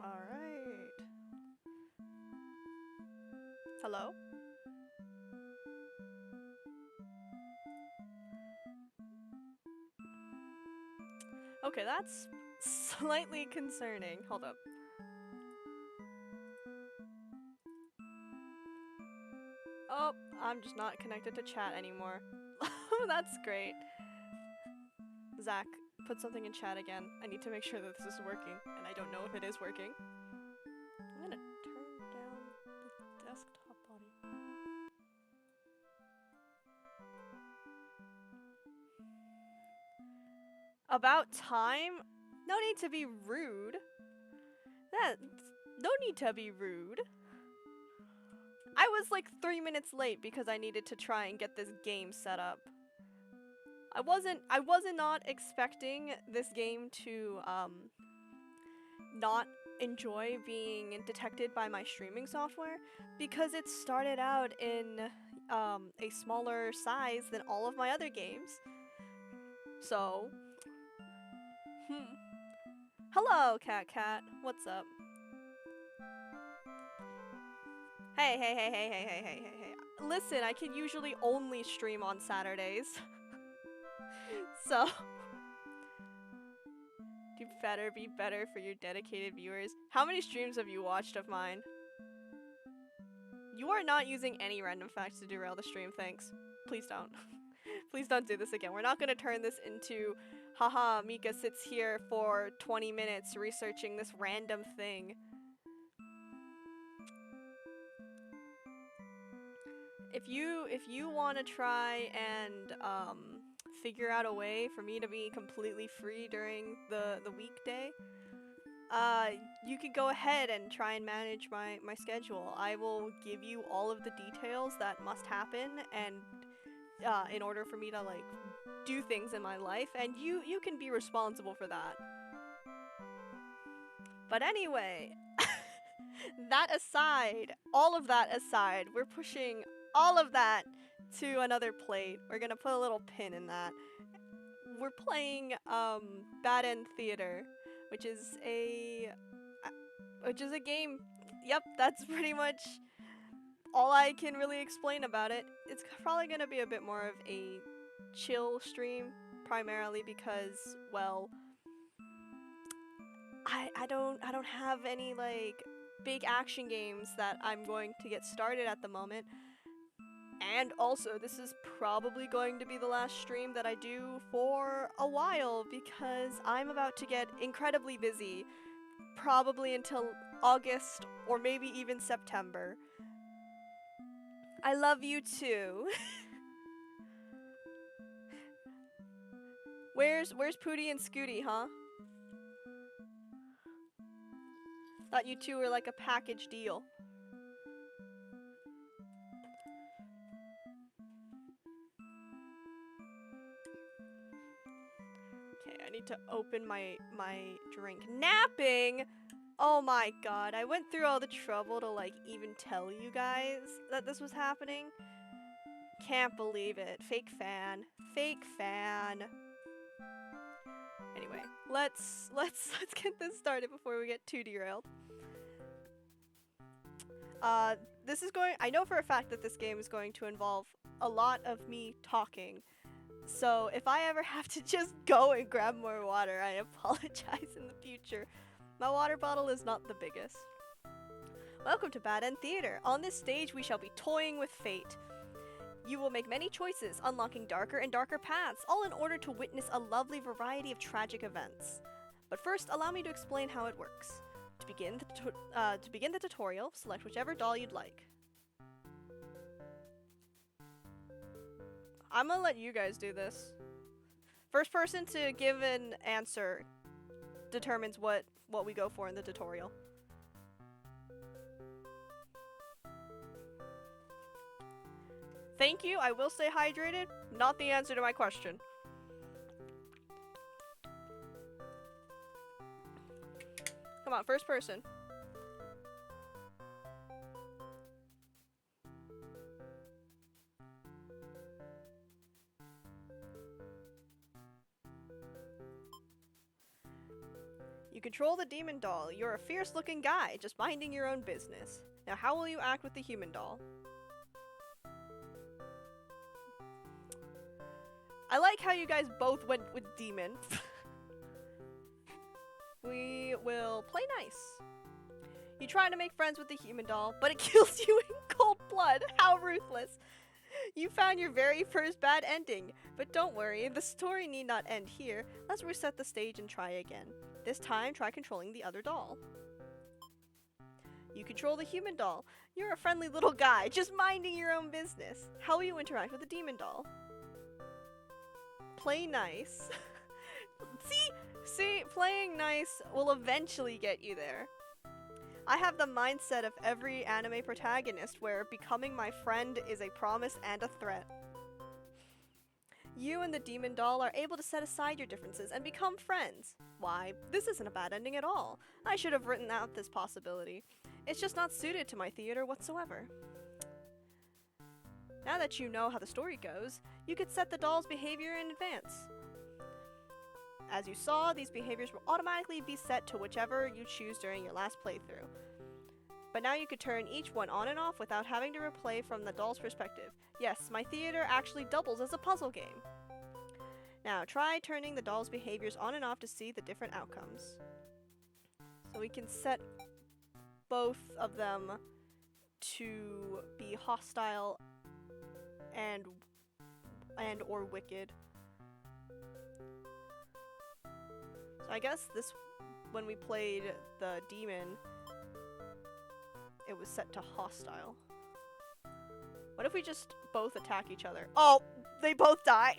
Alright. Hello? Okay, that's slightly concerning. Hold up. Oh, I'm just not connected to chat anymore. That's great. Zach, put something in chat again. I need to make sure that this is working, and I don't know if it is working. I'm gonna turn down the desktop audio. About time? No need to be rude. No need to be rude. I was like 3 minutes late because I needed to try and get this game set up. I wasn't not expecting this game to not enjoy being detected by my streaming software because it started out in a smaller size than all of my other games. So, hello, Cat. What's up? Hey. Listen, I can usually only stream on Saturdays. So, you better be better for your dedicated viewers. How many streams have you watched of mine? You are not using any random facts to derail the stream, thanks. Please don't. Please don't do this again. We're not gonna turn this into, haha, Mika sits here for 20 minutes researching this random thing. If you want to try and figure out a way for me to be completely free during the weekday, you could go ahead and try and manage my schedule. I will give you all of the details that must happen, and in order for me to like do things in my life, and you can be responsible for that. But anyway, that aside, all of that aside, we're pushing all of that to another plate. We're gonna put a little pin in that. We're playing Bad End Theater, which is a game. Yep, that's pretty much all I can really explain about it. It's probably gonna be a bit more of a chill stream, primarily because, well, I don't have any like big action games that I'm going to get started at the moment. And also, this is probably going to be the last stream that I do for a while because I'm about to get incredibly busy, probably until August or maybe even September. I love you too. Where's Pooty and Scooty, huh? Thought you two were like a package deal. Okay, I need to open my drink. Napping? Oh my god, I went through all the trouble to like even tell you guys that this was happening. Can't believe it. Fake fan. Fake fan. Anyway, let's get this started before we get too derailed. This is going, I know for a fact that this game is going to involve a lot of me talking. So if I ever have to just go and grab more water, I apologize in the future. My water bottle is not the biggest. Welcome to Bad End Theater. On this stage, we shall be toying with fate. You will make many choices, unlocking darker and darker paths, all in order to witness a lovely variety of tragic events. But first, allow me to explain how it works. To begin the tutorial, select whichever doll you'd like. I'm gonna let you guys do this. First person to give an answer determines what we go for in the tutorial. Thank you, I will stay hydrated. Not the answer to my question. Come on, first person. You control the demon doll. You're a fierce-looking guy, just minding your own business. Now how will you act with the human doll? I like how you guys both went with demon. We will play nice. You try to make friends with the human doll, but it kills you in cold blood. How ruthless. You found your very first bad ending. But don't worry, the story need not end here. Let's reset the stage and try again. This time, try controlling the other doll. You control the human doll. You're a friendly little guy, just minding your own business. How will you interact with the demon doll? Play nice. See, playing nice will eventually get you there. I have the mindset of every anime protagonist where becoming my friend is a promise and a threat. You and the demon doll are able to set aside your differences and become friends. Why, this isn't a bad ending at all. I should have written out this possibility. It's just not suited to my theater whatsoever. Now that you know how the story goes, you could set the doll's behavior in advance. As you saw, these behaviors will automatically be set to whichever you choose during your last playthrough. But now you could turn each one on and off without having to replay from the doll's perspective. Yes, my theater actually doubles as a puzzle game. Now try turning the doll's behaviors on and off to see the different outcomes. So we can set both of them to be hostile and or wicked. So I guess this, when we played the demon, it was set to hostile. What if we just both attack each other? Oh, they both die.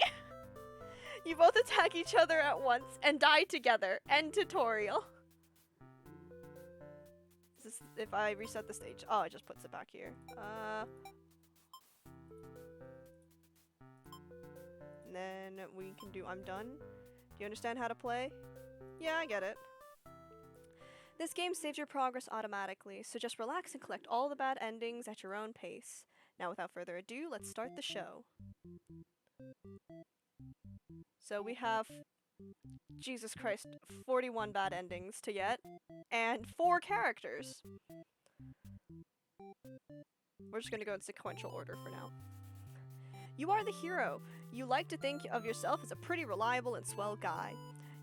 You both attack each other at once and die together. End tutorial. Is this, if I reset the stage? Oh, it just puts it back here. And then we can do I'm done. Do you understand how to play? Yeah, I get it. This game saves your progress automatically, so just relax and collect all the bad endings at your own pace. Now without further ado, let's start the show. So we have, Jesus Christ, 41 bad endings to get, and 4 characters. We're just gonna go in sequential order for now. You are the hero. You like to think of yourself as a pretty reliable and swell guy.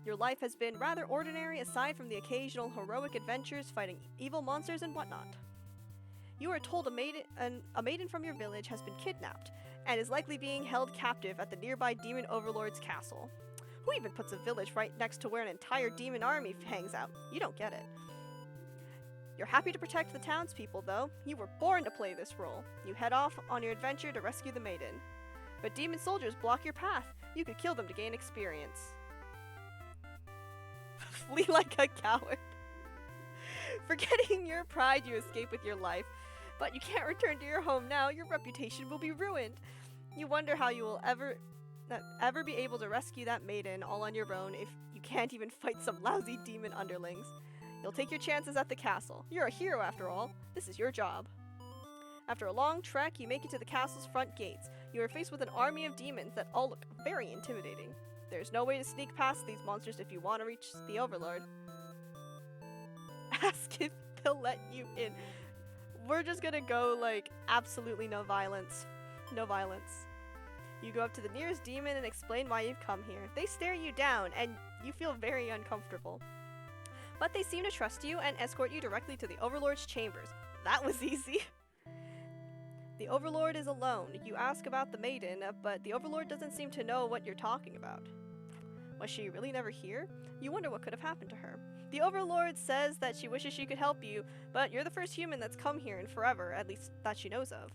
Your life has been rather ordinary aside from the occasional heroic adventures fighting evil monsters and whatnot. You are told a maiden from your village has been kidnapped and is likely being held captive at the nearby demon overlord's castle. Who even puts a village right next to where an entire demon army hangs out? You don't get it. You're happy to protect the townspeople, though. You were born to play this role. You head off on your adventure to rescue the maiden. But demon soldiers block your path. You could kill them to gain experience. Flee like a coward. Forgetting your pride, you escape with your life. But you can't return to your home now. Your reputation will be ruined. You wonder how you will ever be able to rescue that maiden all on your own if you can't even fight some lousy demon underlings. You'll take your chances at the castle. You're a hero after all. This is your job. After a long trek, you make it to the castle's front gates. You are faced with an army of demons that all look very intimidating. There's no way to sneak past these monsters if you want to reach the Overlord. Ask if they'll let you in. We're just gonna go, like, absolutely no violence. No violence. You go up to the nearest demon and explain why you've come here. They stare you down, and you feel very uncomfortable. But they seem to trust you and escort you directly to the Overlord's chambers. That was easy. The Overlord is alone. You ask about the maiden, but the Overlord doesn't seem to know what you're talking about. Was she really never here? You wonder what could have happened to her. The Overlord says that she wishes she could help you, but you're the first human that's come here in forever, at least that she knows of.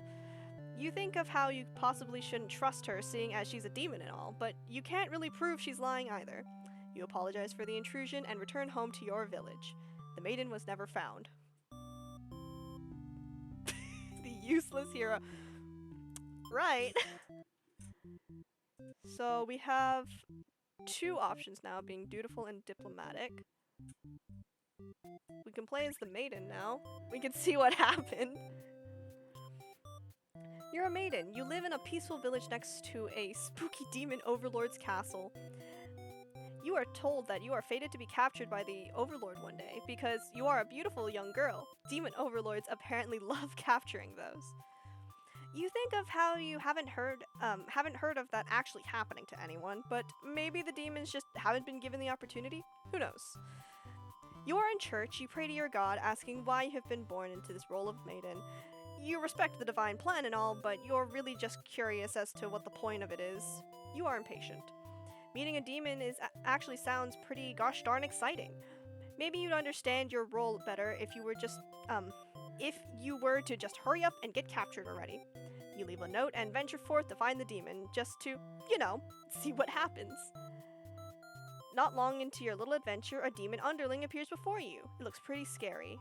You think of how you possibly shouldn't trust her, seeing as she's a demon and all, but you can't really prove she's lying either. You apologize for the intrusion and return home to your village. The maiden was never found. The useless hero. Right. So we have 2 options now, being dutiful and diplomatic. We can play as the maiden now. We can see what happened. You're a maiden. You live in a peaceful village next to a spooky demon overlord's castle. You are told that you are fated to be captured by the Overlord one day because you are a beautiful young girl. Demon Overlords apparently love capturing those. You think of how you haven't heard of that actually happening to anyone, but maybe the demons just haven't been given the opportunity? Who knows? You are in church, you pray to your god, asking why you have been born into this role of maiden. You respect the divine plan and all, but you're really just curious as to what the point of it is. You are impatient. Meeting a demon actually sounds pretty gosh darn exciting. Maybe you'd understand your role better if you were to just hurry up and get captured already. You leave a note and venture forth to find the demon, just to, see what happens. Not long into your little adventure, a demon underling appears before you. It looks pretty scary.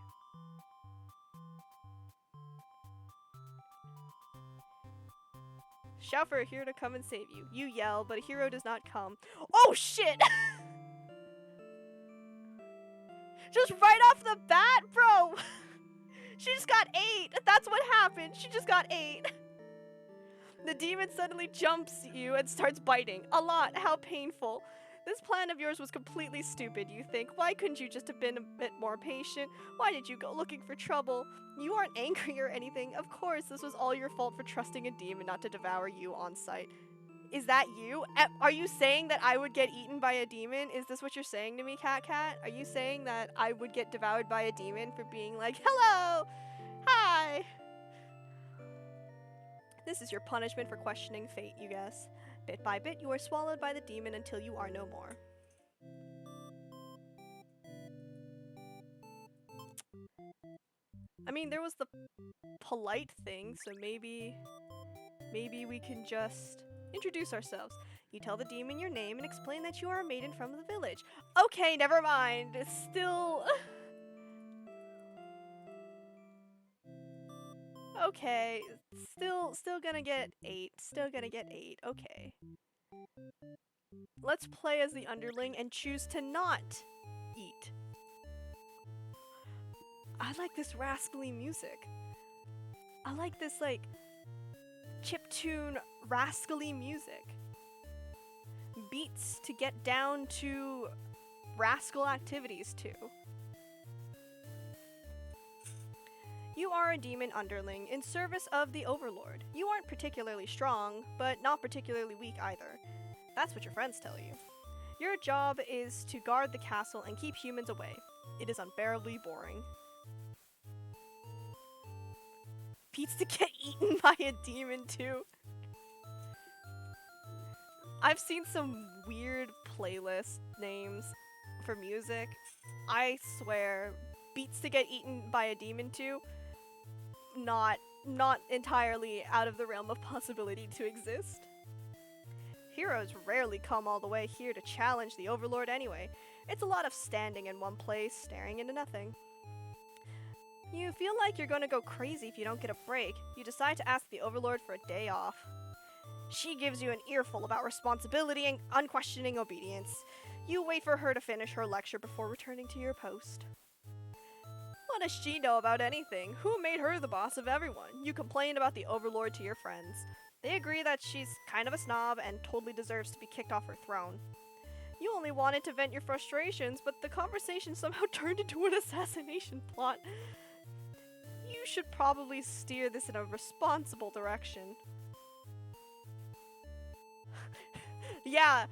Shout for a hero to come and save you. You yell, but a hero does not come. Oh shit! Just right off the bat, bro! She just got 8! That's what happened! She just got 8! The demon suddenly jumps you and starts biting. A lot. How painful. This plan of yours was completely stupid, you think. Why couldn't you just have been a bit more patient? Why did you go looking for trouble? You aren't angry or anything. Of course, this was all your fault for trusting a demon not to devour you on sight. Is that you? Are you saying that I would get eaten by a demon? Is this what you're saying to me, Cat? Are you saying that I would get devoured by a demon for being like, hello! Hi! This is your punishment for questioning fate, you guess. Bit by bit, you are swallowed by the demon until you are no more. I mean, there was the polite thing, so maybe we can just introduce ourselves. You tell the demon your name and explain that you are a maiden from the village. Okay, never mind. It's still... Okay, still gonna get 8. Still gonna get 8. Okay. Let's play as the underling and choose to not eat. I like this rascally music. I like this, like, chiptune rascally music. Beats to get down to rascal activities too. You are a demon underling in service of the Overlord. You aren't particularly strong, but not particularly weak either. That's what your friends tell you. Your job is to guard the castle and keep humans away. It is unbearably boring. Beats to get eaten by a demon too. I've seen some weird playlist names for music. I swear, beats to get eaten by a demon too. Not entirely out of the realm of possibility to exist. Heroes rarely come all the way here to challenge the Overlord anyway. It's a lot of standing in one place, staring into nothing. You feel like you're gonna go crazy if you don't get a break. You decide to ask the Overlord for a day off. She gives you an earful about responsibility and unquestioning obedience. You wait for her to finish her lecture before returning to your post. What does she know about anything? Who made her the boss of everyone? You complain about the Overlord to your friends. They agree that she's kind of a snob and totally deserves to be kicked off her throne. You only wanted to vent your frustrations, but the conversation somehow turned into an assassination plot. You should probably steer this in a responsible direction. Yeah,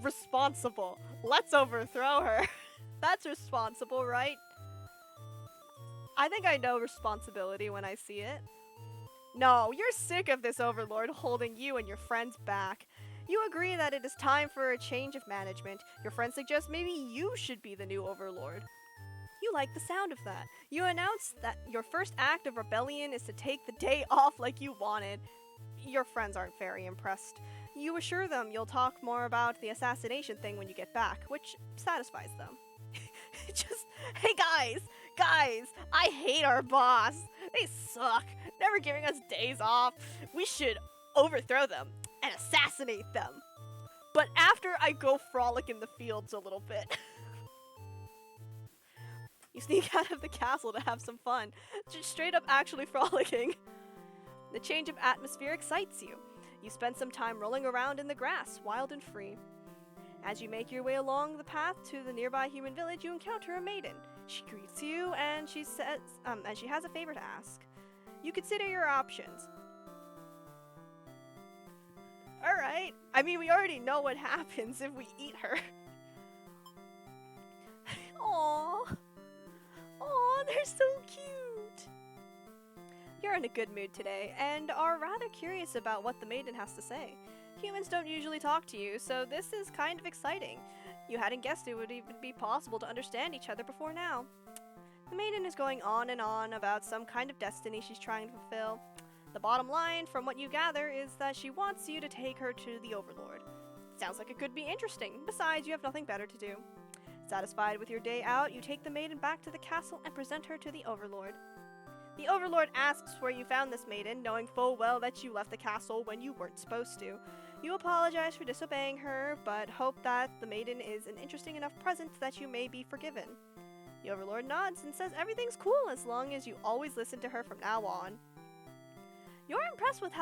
responsible. Let's overthrow her. That's responsible, right? I think I know responsibility when I see it. No, you're sick of this Overlord holding you and your friends back. You agree that it is time for a change of management. Your friends suggest maybe you should be the new Overlord. You like the sound of that. You announce that your first act of rebellion is to take the day off like you wanted. Your friends aren't very impressed. You assure them you'll talk more about the assassination thing when you get back, which satisfies them. Just, hey guys, I hate our boss. They suck, never giving us days off. We should overthrow them and assassinate them. But after I go frolic in the fields a little bit. You sneak out of the castle to have some fun, just straight up actually frolicking. The change of atmosphere excites you. You spend some time rolling around in the grass, wild and free. As you make your way along the path to the nearby human village, you encounter a maiden. She greets you, and she says, and she has a favor to ask. You consider your options. Alright. I mean, we already know what happens if we eat her. Aww. Aww, they're so cute. You're in a good mood today, and are rather curious about what the maiden has to say. Humans don't usually talk to you, so this is kind of exciting. You hadn't guessed it would even be possible to understand each other before now. The maiden is going on and on about some kind of destiny she's trying to fulfill. The bottom line, from what you gather, is that she wants you to take her to the Overlord. Sounds like it could be interesting. Besides, you have nothing better to do. Satisfied with your day out, you take the maiden back to the castle and present her to the Overlord. The Overlord asks where you found this maiden, knowing full well that you left the castle when you weren't supposed to. You apologize for disobeying her, but hope that the maiden is an interesting enough present that you may be forgiven. The Overlord nods and says everything's cool as long as you always listen to her from now on. You're impressed with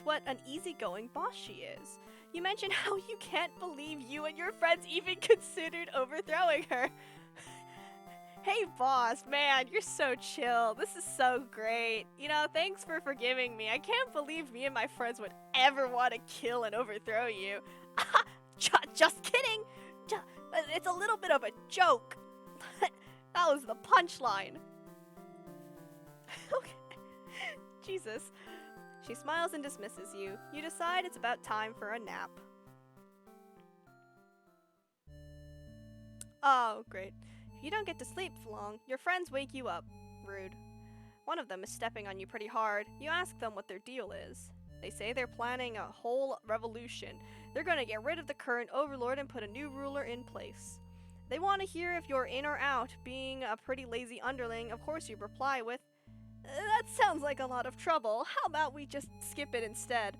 what an easygoing boss she is. You mention how you can't believe you and your friends even considered overthrowing her. Hey boss, man, you're so chill. This is so great. You know, thanks for forgiving me. I can't believe me and my friends would ever want to kill and overthrow you. Just kidding. It's a little bit of a joke. That was the punchline. Okay. Jesus. She smiles and dismisses you. You decide it's about time for a nap. Oh, great. You don't get to sleep for long. Your friends wake you up. Rude. One of them is stepping on you pretty hard. You ask them what their deal is. They say they're planning a whole revolution. They're gonna get rid of the current overlord and put a new ruler in place. They want to hear if you're in or out. Being a pretty lazy underling, of course you reply with, "That sounds like a lot of trouble. How about we just skip it instead?"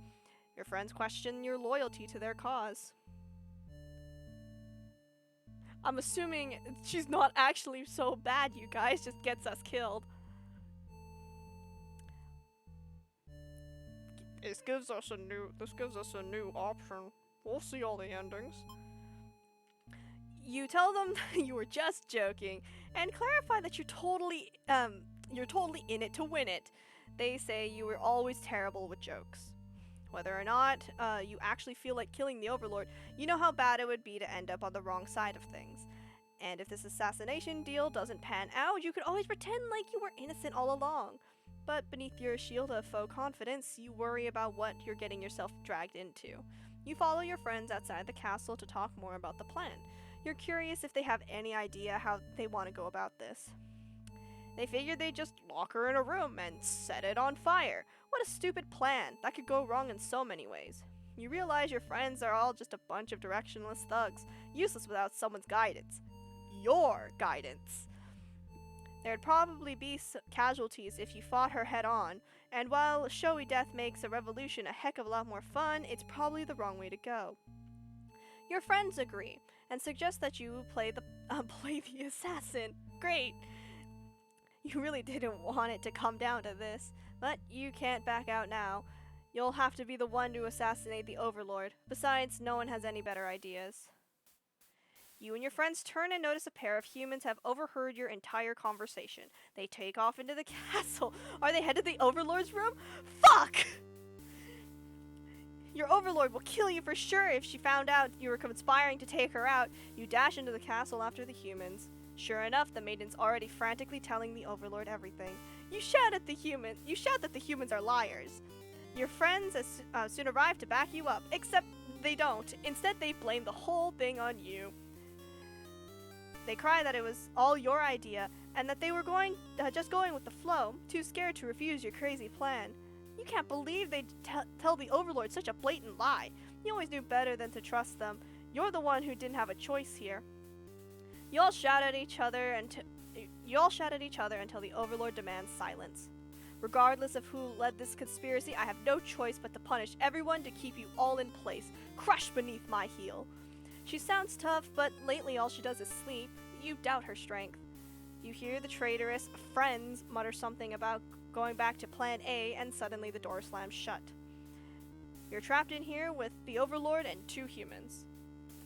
Your friends question your loyalty to their cause. I'm assuming she's not actually so bad, you guys, just gets us killed. This gives us a new option. We'll see all the endings. You tell them you were just joking and clarify that you're totally in it to win it. They say you were always terrible with jokes. Whether or not you actually feel like killing the Overlord, you know how bad it would be to end up on the wrong side of things. And if this assassination deal doesn't pan out, you could always pretend like you were innocent all along. But beneath your shield of faux confidence, you worry about what you're getting yourself dragged into. You follow your friends outside the castle to talk more about the plan. You're curious if they have any idea how they want to go about this. They figured they'd just lock her in a room and set it on fire. What a stupid plan. That could go wrong in so many ways. You realize your friends are all just a bunch of directionless thugs, useless without someone's guidance. Your guidance. There'd probably be casualties if you fought her head on, and while showy death makes a revolution a heck of a lot more fun, it's probably the wrong way to go. Your friends agree, and suggest that you play the assassin. Great! You really didn't want it to come down to this, but you can't back out now. You'll have to be the one to assassinate the Overlord. Besides, no one has any better ideas. You and your friends turn and notice a pair of humans have overheard your entire conversation. They take off into the castle. Are they headed to the Overlord's room? Fuck! Your Overlord will kill you for sure if she found out you were conspiring to take her out. You dash into the castle after the humans. Sure enough, the maiden's already frantically telling the Overlord everything. You shout that the humans are liars. Your friends soon arrive to back you up, except they don't. Instead, they blame the whole thing on you. They cry that it was all your idea, and that they were just going with the flow, too scared to refuse your crazy plan. You can't believe they'd tell the Overlord such a blatant lie. You always knew better than to trust them. You're the one who didn't have a choice here. You all shout at each other until the Overlord demands silence. Regardless of who led this conspiracy, I have no choice but to punish everyone to keep you all in place, crushed beneath my heel. She sounds tough, but lately all she does is sleep. You doubt her strength. You hear the traitorous friends mutter something about going back to Plan A, and suddenly the door slams shut. You're trapped in here with the Overlord and two humans.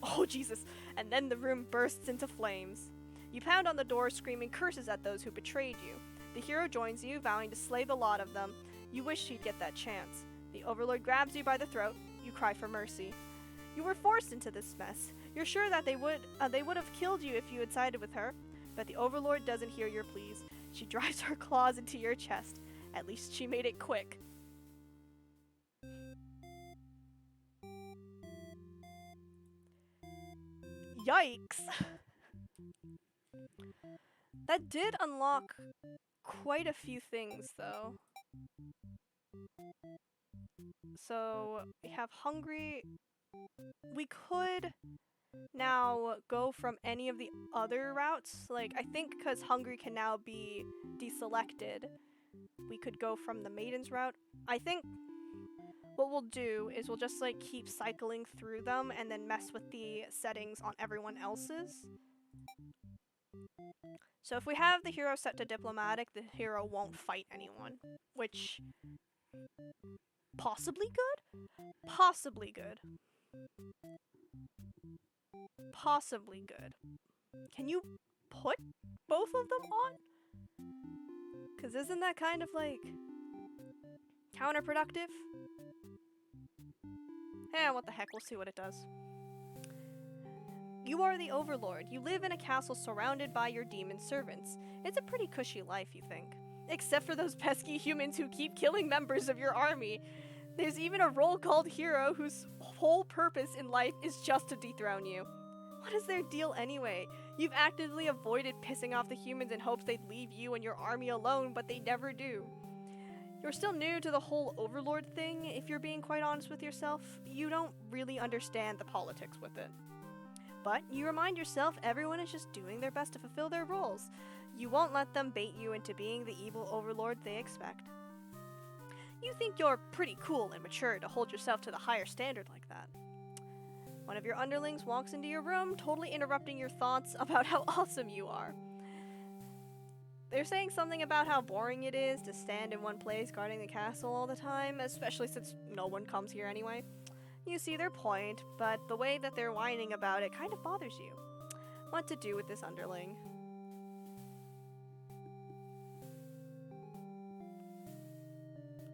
Oh, Jesus. And then the room bursts into flames. You pound on the door, screaming curses at those who betrayed you. The hero joins you, vowing to slay the lot of them. You wish he'd get that chance. The Overlord grabs you by the throat. You cry for mercy. You were forced into this mess. You're sure that they would have killed you if you had sided with her. But the Overlord doesn't hear your pleas. She drives her claws into your chest. At least she made it quick. Yikes! That did unlock quite a few things, though. So, we have hungry. We could now go from any of the other routes. Like, I think because hungry can now be deselected, we could go from the maiden's route. I think what we'll do is we'll just like keep cycling through them and then mess with the settings on everyone else's. So if we have the hero set to diplomatic, the hero won't fight anyone, which possibly good? Possibly good. Possibly good. Can you put both of them on? Because isn't that kind of like counterproductive? Eh, what the heck, we'll see what it does. You are the Overlord. You live in a castle surrounded by your demon servants. It's a pretty cushy life, you think. Except for those pesky humans who keep killing members of your army. There's even a role called hero whose whole purpose in life is just to dethrone you. What is their deal anyway? You've actively avoided pissing off the humans in hopes they'd leave you and your army alone, but they never do. You're still new to the whole Overlord thing. If you're being quite honest with yourself, you don't really understand the politics with it. But you remind yourself everyone is just doing their best to fulfill their roles. You won't let them bait you into being the evil Overlord they expect. You think you're pretty cool and mature to hold yourself to the higher standard like that. One of your underlings walks into your room, totally interrupting your thoughts about how awesome you are. They're saying something about how boring it is to stand in one place guarding the castle all the time, especially since no one comes here anyway. You see their point, but the way that they're whining about it kind of bothers you. What to do with this underling?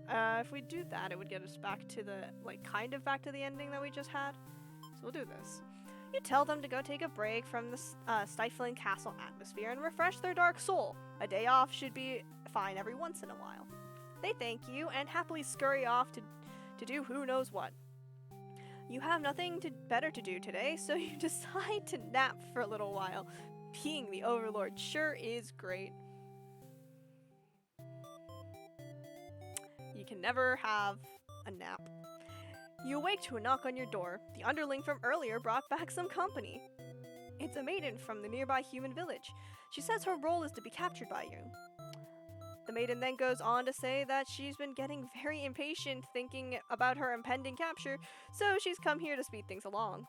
If we do that, it would get us back to the, kind of back to the ending that we just had. So we'll do this. You tell them to go take a break from the stifling castle atmosphere and refresh their dark soul. A day off should be fine every once in a while. They thank you and happily scurry off to do who knows what. You have nothing better to do today, so you decide to nap for a little while. Being the Overlord sure is great. You can never have a nap. You awake to a knock on your door. The underling from earlier brought back some company. It's a maiden from the nearby human village. She says her role is to be captured by you. The maiden then goes on to say that she's been getting very impatient thinking about her impending capture, so she's come here to speed things along.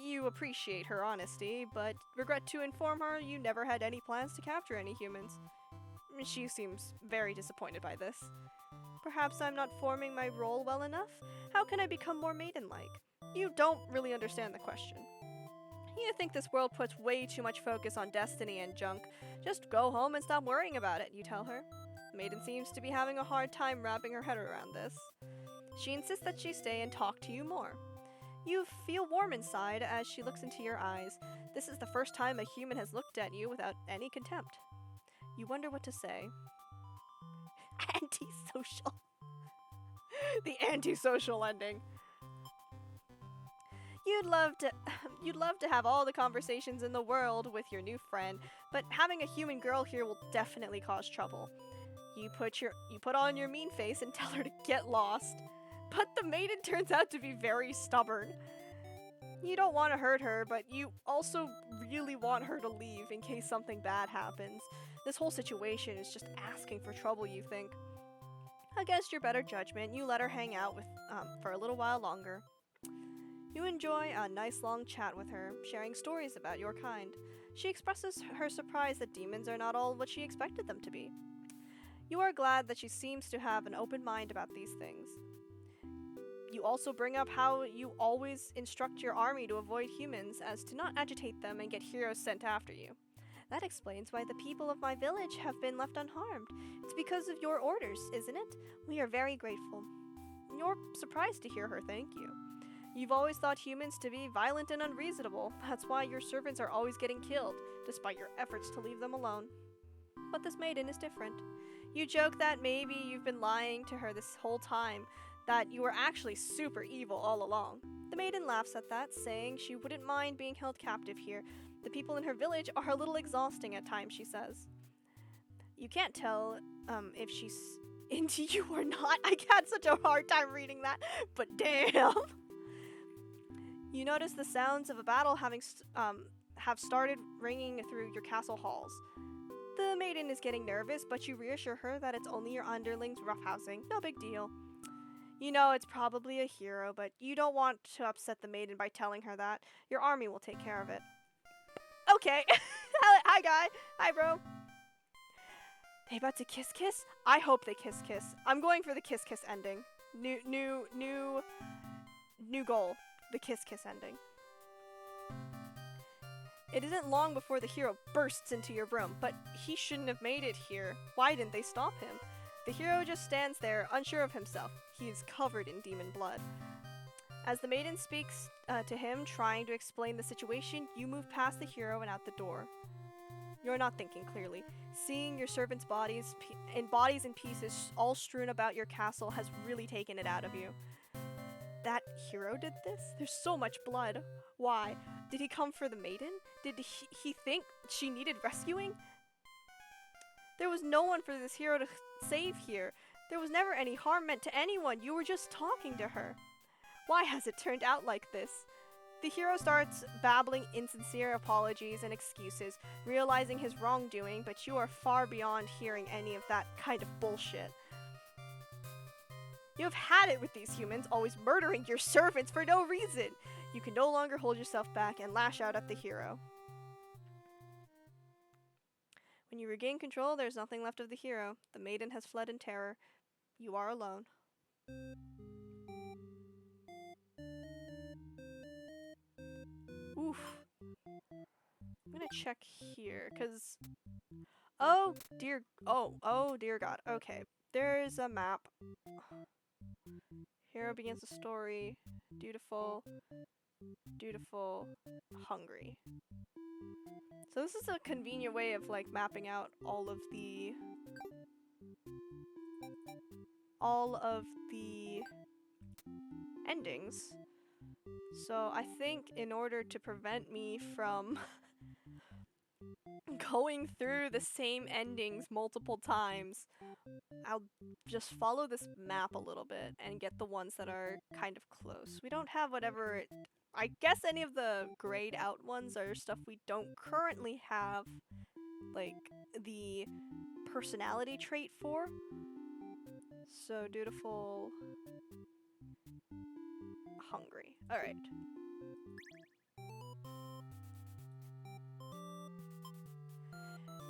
You appreciate her honesty, but regret to inform her you never had any plans to capture any humans. She seems very disappointed by this. Perhaps I'm not forming my role well enough? How can I become more maiden-like? You don't really understand the question. You think this world puts way too much focus on destiny and junk. Just go home and stop worrying about it, you tell her. The maiden seems to be having a hard time wrapping her head around this. She insists that she stay and talk to you more. You feel warm inside as she looks into your eyes. This is the first time a human has looked at you without any contempt. You wonder what to say. Antisocial. The antisocial ending. You'd love to have all the conversations in the world with your new friend, but having a human girl here will definitely cause trouble. You put on your mean face and tell her to get lost. But the maiden turns out to be very stubborn. You don't want to hurt her, but you also really want her to leave in case something bad happens. This whole situation is just asking for trouble, you think. Against your better judgment, you let her hang out for a little while longer. You enjoy a nice long chat with her, sharing stories about your kind. She expresses her surprise that demons are not all what she expected them to be. You are glad that she seems to have an open mind about these things. You also bring up how you always instruct your army to avoid humans, as to not agitate them and get heroes sent after you. That explains why the people of my village have been left unharmed. It's because of your orders, isn't it? We are very grateful. You're surprised to hear her thank you. You've always thought humans to be violent and unreasonable. That's why your servants are always getting killed, despite your efforts to leave them alone. But this maiden is different. You joke that maybe you've been lying to her this whole time, that you were actually super evil all along. The maiden laughs at that, saying she wouldn't mind being held captive here. The people in her village are a little exhausting at times, she says. You can't tell if she's into you or not. I had such a hard time reading that, but damn. You notice the sounds of a battle have started ringing through your castle halls. The maiden is getting nervous, but you reassure her that it's only your underlings roughhousing. No big deal. You know it's probably a hero, but you don't want to upset the maiden by telling her that. Your army will take care of it. Okay. Hi, guy. Hi, bro. They about to kiss? I hope they kiss. I'm going for the kiss ending. New goal. The kiss ending. It isn't long before the hero bursts into your room, but he shouldn't have made it here. Why didn't they stop him? The hero just stands there, unsure of himself. He is covered in demon blood. As the maiden speaks to him, trying to explain the situation, you move past the hero and out the door. You're not thinking clearly. Seeing your servants' bodies in pieces all strewn about your castle has really taken it out of you. That hero did this? There's so much blood. Why? Did he come for the maiden? Did he think she needed rescuing? There was no one for this hero to save here. There was never any harm meant to anyone. You were just talking to her. Why has it turned out like this? The hero starts babbling insincere apologies and excuses, realizing his wrongdoing, but you are far beyond hearing any of that kind of bullshit. You have had it with these humans, always murdering your servants for no reason. You can no longer hold yourself back and lash out at the hero. When you regain control, there's nothing left of the hero. The maiden has fled in terror. You are alone. Oof. I'm gonna check here, cause... Oh dear God. Okay. There's a map. Hero begins the story. Dutiful. Hungry. So this is a convenient way of like mapping out all of the endings. So I think in order to prevent me from going through the same endings multiple times, I'll just follow this map a little bit and get the ones that are kind of close. We don't have whatever I guess any of the grayed out ones are stuff we don't currently have, like, the personality trait for. So, dutiful, hungry. Alright.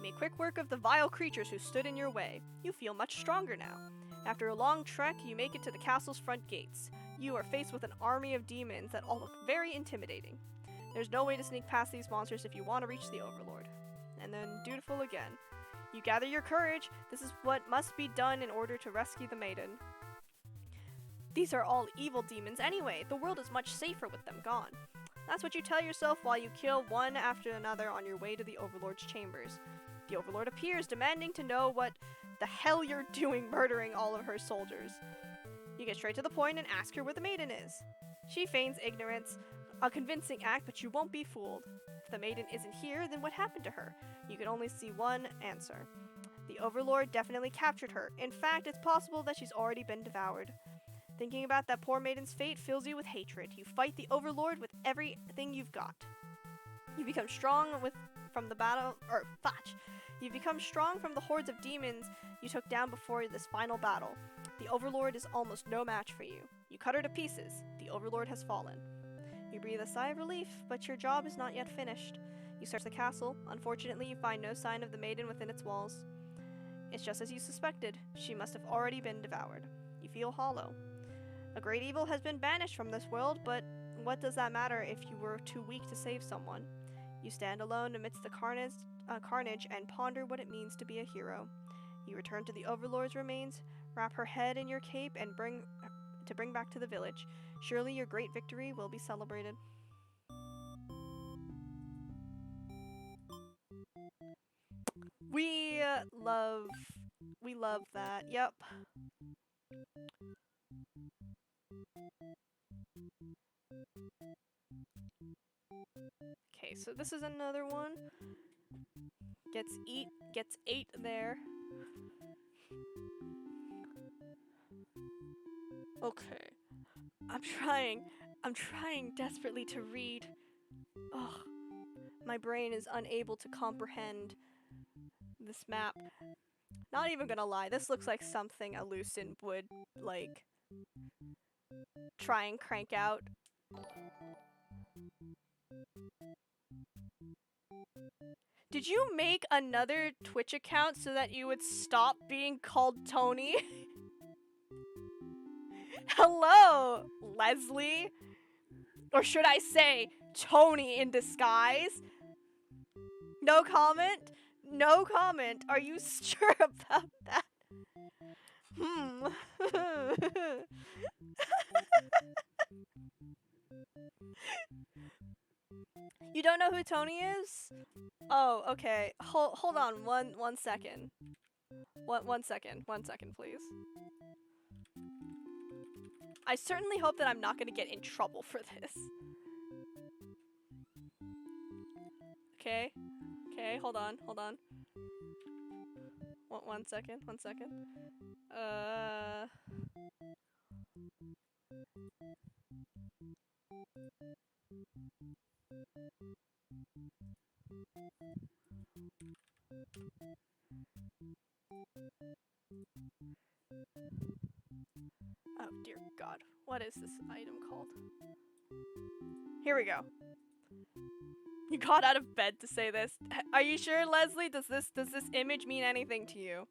Make quick work of the vile creatures who stood in your way. You feel much stronger now. After a long trek, you make it to the castle's front gates. You are faced with an army of demons that all look very intimidating. There's no way to sneak past these monsters if you want to reach the Overlord. And then dutiful again. You gather your courage. This is what must be done in order to rescue the maiden. These are all evil demons anyway. The world is much safer with them gone. That's what you tell yourself while you kill one after another on your way to the Overlord's chambers. The Overlord appears, demanding to know what the hell you're doing murdering all of her soldiers. You get straight to the point and ask her where the maiden is. She feigns ignorance, a convincing act, but you won't be fooled. If the maiden isn't here, then what happened to her? You can only see one answer. The Overlord definitely captured her. In fact, it's possible that she's already been devoured. Thinking about that poor maiden's fate fills you with hatred. You fight the Overlord with everything you've got. You become strong from the battle, You become strong from the hordes of demons you took down before this final battle. The Overlord is almost no match for you. You cut her to pieces. The Overlord has fallen. You breathe a sigh of relief, but your job is not yet finished. You search the castle. Unfortunately, you find no sign of the maiden within its walls. It's just as you suspected. She must have already been devoured. You feel hollow. A great evil has been banished from this world, but what does that matter if you were too weak to save someone? You stand alone amidst the carnage and ponder what it means to be a hero. You return to the Overlord's remains, wrap her head in your cape, and bring back to the village. Surely your great victory will be celebrated. We love that. Yep. Okay, so this is another one. Gets 8 there. Okay. I'm trying desperately to read. Ugh. My brain is unable to comprehend this map. Not even gonna lie, this looks like something a Lucent would, like, try and crank out. Did you make another Twitch account so that you would stop being called Tony? Hello, Leslie? Or should I say, Tony in disguise? No comment? No comment. Are you sure about that? You don't know who Tony is? Oh, okay. Hold on one second. One second, please. I certainly hope that I'm not gonna get in trouble for this. Okay. Okay, hold on. One second. Oh dear God. What is this item called? Here we go. You got out of bed to say this. Are you sure, Leslie? Does this image mean anything to you?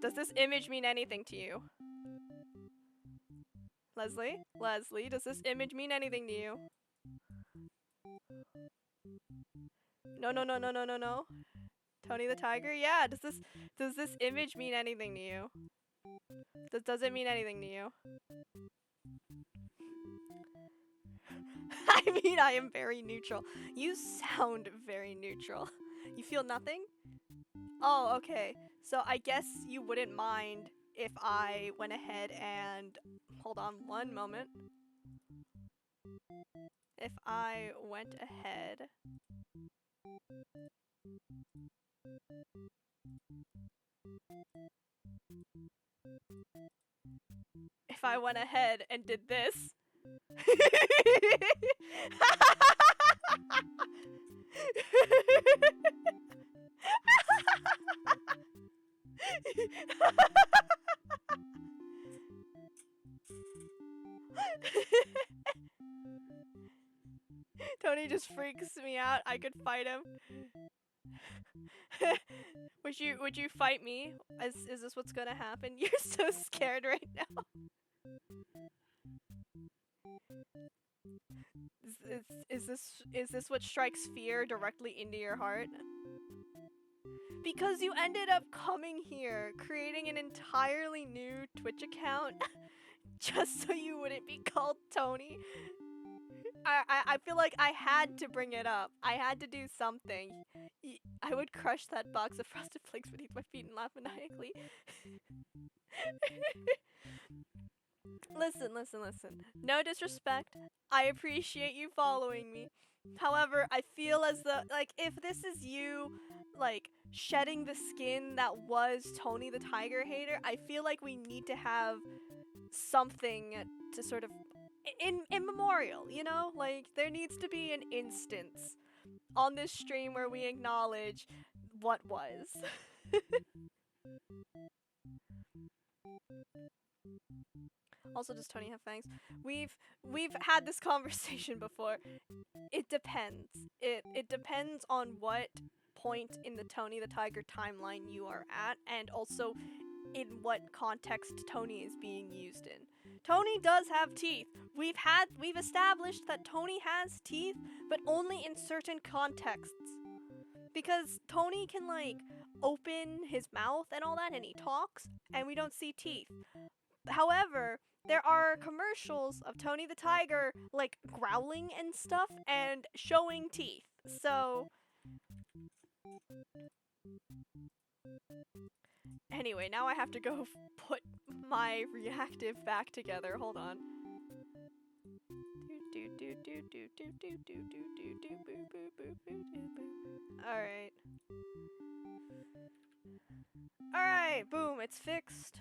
Does this image mean anything to you? Leslie, does this image mean anything to you? No. Tony the Tiger? Yeah, does this image mean anything to you? Does it mean anything to you? I mean, I am very neutral. You sound very neutral. You feel nothing? Oh, okay. So I guess you wouldn't mind if I went ahead and... Hold on one moment. If I went ahead... If I went ahead and did this... Tony just freaks me out. I could fight him. Would you fight me? Is this what's gonna happen? You're so scared right now. Is this what strikes fear directly into your heart? Because you ended up coming here, creating an entirely new Twitch account just so you wouldn't be called Tony. I feel like I had to bring it up. I had to do something. I would crush that box of frosted flakes beneath my feet and laugh maniacally. Listen. No disrespect. I appreciate you following me. However, I feel as though, like, if this is you, like, shedding the skin that was Tony the Tiger Hater, I feel like we need to have something to sort of in memorial, you know? Like, there needs to be an instance on this stream where we acknowledge what was. Also, does Tony have fangs? We've had this conversation before. It depends. It depends on what point in the Tony the Tiger timeline you are at, and also in what context Tony is being used in. Tony does have teeth. We've established that Tony has teeth, but only in certain contexts. Because Tony can like open his mouth and all that and he talks and we don't see teeth. However, there are commercials of Tony the Tiger like growling and stuff and showing teeth. So anyway, now I have to go put my reactive back together. Hold on. Alright. Alright, boom, it's fixed.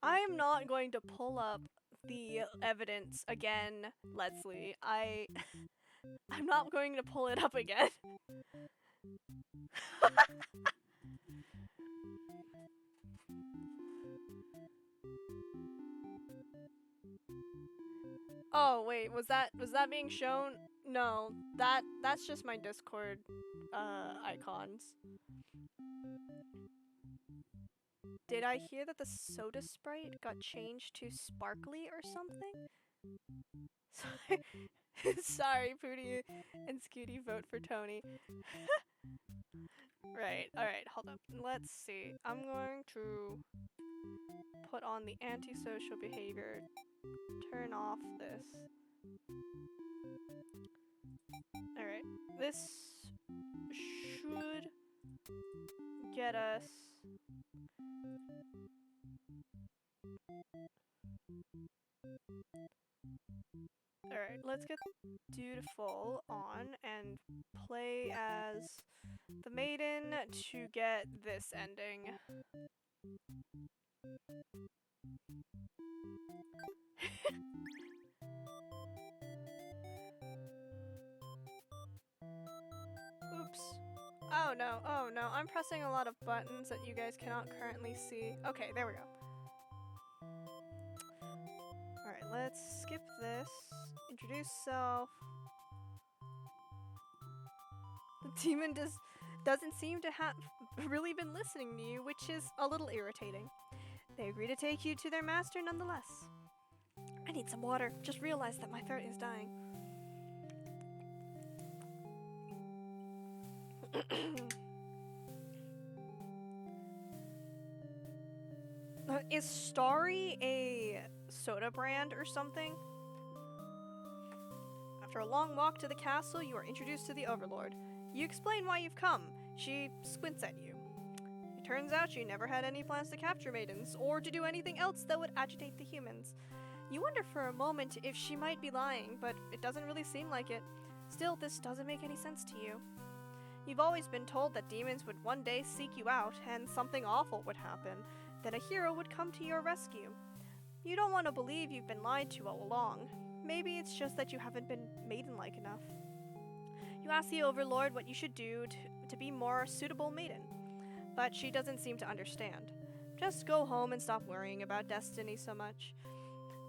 I am not going to pull up the evidence again, Leslie. I'm not going to pull it up again. Oh, wait, was that being shown? No, that's just my Discord icons. Did I hear that the soda sprite got changed to sparkly or something? Sorry, sorry, Pootie and Scooty vote for Tony. Right, alright, hold up. Let's see. I'm going to put on the antisocial behavior. Turn off this. Alright, this should get us... Alright, let's get Dutiful on and play as the maiden to get this ending. Oops. Oh no, I'm pressing a lot of buttons that you guys cannot currently see. Okay, there we go. Alright, let's skip this. Introduce self. The demon doesn't seem to have really been listening to you, which is a little irritating. They agree to take you to their master nonetheless. I need some water. Just realized that my throat is dying. Is Starry a soda brand or something? After a long walk to the castle, you are introduced to the Overlord. You explain why you've come. She squints at you. It turns out she never had any plans to capture maidens, or to do anything else that would agitate the humans. You wonder for a moment if she might be lying, but it doesn't really seem like it. Still, this doesn't make any sense to you. You've always been told that demons would one day seek you out, and something awful would happen. Then a hero would come to your rescue. You don't want to believe you've been lied to all along. Maybe it's just that you haven't been maiden-like enough. You ask the Overlord what you should do to be more suitable maiden, but she doesn't seem to understand. Just go home and stop worrying about destiny so much.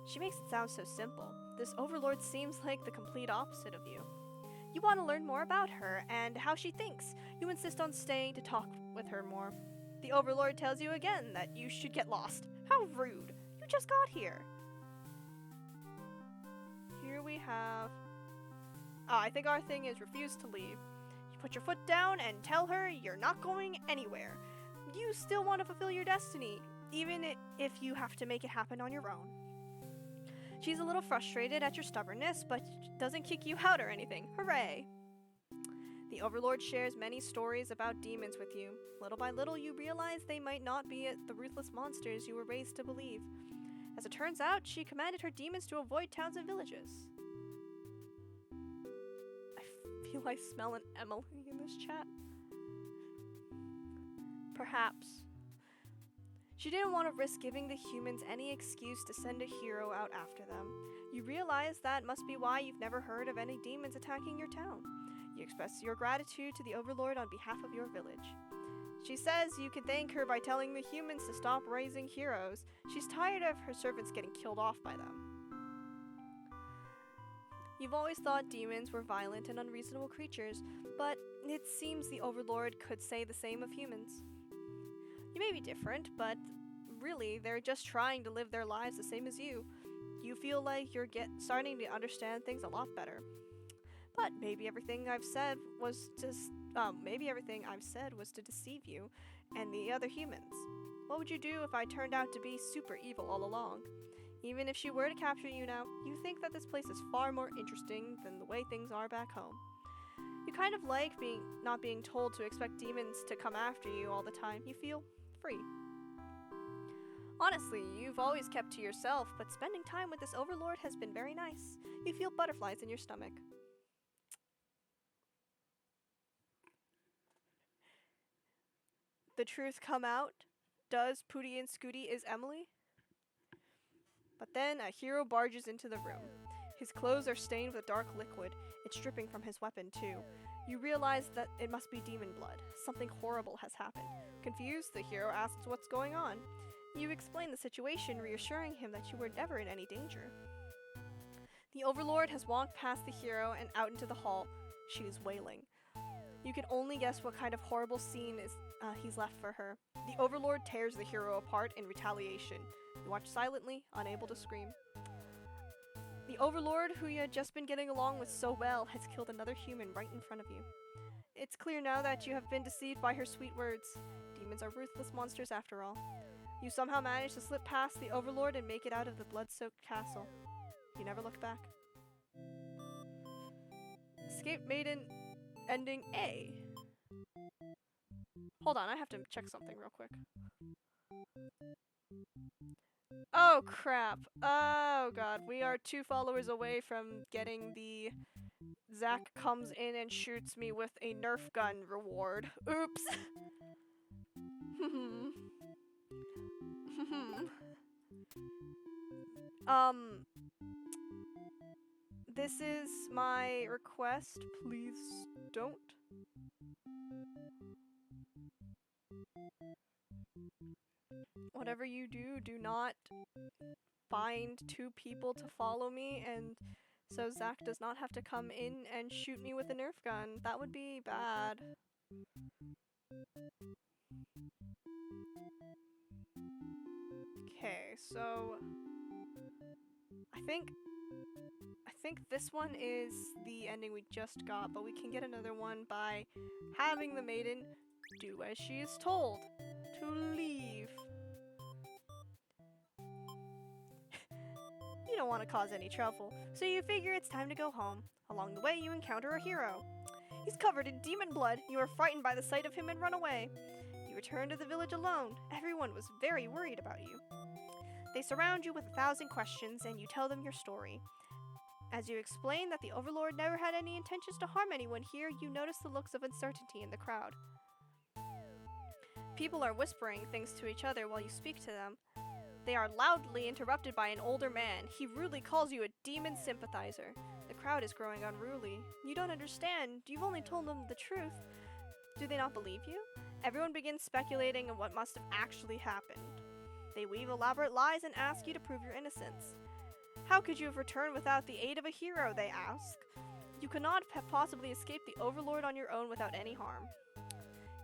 She makes it sound so simple. This Overlord seems like the complete opposite of you. You want to learn more about her and how she thinks. You insist on staying to talk with her more. The Overlord tells you again that you should get lost. How rude. You just got here. Here we have... I think our thing is refuse to leave. You put your foot down and tell her you're not going anywhere. You still want to fulfill your destiny, even if you have to make it happen on your own. She's a little frustrated at your stubbornness, but doesn't kick you out or anything. Hooray! The Overlord shares many stories about demons with you. Little by little, you realize they might not be the ruthless monsters you were raised to believe. As it turns out, she commanded her demons to avoid towns and villages. I feel I smell an Emily in this chat. Perhaps. She didn't want to risk giving the humans any excuse to send a hero out after them. You realize that must be why you've never heard of any demons attacking your town. You express your gratitude to the Overlord on behalf of your village. She says you can thank her by telling the humans to stop raising heroes. She's tired of her servants getting killed off by them. You've always thought demons were violent and unreasonable creatures, but it seems the Overlord could say the same of humans. You may be different, but really, they're just trying to live their lives the same as you. You feel like you're starting to understand things a lot better. But maybe everything I've said was to deceive you and the other humans. What would you do if I turned out to be super evil all along? Even if she were to capture you now, you think that this place is far more interesting than the way things are back home. You kind of like not being told to expect demons to come after you all the time. You feel free. Honestly, you've always kept to yourself, but spending time with this overlord has been very nice. You feel butterflies in your stomach. The truth come out? Does Pooty and Scooty is Emily? But then a hero barges into the room. His clothes are stained with dark liquid. It's dripping from his weapon, too. You realize that it must be demon blood. Something horrible has happened. Confused, the hero asks what's going on. You explain the situation, reassuring him that you were never in any danger. The overlord has walked past the hero and out into the hall. She is wailing. You can only guess what kind of horrible scene he's left for her. The overlord tears the hero apart in retaliation. You watch silently, unable to scream. The overlord, who you had just been getting along with so well, has killed another human right in front of you. It's clear now that you have been deceived by her sweet words. Demons are ruthless monsters after all. You somehow manage to slip past the overlord and make it out of the blood-soaked castle. You never look back. Escape Maiden ending A. Hold on, I have to check something real quick. Oh crap. Oh god, we are 2 followers away from getting the Zach comes in and shoots me with a Nerf gun reward. Oops. This is my request. Please don't. Whatever you do, do not find 2 people to follow me, and so Zach does not have to come in and shoot me with a Nerf gun. That would be bad. Okay, so I think this one is the ending we just got, but we can get another one by having the maiden do as she is told to leave. You don't want to cause any trouble, so you figure it's time to go home. Along the way, you encounter a hero. He's covered in demon blood. You are frightened by the sight of him and run away. You return to the village alone. Everyone was very worried about you. They surround you with 1,000 questions, and you tell them your story. As you explain that the overlord never had any intentions to harm anyone here, you notice the looks of uncertainty in the crowd. People are whispering things to each other while you speak to them. They are loudly interrupted by an older man. He rudely calls you a demon sympathizer. The crowd is growing unruly. You don't understand. You've only told them the truth. Do they not believe you? Everyone begins speculating on what must have actually happened. They weave elaborate lies and ask you to prove your innocence. How could you have returned without the aid of a hero, they ask. You could not have possibly escaped the overlord on your own without any harm.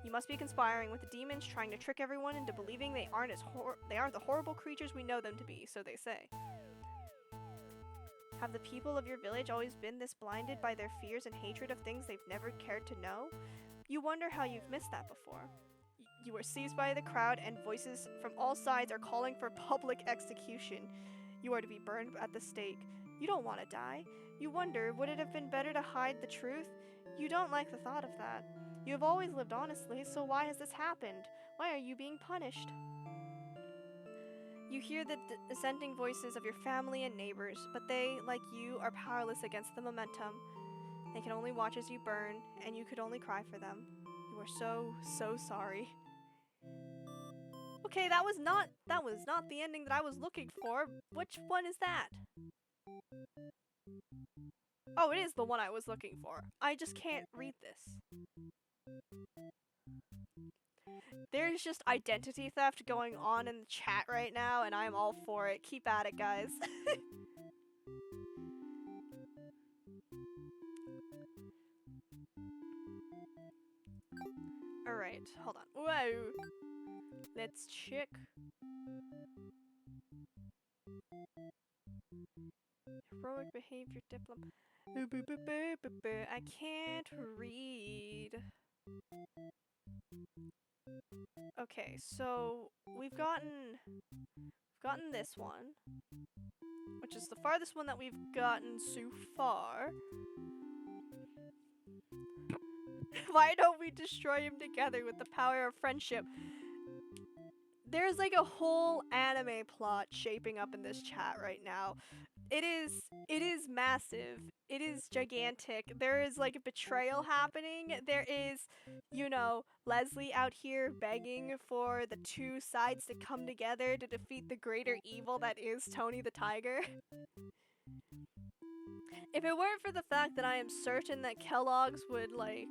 You must be conspiring with the demons, trying to trick everyone into believing they aren't the horrible creatures we know them to be, so they say. Have the people of your village always been this blinded by their fears and hatred of things they've never cared to know? You wonder how you've missed that before. You are seized by the crowd, and voices from all sides are calling for public execution. You are to be burned at the stake. You don't want to die. You wonder, would it have been better to hide the truth? You don't like the thought of that. You have always lived honestly, so why has this happened? Why are you being punished? You hear the dissenting voices of your family and neighbors, but they, like you, are powerless against the momentum. They can only watch as you burn, and you could only cry for them. You are so sorry. Okay, that was not the ending that I was looking for. Which one is that? Oh, it is the one I was looking for. I just can't read this. There's just identity theft going on in the chat right now, and I'm all for it. Keep at it, guys. Alright, hold on. Whoa! Let's check. Heroic behavior diplom. I can't read. Okay, so we've gotten this one, which is the farthest one that we've gotten so far. Why don't we destroy him together with the power of friendship? There's like a whole anime plot shaping up in this chat right now. It is massive. It is gigantic. There is like a betrayal happening. There is, you know, Leslie out here begging for the two sides to come together to defeat the greater evil that is Tony the Tiger. If it weren't for the fact that I am certain that Kellogg's would like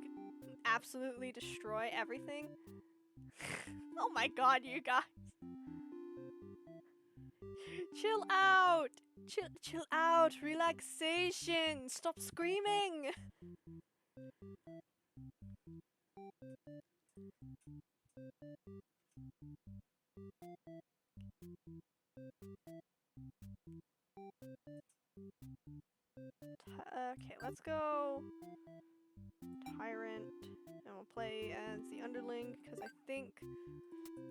absolutely destroy everything. Oh my god, you guys. Chill out. Chill out. Relaxation. Stop screaming. Okay, let's go Tyrant, and we'll play as the Underling, because I think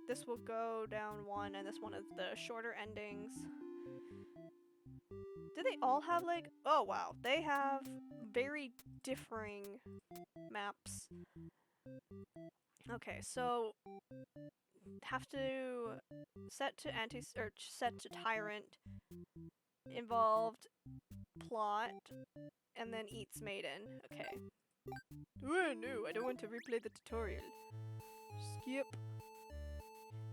this will go down one, and this one is the shorter endings. Do they all have like, oh wow, they have very differing maps. Okay, so have to set to set to Tyrant, involved plot, and then eats maiden. Okay. Oh no, I don't want to replay the tutorial. Skip.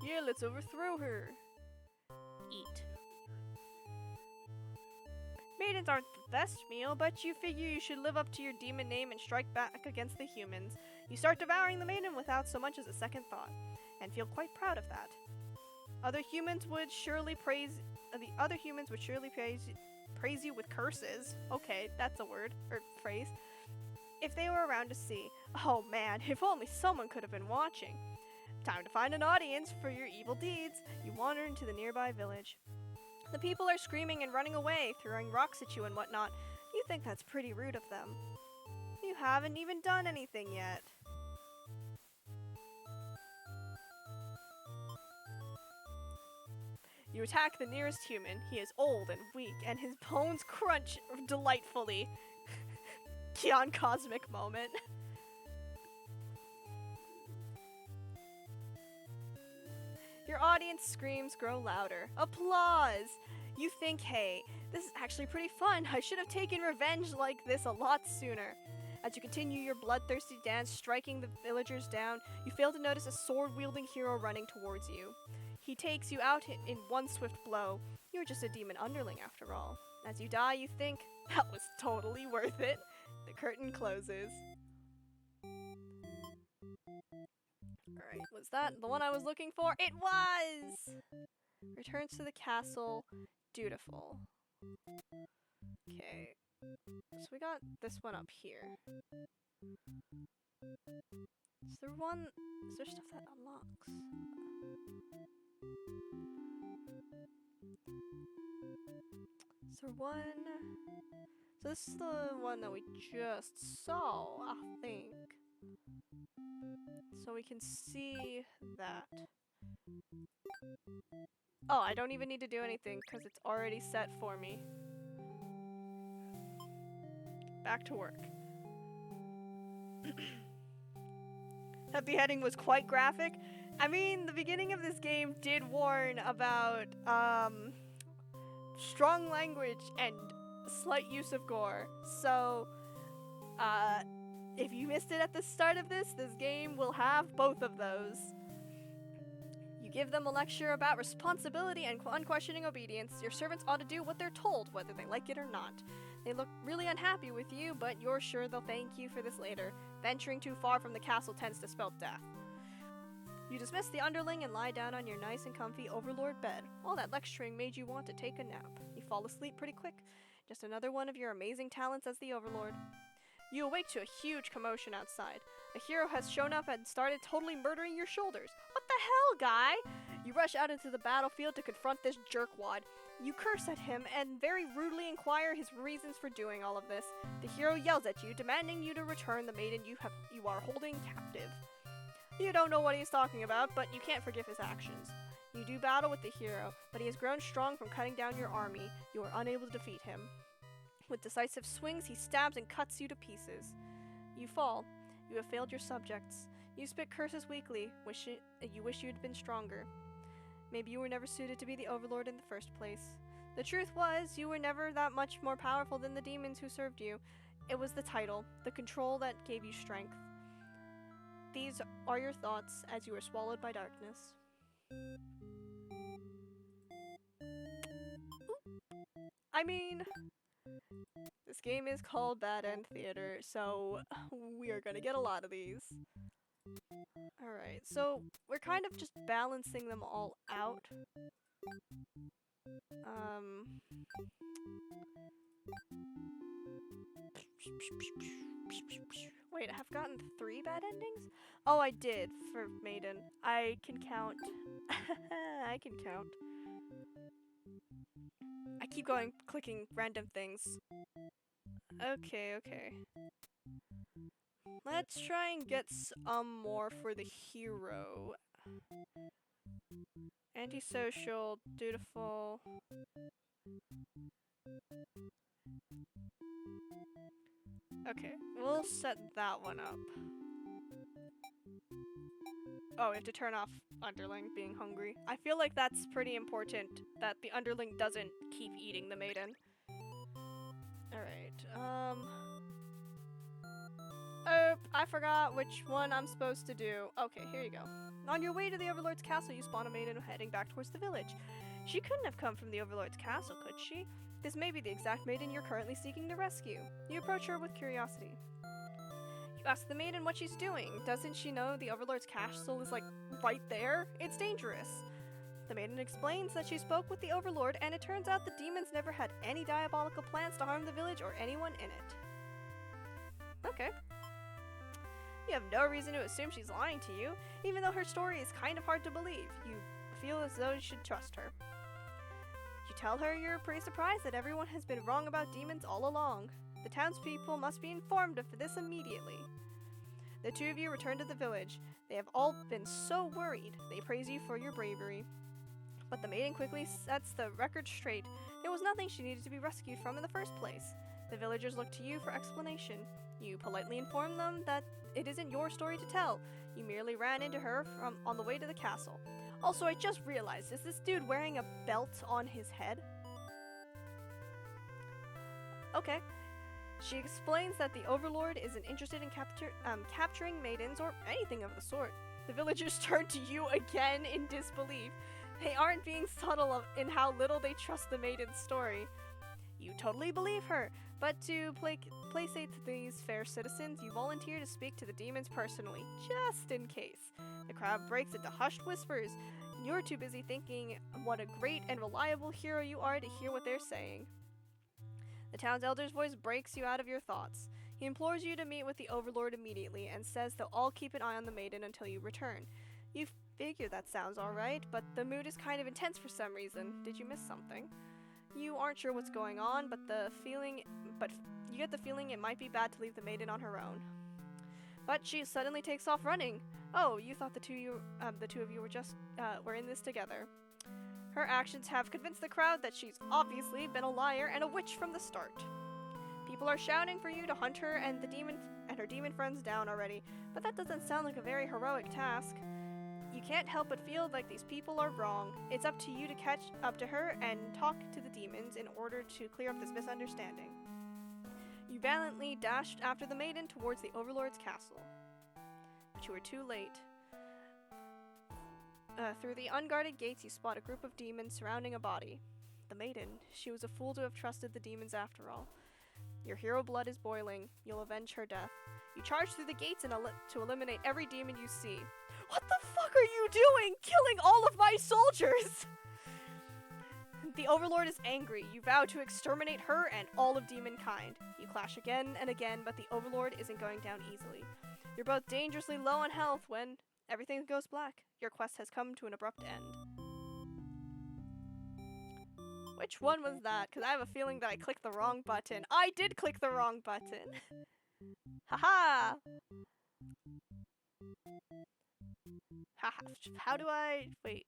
Yeah, let's overthrow her. Eat. Maidens aren't the best meal, but you figure you should live up to your demon name and strike back against the humans. You start devouring the maiden without so much as a second thought, and feel quite proud of that. Other humans would surely praise you with curses. Okay, that's a word or phrase. If they were around to see. Oh man, if only someone could have been watching. Time to find an audience for your evil deeds. You wander into the nearby village. The people are screaming and running away, throwing rocks at you and whatnot. You think that's pretty rude of them. You haven't even done anything yet. You attack the nearest human. He is old and weak, and his bones crunch delightfully. Kion Cosmic moment. Your audience screams grow louder. Applause! You think, hey, this is actually pretty fun. I should have taken revenge like this a lot sooner. As you continue your bloodthirsty dance, striking the villagers down, you fail to notice a sword-wielding hero running towards you. He takes you out in one swift blow. You're just a demon underling after all. As you die, you think, that was totally worth it. The curtain closes. Alright, was that the one I was looking for? It was! Returns to the castle. Dutiful. Okay. So we got this one up here. Is there stuff that unlocks? Is there one? So this is the one that we just saw, I think. So we can see that. Oh, I don't even need to do anything because it's already set for me. Back to work. That beheading was quite graphic. I mean, the beginning of this game did warn about strong language and slight use of gore. So, if you missed it at the start of this game will have both of those. You give them a lecture about responsibility and unquestioning obedience. Your servants ought to do what they're told, whether they like it or not. They look really unhappy with you, but you're sure they'll thank you for this later. Venturing too far from the castle tends to spell death. You dismiss the underling and lie down on your nice and comfy overlord bed. All that lecturing made you want to take a nap. You fall asleep pretty quick. Just another one of your amazing talents as the overlord. You awake to a huge commotion outside. A hero has shown up and started totally murdering your shoulders. What the hell, guy? You rush out into the battlefield to confront this jerkwad. You curse at him and very rudely inquire his reasons for doing all of this. The hero yells at you, demanding you to return the maiden you are holding captive. You don't know what he's talking about, but you can't forgive his actions. You do battle with the hero, but he has grown strong from cutting down your army. You are unable to defeat him. With decisive swings, he stabs and cuts you to pieces. You fall. You have failed your subjects. You spit curses weakly. You wish you had been stronger. Maybe you were never suited to be the overlord in the first place. The truth was, you were never that much more powerful than the demons who served you. It was the title, the control that gave you strength. These are your thoughts as you are swallowed by darkness. I mean, this game is called Bad End Theater, so we are gonna get a lot of these. Alright, so we're kind of just balancing them all out. Wait, I have gotten 3 bad endings? Oh, I did, for Maiden. I can count. I can count. I keep going, clicking random things. Okay. Let's try and get some more for the hero. Antisocial, dutiful. Okay, we'll set that one up. Oh, we have to turn off underling being hungry. I feel like that's pretty important, that the underling doesn't keep eating the maiden. Alright, oh, I forgot which one I'm supposed to do. Okay, here you go. On your way to the Overlord's castle, you spawn a maiden heading back towards the village. She couldn't have come from the Overlord's castle, could she? This may be the exact maiden you're currently seeking to rescue. You approach her with curiosity. You ask the maiden what she's doing. Doesn't she know the Overlord's castle is, like, right there? It's dangerous. The maiden explains that she spoke with the Overlord, and it turns out the demons never had any diabolical plans to harm the village or anyone in it. Okay. You have no reason to assume she's lying to you, even though her story is kind of hard to believe. You feel as though you should trust her. You tell her you're pretty surprised that everyone has been wrong about demons all along. The townspeople must be informed of this immediately. The two of you return to the village. They have all been so worried. They praise you for your bravery. But the maiden quickly sets the record straight. There was nothing she needed to be rescued from in the first place. The villagers look to you for explanation. You politely inform them that it isn't your story to tell. You merely ran into her on the way to the castle. Also, I just realized, is this dude wearing a belt on his head? Okay. She explains that the Overlord isn't interested in capturing maidens or anything of the sort. The villagers turn to you again in disbelief. They aren't being subtle in how little they trust the maiden's story. You totally believe her, but to placate these fair citizens, you volunteer to speak to the demons personally, just in case. The crowd breaks into hushed whispers. You're too busy thinking what a great and reliable hero you are to hear what they're saying. The town's elder's voice breaks you out of your thoughts. He implores you to meet with the Overlord immediately and says they'll all keep an eye on the maiden until you return. You figure that sounds alright, but the mood is kind of intense for some reason. Did you miss something? You aren't sure what's going on, but you get the feeling it might be bad to leave the maiden on her own. But she suddenly takes off running. Oh, you thought the two of you were in this together. Her actions have convinced the crowd that she's obviously been a liar and a witch from the start. People are shouting for you to hunt her and her demon friends down already, but that doesn't sound like a very heroic task. You can't help but feel like these people are wrong. It's up to you to catch up to her and talk to the demons in order to clear up this misunderstanding. You valiantly dashed after the maiden towards the Overlord's castle. But you were too late. Through the unguarded gates, you spot a group of demons surrounding a body. The maiden. She was a fool to have trusted the demons after all. Your hero blood is boiling. You'll avenge her death. You charge through the gates to eliminate every demon you see. What the fuck are you doing? Killing all of my soldiers! The Overlord is angry. You vow to exterminate her and all of demonkind. You clash again and again, but the Overlord isn't going down easily. You're both dangerously low on health when everything goes black. Your quest has come to an abrupt end. Which one was that? Because I have a feeling that I clicked the wrong button. I did click the wrong button. Haha! Haha. How do I... Wait.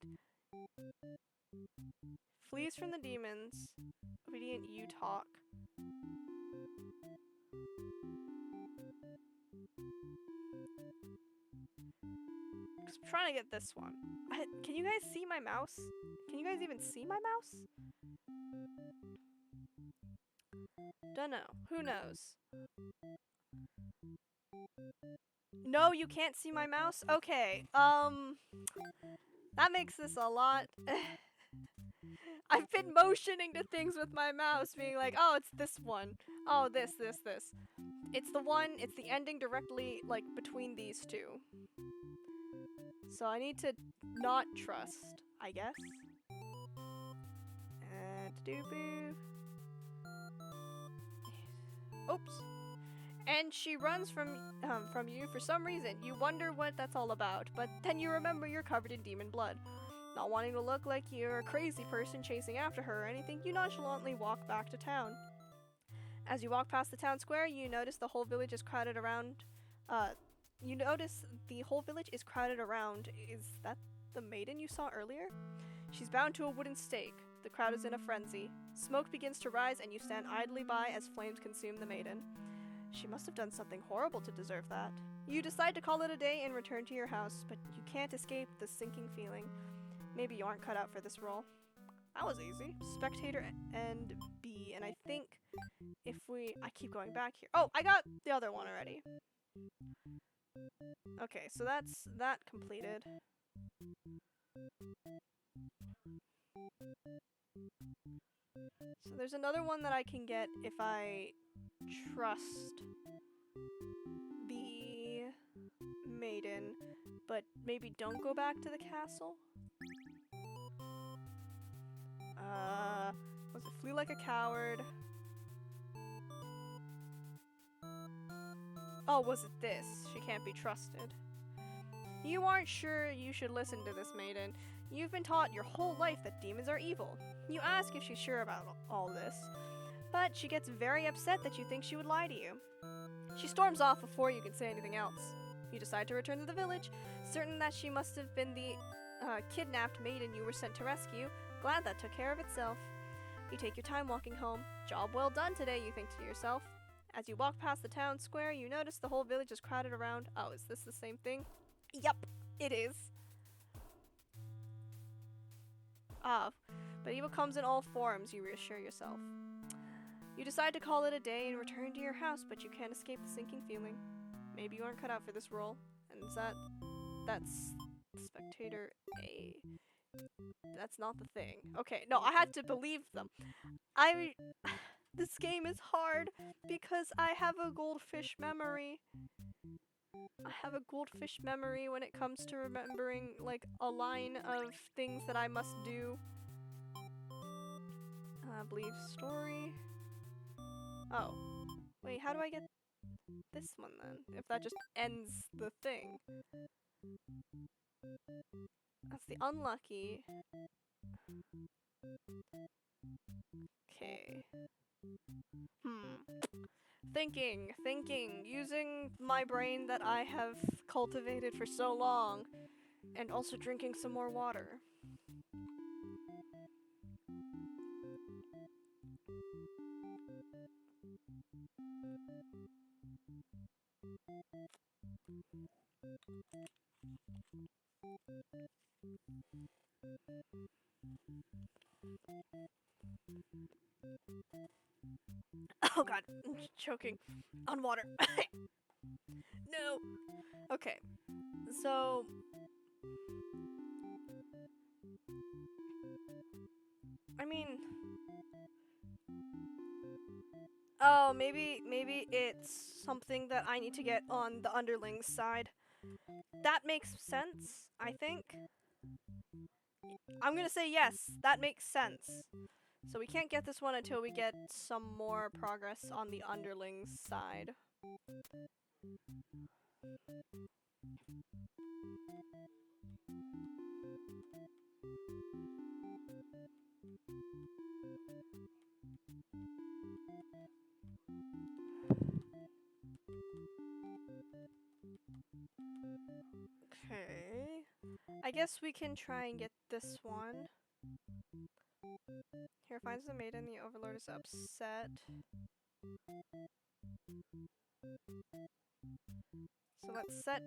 Flees from the demons. Obedient, you talk. I'm trying to get this one. Can you guys see my mouse? Can you guys even see my mouse? Dunno. Who knows? No, you can't see my mouse? Okay. That makes this a lot. I've been motioning to things with my mouse, being like, oh, it's this one. Oh, this. It's the one, it's the ending directly, like, between these two. So I need to not trust, I guess. Dooboo. Oops. And she runs from you for some reason. You wonder what that's all about, but then you remember you're covered in demon blood. Not wanting to look like you're a crazy person chasing after her or anything, you nonchalantly walk back to town. As you walk past the town square, you notice the whole village is crowded around. Is that the maiden you saw earlier? She's bound to a wooden stake. The crowd is in a frenzy. Smoke begins to rise and you stand idly by as flames consume the maiden. She must have done something horrible to deserve that. You decide to call it a day and return to your house, but you can't escape the sinking feeling. Maybe you aren't cut out for this role. That was easy. Spectator and B, and I think I keep going back here. Oh, I got the other one already. Okay, so that's that completed. So there's another one that I can get if I trust the maiden, but maybe don't go back to the castle. Was it flee like a coward? Oh, was it this? She can't be trusted. You aren't sure you should listen to this maiden. You've been taught your whole life that demons are evil. You ask if she's sure about all this, but she gets very upset that you think she would lie to you. She storms off before you can say anything else. You decide to return to the village, certain that she must have been the kidnapped maiden you were sent to rescue, glad that took care of itself. You take your time walking home. Job well done today, you think to yourself. As you walk past the town square, you notice the whole village is crowded around. Oh, is this the same thing? Yup, it is. Ah, but evil comes in all forms, you reassure yourself. You decide to call it a day and return to your house, but you can't escape the sinking feeling. Maybe you aren't cut out for this role. And that's Spectator A. That's not the thing. Okay, no, I had to believe them. This game is hard because I have a goldfish memory. I have a goldfish memory when it comes to remembering, like, a line of things that I must do. Believe story. Oh. Wait, how do I get this one then? If that just ends the thing. That's the unlucky. Okay. Thinking, using my brain that I have cultivated for so long, and also drinking some more water. Oh god, I'm choking on water. No. Okay. So I mean, oh, maybe it's something that I need to get on the underlings side. That makes sense, I think. I'm gonna say yes. That makes sense. So we can't get this one until we get some more progress on the underlings side. Okay. I guess we can try and get this one. Here finds the maiden, the overlord is upset. So let's set...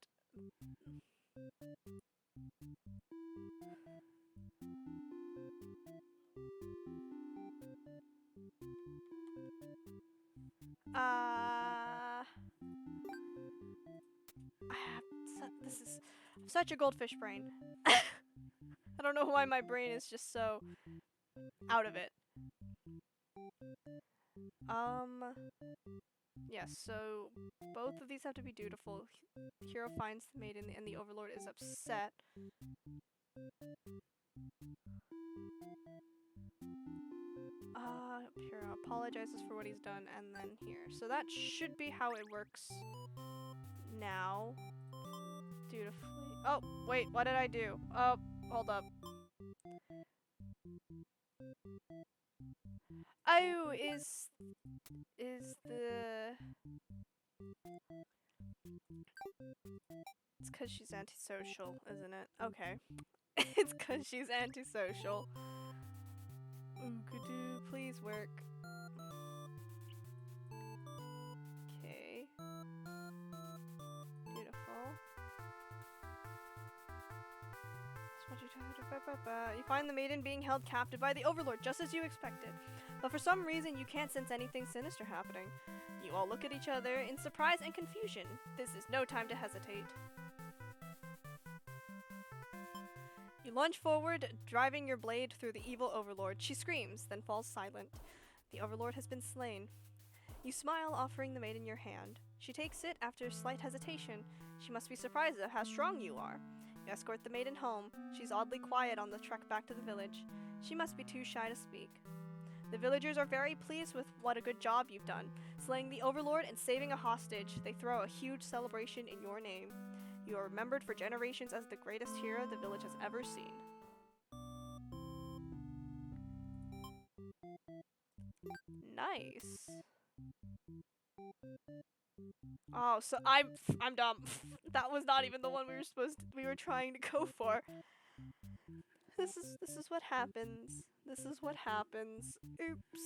This is such a goldfish brain. I don't know why my brain is just so out of it. Yes, so both of these have to be dutiful. Hero finds the maiden and the overlord is upset. Hero apologizes for what he's done and then here. So that should be how it works now. Dutifully. Oh, wait, what did I do? Oh, hold up. Oh, is the... It's because she's antisocial, isn't it? Okay. It's because she's antisocial. Oogadoo, please work. Okay. Beautiful. You find the maiden being held captive by the overlord, just as you expected. But for some reason, you can't sense anything sinister happening. You all look at each other in surprise and confusion. This is no time to hesitate. You lunge forward, driving your blade through the evil overlord. She screams, then falls silent. The overlord has been slain. You smile, offering the maiden your hand. She takes it after slight hesitation. She must be surprised at how strong you are. You escort the maiden home. She's oddly quiet on the trek back to the village. She must be too shy to speak. The villagers are very pleased with what a good job you've done. Slaying the overlord and saving a hostage, they throw a huge celebration in your name. You are remembered for generations as the greatest hero the village has ever seen. Nice. Oh, so I'm dumb. That was not even the one we were trying to go for. This is what happens. This is what happens. Oops.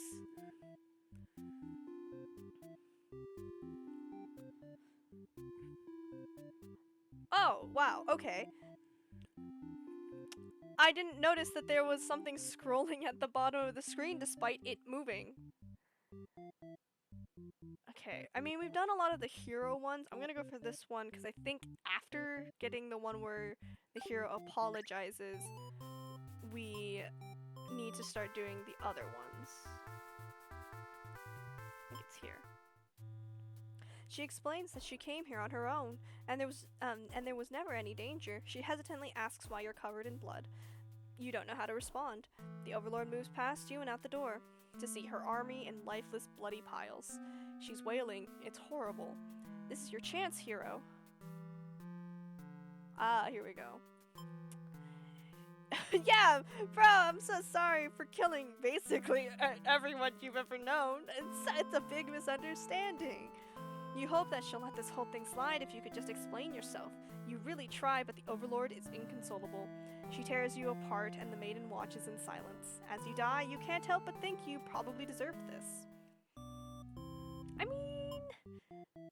Oh, wow. Okay. I didn't notice that there was something scrolling at the bottom of the screen despite it moving. Okay, I mean, we've done a lot of the hero ones. I'm gonna go for this one because I think after getting the one where the hero apologizes, we need to start doing the other ones. I think it's here. She explains that she came here on her own, and there was never any danger. She hesitantly asks why you're covered in blood. You don't know how to respond. The overlord moves past you and out the door to see her army in lifeless, bloody piles. She's wailing. It's horrible. This is your chance, hero. Ah, here we go. Yeah, bro, I'm so sorry for killing basically everyone you've ever known. It's a big misunderstanding. You hope that she'll let this whole thing slide if you could just explain yourself. You really try, but the overlord is inconsolable. She tears you apart, and the maiden watches in silence. As you die, you can't help but think you probably deserved this. I mean,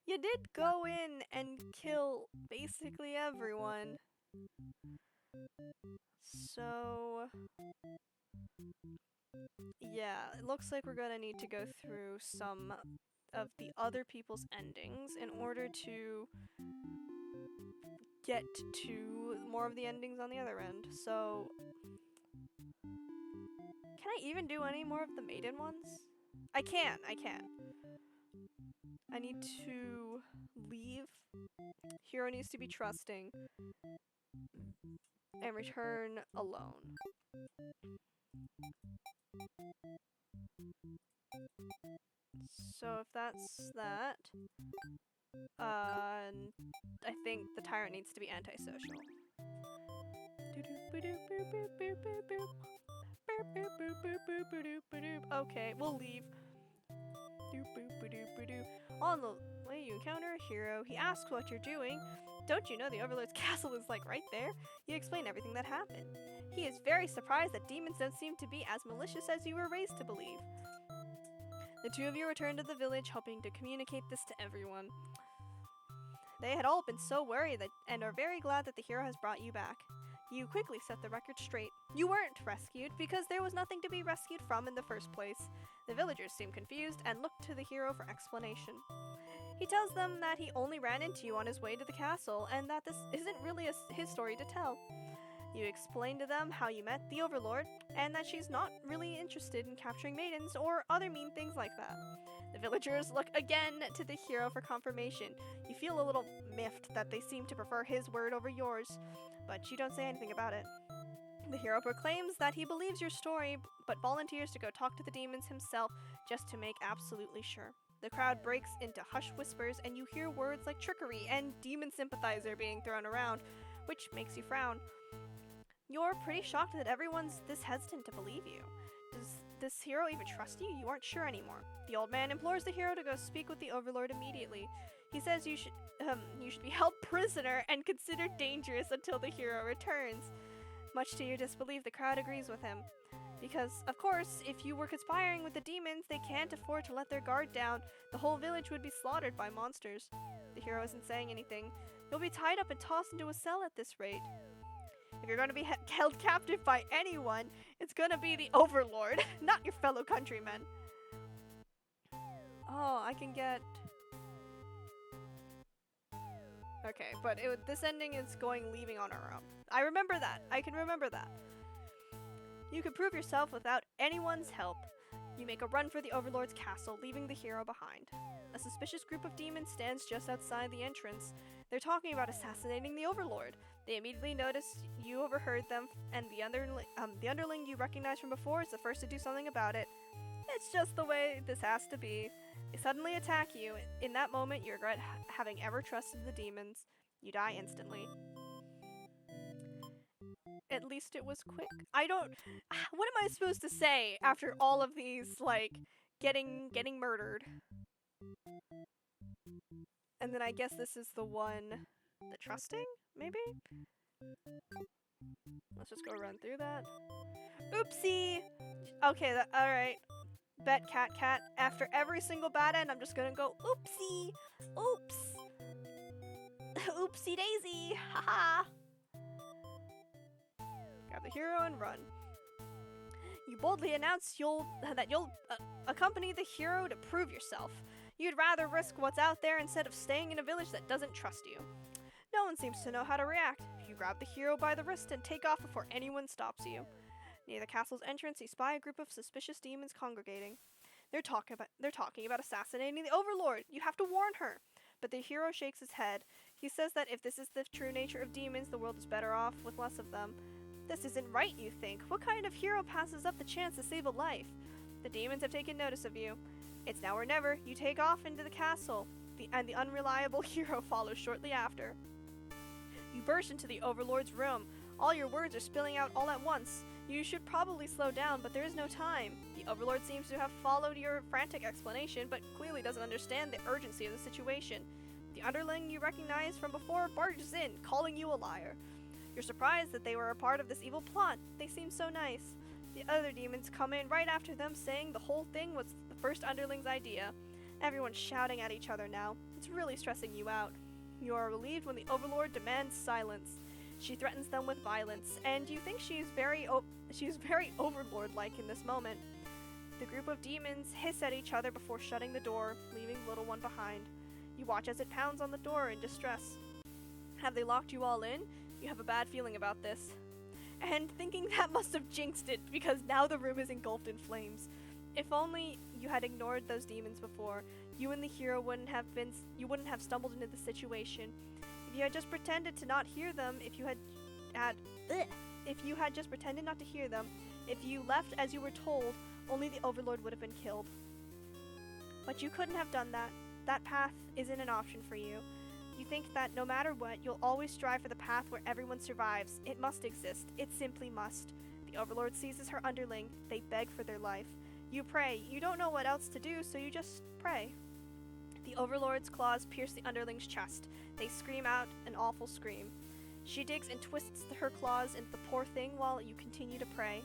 you did go in and kill basically everyone. So, yeah, it looks like we're gonna need to go through some of the other people's endings in order to get to more of the endings on the other end. So, can I even do any more of the maiden ones? I can. I need to leave. Hero needs to be trusting. and return alone. So if that's that, I think the tyrant needs to be antisocial. Okay, we'll leave. On the way, you encounter a hero. He asks what you're doing. Don't you know the Overlord's castle is like right there? You explain everything that happened. He is very surprised that demons don't seem to be as malicious as you were raised to believe. The two of you return to the village, hoping to communicate this to everyone. They had all been so worried and are very glad that the hero has brought you back. You quickly set the record straight. You weren't rescued because there was nothing to be rescued from in the first place. The villagers seem confused and look to the hero for explanation. He tells them that he only ran into you on his way to the castle and that this isn't really his story to tell. You explain to them how you met the Overlord and that she's not really interested in capturing maidens or other mean things like that. The villagers look again to the hero for confirmation. You feel a little miffed that they seem to prefer his word over yours, but you don't say anything about it. The hero proclaims that he believes your story, but volunteers to go talk to the demons himself just to make absolutely sure. The crowd breaks into hushed whispers, and you hear words like trickery and demon sympathizer being thrown around, which makes you frown. You're pretty shocked that everyone's this hesitant to believe you. Does this hero even trust you? You aren't sure anymore. The old man implores the hero to go speak with the Overlord immediately. He says you should be held prisoner and considered dangerous until the hero returns. Much to your disbelief, the crowd agrees with him. Because, of course, if you were conspiring with the demons, they can't afford to let their guard down. The whole village would be slaughtered by monsters. The hero isn't saying anything. You'll be tied up and tossed into a cell at this rate. If you're going to be held captive by anyone, it's going to be the Overlord, not your fellow countrymen. Oh, I can get... Okay, but this ending is leaving on our own. I remember that. I can remember that. You can prove yourself without anyone's help. You make a run for the Overlord's castle, leaving the hero behind. A suspicious group of demons stands just outside the entrance. They're talking about assassinating the Overlord. They immediately notice you overheard them, and the underling you recognize from before is the first to do something about it. It's just the way this has to be. They suddenly attack you. In that moment, you regret having ever trusted the demons. You die instantly. At least it was quick. I don't... What am I supposed to say after all of these, like, getting murdered? And then I guess this is the one... The trusting? Maybe? Let's just go run through that. Oopsie! Okay, alright. Bet cat. After every single bad end, I'm just gonna go, oopsie! Oops! Oopsie daisy! Haha! Grab the hero and run. You boldly announce that you'll accompany the hero to prove yourself. You'd rather risk what's out there instead of staying in a village that doesn't trust you. No one seems to know how to react. You grab the hero by the wrist and take off before anyone stops you. Near the castle's entrance, you spy a group of suspicious demons congregating. They're talking about assassinating the Overlord. You have to warn her. But the hero shakes his head. He says that if this is the true nature of demons, the world is better off with less of them. This isn't right, you think. What kind of hero passes up the chance to save a life? The demons have taken notice of you. It's now or never. You take off into the castle, and the unreliable hero follows shortly after. You burst into the Overlord's room. All your words are spilling out all at once. You should probably slow down, but there is no time. The Overlord seems to have followed your frantic explanation, but clearly doesn't understand the urgency of the situation. The underling you recognize from before barges in, calling you a liar. You're surprised that they were a part of this evil plot. They seem so nice. The other demons come in right after them, saying the whole thing was the first underling's idea. Everyone's shouting at each other now. It's really stressing you out. You are relieved when the Overlord demands silence. She threatens them with violence, and you think she's very Overlord-like in this moment. The group of demons hiss at each other before shutting the door, leaving the little one behind. You watch as it pounds on the door in distress. Have they locked you all in? You have a bad feeling about this. And thinking that must have jinxed it, because now the room is engulfed in flames. If only you had ignored those demons before, you and the hero wouldn't have stumbled into the situation. If you had just pretended to not hear them, if you had just pretended not to hear them, if you left as you were told, only the Overlord would have been killed. But you couldn't have done that. That path isn't an option for you. You think that no matter what, you'll always strive for the path where everyone survives. It must exist. It simply must. The Overlord seizes her underling. They beg for their life. You pray. You don't know what else to do, so you just pray. The Overlord's claws pierce the underling's chest. They scream out an awful scream. She digs and twists her claws into the poor thing while you continue to pray.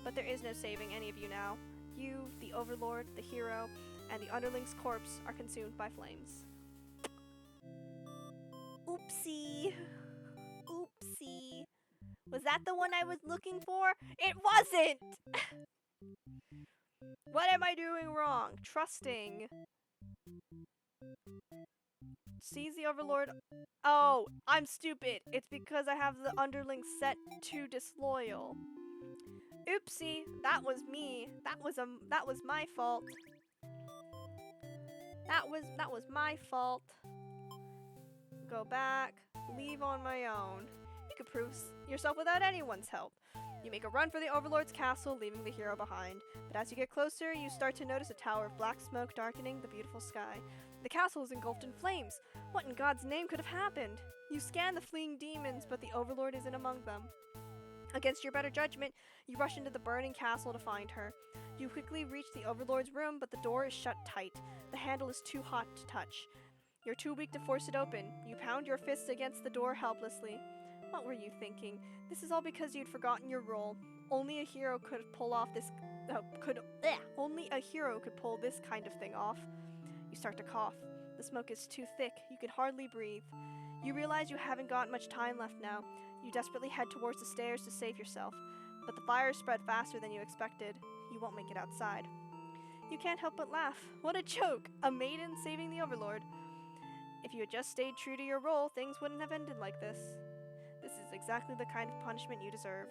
But there is no saving any of you now. You, the Overlord, the hero, and the underling's corpse are consumed by flames. Oopsie. Oopsie. Was that the one I was looking for? It wasn't! What am I doing wrong? Trusting. Seize the Overlord. Oh, I'm stupid. It's because I have the underling set to disloyal. Oopsie, that was me. That was my fault. That was my fault. Go back. Leave on my own. You could prove yourself without anyone's help. You make a run for the Overlord's castle, leaving the hero behind. But as you get closer, you start to notice a tower of black smoke darkening the beautiful sky. The castle is engulfed in flames. What in God's name could have happened? You scan the fleeing demons, but the Overlord isn't among them. Against your better judgment, you rush into the burning castle to find her. You quickly reach the Overlord's room, but the door is shut tight. The handle is too hot to touch. You're too weak to force it open. You pound your fists against the door helplessly. What were you thinking? This is all because you'd forgotten your role. Only a hero could pull off this. Only a hero could pull this kind of thing off. You start to cough. The smoke is too thick. You can hardly breathe. You realize you haven't got much time left now. You desperately head towards the stairs to save yourself. But the fire spread faster than you expected. You won't make it outside. You can't help but laugh. What a joke! A maiden saving the Overlord. If you had just stayed true to your role, things wouldn't have ended like this. This is exactly the kind of punishment you deserve.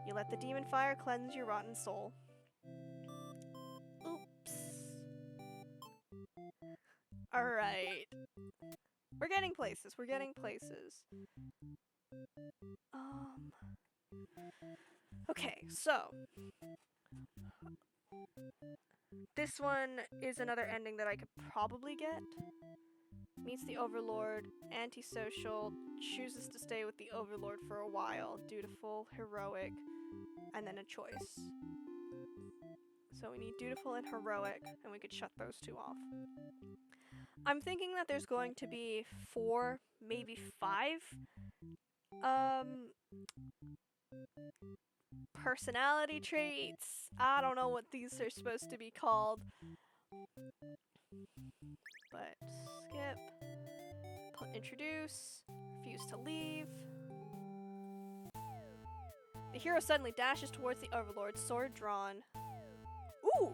You let the demon fire cleanse your rotten soul. Oops. Alright. We're getting places. We're getting places. Okay, so. This one is another ending that I could probably get. Meets the Overlord, antisocial, chooses to stay with the Overlord for a while, dutiful, heroic, and then a choice. So we need dutiful and heroic, and we could shut those two off. I'm thinking that there's going to be 4, maybe 5, personality traits. I don't know what these are supposed to be called. But skip. Introduce. Refuse to leave. The hero suddenly dashes towards the Overlord, sword drawn. Ooh!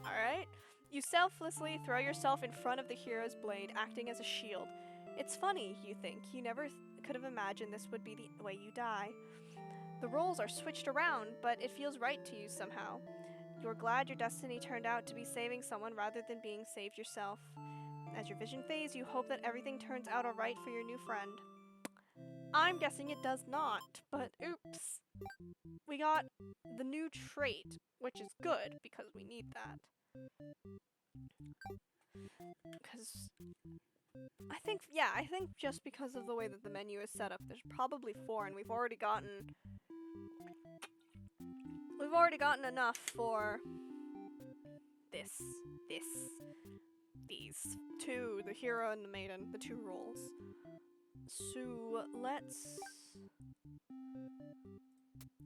Alright. You selflessly throw yourself in front of the hero's blade, acting as a shield. It's funny, you think. You never could have imagined this would be the way you die. The roles are switched around, but it feels right to you somehow. You're glad your destiny turned out to be saving someone rather than being saved yourself. As your vision fades, you hope that everything turns out alright for your new friend. I'm guessing it does not, but oops. We got the new trait, which is good because we need that. Because I think just because of the way that the menu is set up, there's probably 4, and we've already gotten enough for these 2, the hero and the maiden, the 2 roles. So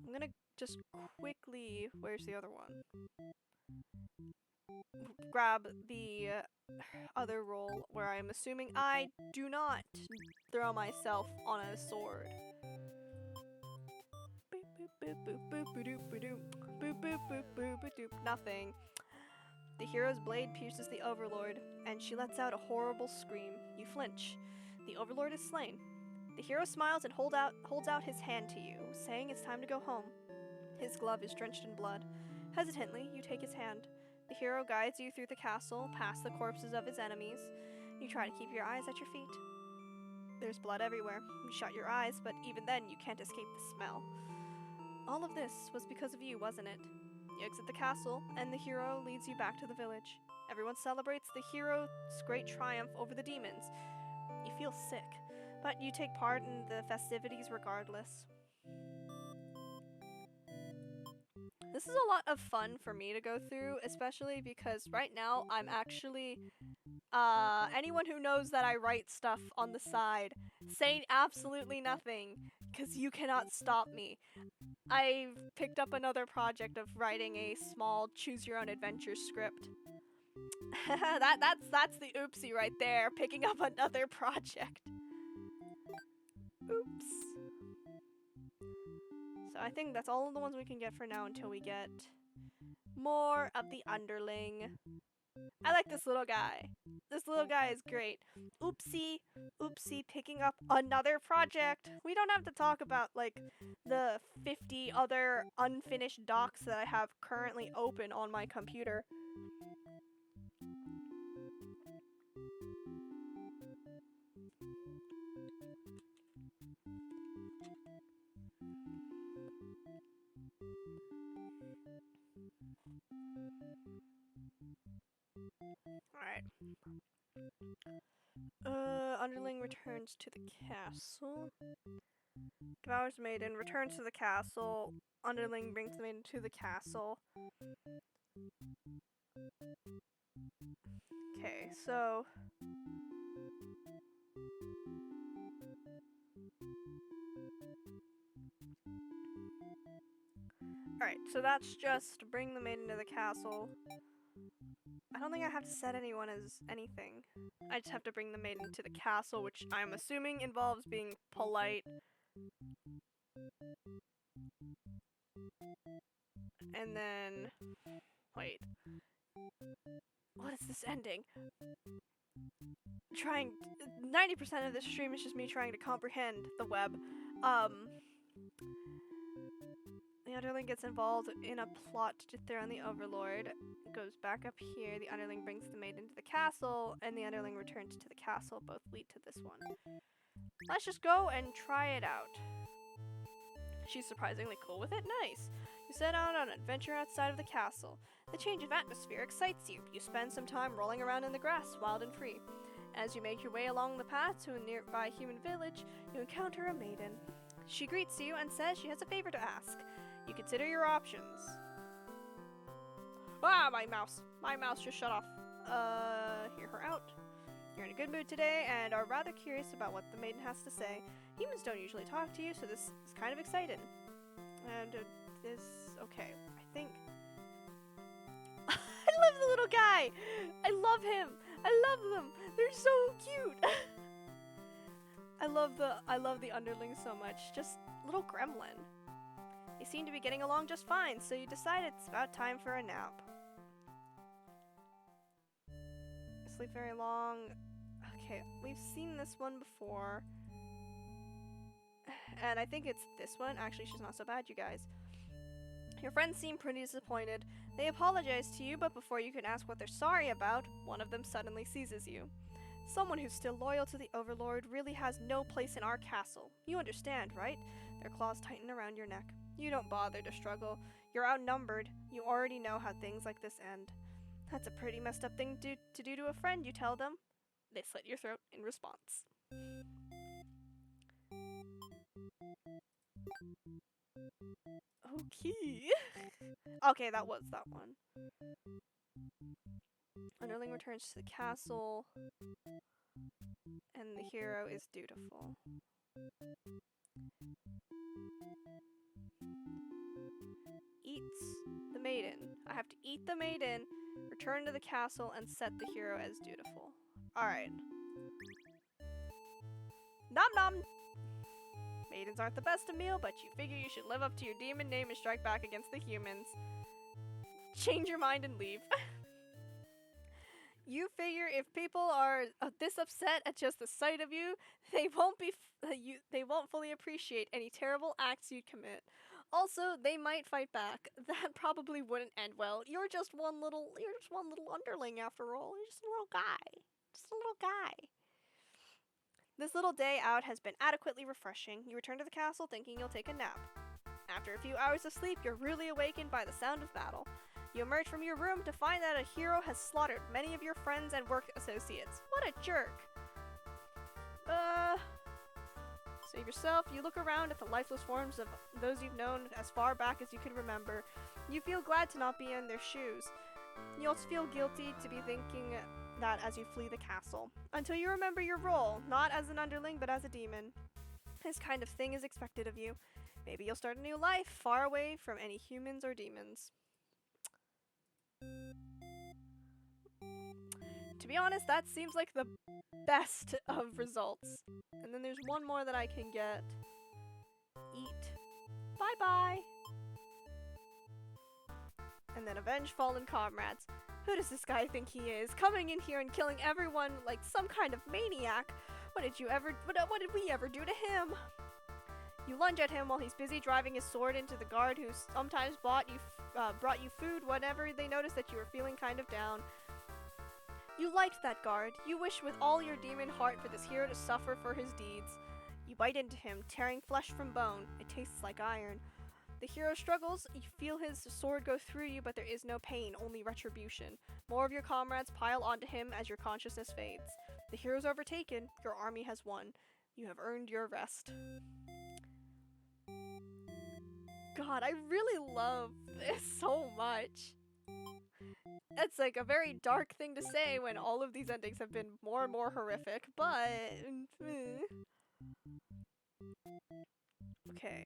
I'm gonna just quickly, where's the other one? Grab the other role where I'm assuming I do not throw myself on a sword. Nothing. The hero's blade pierces the Overlord, and she lets out a horrible scream. You flinch. The Overlord is slain. The hero smiles and holds out his hand to you, saying it's time to go home. His glove is drenched in blood. Hesitantly, you take his hand. The hero guides you through the castle, past the corpses of his enemies. You try to keep your eyes at your feet. There's blood everywhere. You shut your eyes, but even then you can't escape the smell. All of this was because of you, wasn't it? You exit the castle, and the hero leads you back to the village. Everyone celebrates the hero's great triumph over the demons. You feel sick, but you take part in the festivities regardless. This is a lot of fun for me to go through, especially because right now I'm actually, anyone who knows that I write stuff on the side, saying absolutely nothing, because you cannot stop me. I've picked up another project of writing a small choose-your-own-adventure script. that's the oopsie right there, picking up another project. Oops. So I think that's all of the ones we can get for now until we get more of the underling. I like this little guy. This little guy is great. Oopsie, oopsie, picking up another project. We don't have to talk about like the 50 other unfinished docs that I have currently open on my computer. Alright. Underling returns to the castle. Devours maiden, returns to the castle. Underling brings the maiden to the castle. Okay, so... Alright, so that's just bring the maiden to the castle. I don't think I have to set anyone as anything. I just have to bring the maiden to the castle, which I'm assuming involves being polite. And then... Wait. What is this ending? 90% of this stream is just me trying to comprehend the web. The underling gets involved in a plot to dethrone the overlord. Goes back up here. The underling brings the maiden to the castle, and the underling returns to the castle. Both lead to this one. Let's just go and try it out. She's surprisingly cool with it. Nice. You set out on an adventure outside of the castle. The change of atmosphere excites you. You spend some time rolling around in the grass, wild and free. As you make your way along the path to a nearby human village, you encounter a maiden. She greets you and says she has a favor to ask. You consider your options. Ah, my mouse. My mouse just shut off. Hear her out. You're in a good mood today and are rather curious about what the maiden has to say. Humans don't usually talk to you, so this is kind of exciting. And okay, I think... I love the little guy! I love him! I love them! They're so cute! I love the underlings so much. Just little gremlin. They seem to be getting along just fine, so you decide it's about time for a nap. Sleep very long. Okay, we've seen this one before. And I think it's this one. Actually, she's not so bad, you guys. Your friends seem pretty disappointed. They apologize to you, but before you can ask what they're sorry about, one of them suddenly seizes you. Someone who's still loyal to the Overlord really has no place in our castle. You understand, right? Their claws tighten around your neck. You don't bother to struggle. You're outnumbered. You already know how things like this end. That's a pretty messed up thing to do to a friend, you tell them. They slit your throat in response. Okay. Okay, that was that one. Underling returns to the castle, and the hero is dutiful. Eats the maiden. I have to eat the maiden, return to the castle, and set the hero as dutiful. Alright. Nom nom! Maidens aren't the best of meal, but you figure you should live up to your demon name and strike back against the humans. Change your mind and leave. You figure if people are this upset at just the sight of you, they won't fully appreciate any terrible acts you'd commit. Also, they might fight back. That probably wouldn't end well. You're just one little underling after all. You're just a little guy. Just a little guy. This little day out has been adequately refreshing. You return to the castle thinking you'll take a nap. After a few hours of sleep, you're rudely awakened by the sound of battle. You emerge from your room to find that a hero has slaughtered many of your friends and work associates. What a jerk. Save yourself. You look around at the lifeless forms of those you've known as far back as you can remember. You feel glad to not be in their shoes. You also feel guilty to be thinking that as you flee the castle. Until you remember your role, not as an underling, but as a demon. This kind of thing is expected of you. Maybe you'll start a new life, far away from any humans or demons. To be honest, that seems like the best of results. And then there's one more that I can get. Eat. Bye-bye. And then avenge fallen comrades. Who does this guy think he is? Coming in here and killing everyone like some kind of maniac. What did we ever do to him? You lunge at him while he's busy driving his sword into the guard who sometimes brought you food whenever they noticed that you were feeling kind of down. You liked that guard. You wish with all your demon heart for this hero to suffer for his deeds. You bite into him, tearing flesh from bone. It tastes like iron. The hero struggles. You feel his sword go through you, but there is no pain, only retribution. More of your comrades pile onto him as your consciousness fades. The hero's overtaken. Your army has won. You have earned your rest. God, I really love this so much. It's like a very dark thing to say when all of these endings have been more and more horrific, but... Okay.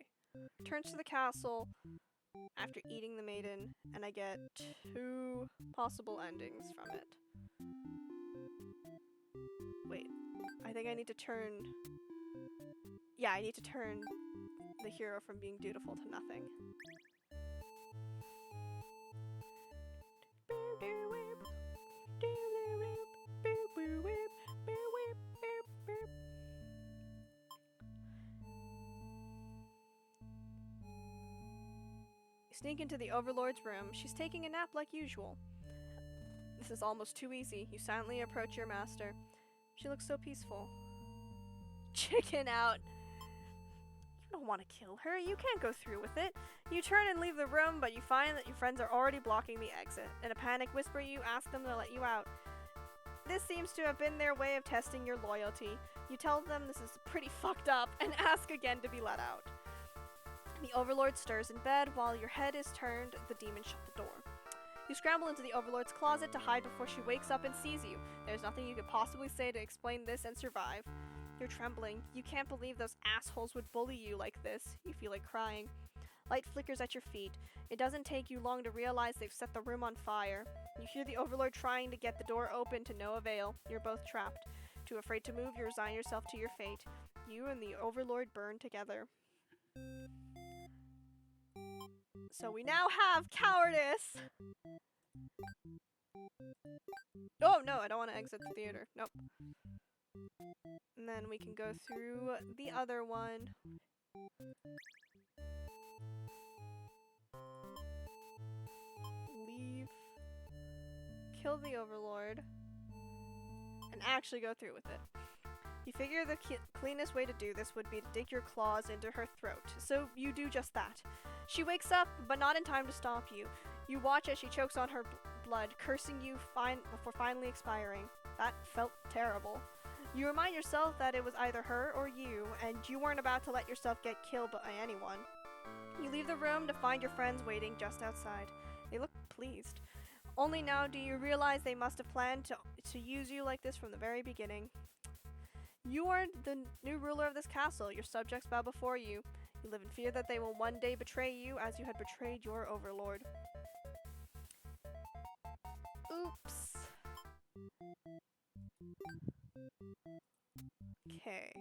Returns to the castle after eating the maiden, and I get 2 possible endings from it. Wait. I think I need to turn... Yeah, I need to turn the hero from being dutiful to nothing. You sneak into the Overlord's room. She's taking a nap like usual. This is almost too easy. You silently approach your master. She looks so peaceful. Chicken out. You don't want to kill her. You can't go through with it. You turn and leave the room, but you find that your friends are already blocking the exit. In a panic whisper, you ask them to let you out. This seems to have been their way of testing your loyalty. You tell them this is pretty fucked up and ask again to be let out. The Overlord stirs in bed. While your head is turned, the demon shut the door. You scramble into the Overlord's closet to hide before she wakes up and sees you. There's nothing you could possibly say to explain this and survive. You're trembling. You can't believe those assholes would bully you like this. You feel like crying. Light flickers at your feet. It doesn't take you long to realize they've set the room on fire. You hear the Overlord trying to get the door open to no avail. You're both trapped. Too afraid to move, you resign yourself to your fate. You and the Overlord burn together. So we now have cowardice! Oh no, I don't want to exit the theater. Nope. And then we can go through the other one. Leave. Kill the Overlord. And actually go through with it. You figure the cleanest way to do this would be to dig your claws into her throat. So you do just that. She wakes up, but not in time to stop you. You watch as she chokes on her blood, cursing you before finally expiring. That felt terrible. You remind yourself that it was either her or you, and you weren't about to let yourself get killed by anyone. You leave the room to find your friends waiting just outside. They look pleased. Only now do you realize they must have planned to use you like this from the very beginning. You are the new ruler of this castle. Your subjects bow before you. You live in fear that they will one day betray you as you had betrayed your Overlord. Oops. Okay.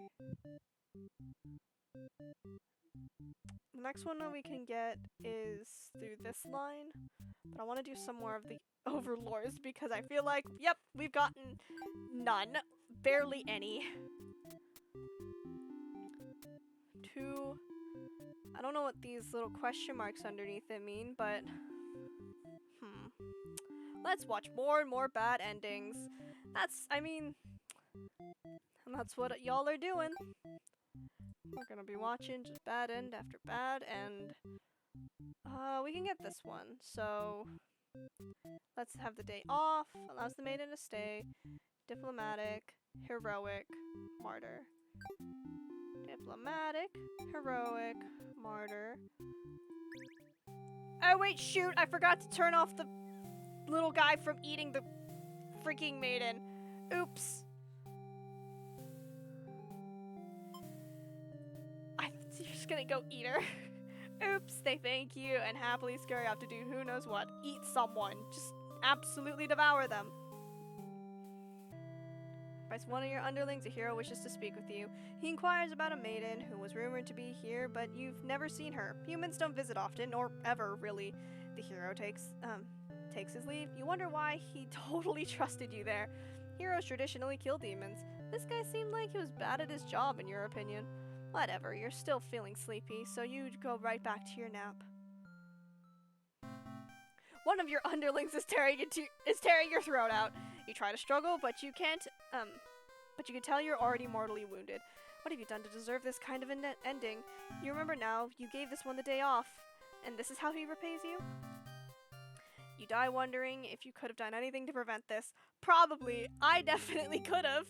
The next one that we can get is through this line, but I want to do some more of the Overlords because I feel like, yep, we've gotten none. Barely any. 2, I don't know what these little question marks underneath it mean, but let's watch more and more bad endings. I mean, that's what y'all are doing. We're gonna be watching just bad end after bad, and we can get this one. So let's have the day off. Allows the maiden to stay. Diplomatic, heroic, martyr. Diplomatic, heroic, martyr. Oh wait, shoot! I forgot to turn off the little guy from eating the freaking maiden. Oops. You're just gonna go eat her. Oops, they thank you and happily scurry off to do who knows what. Eat someone. Just absolutely devour them. By one of your underlings, a hero wishes to speak with you. He inquires about a maiden who was rumored to be here, but you've never seen her. Humans don't visit often, or ever, really. The hero takes his leave. You wonder why he totally trusted you there. Heroes traditionally kill demons. This guy seemed like he was bad at his job, in your opinion. Whatever, you're still feeling sleepy, so you go right back to your nap. One of your underlings is tearing your throat out. You try to struggle, but you can't. But you can tell you're already mortally wounded. What have you done to deserve this kind of an ending? You remember now. You gave this one the day off, and this is how he repays you. You die wondering if you could have done anything to prevent this. Probably. I definitely could have.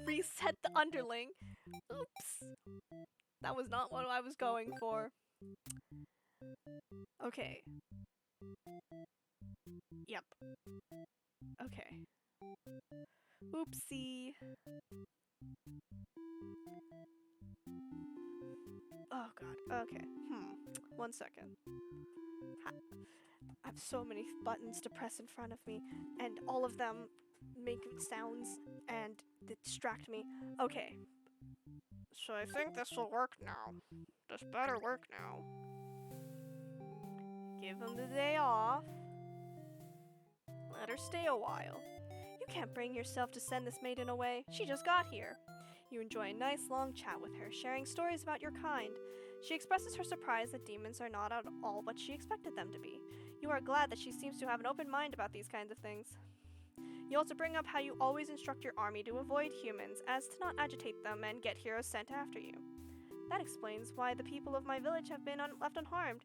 Reset the underling. Oops. That was not what I was going for. Okay. Yep. Okay. Oopsie. Oh god. Okay. 1 second. I have so many buttons to press in front of me, and all of them make sounds and distract me. Okay. So I think this will work now. This better work now. Give him the day off. Let her stay a while. You can't bring yourself to send this maiden away. She just got here. You enjoy a nice long chat with her, sharing stories about your kind. She expresses her surprise that demons are not at all what she expected them to be. You are glad that she seems to have an open mind about these kinds of things. You also bring up how you always instruct your army to avoid humans, as to not agitate them and get heroes sent after you. That explains why the people of my village have been left unharmed.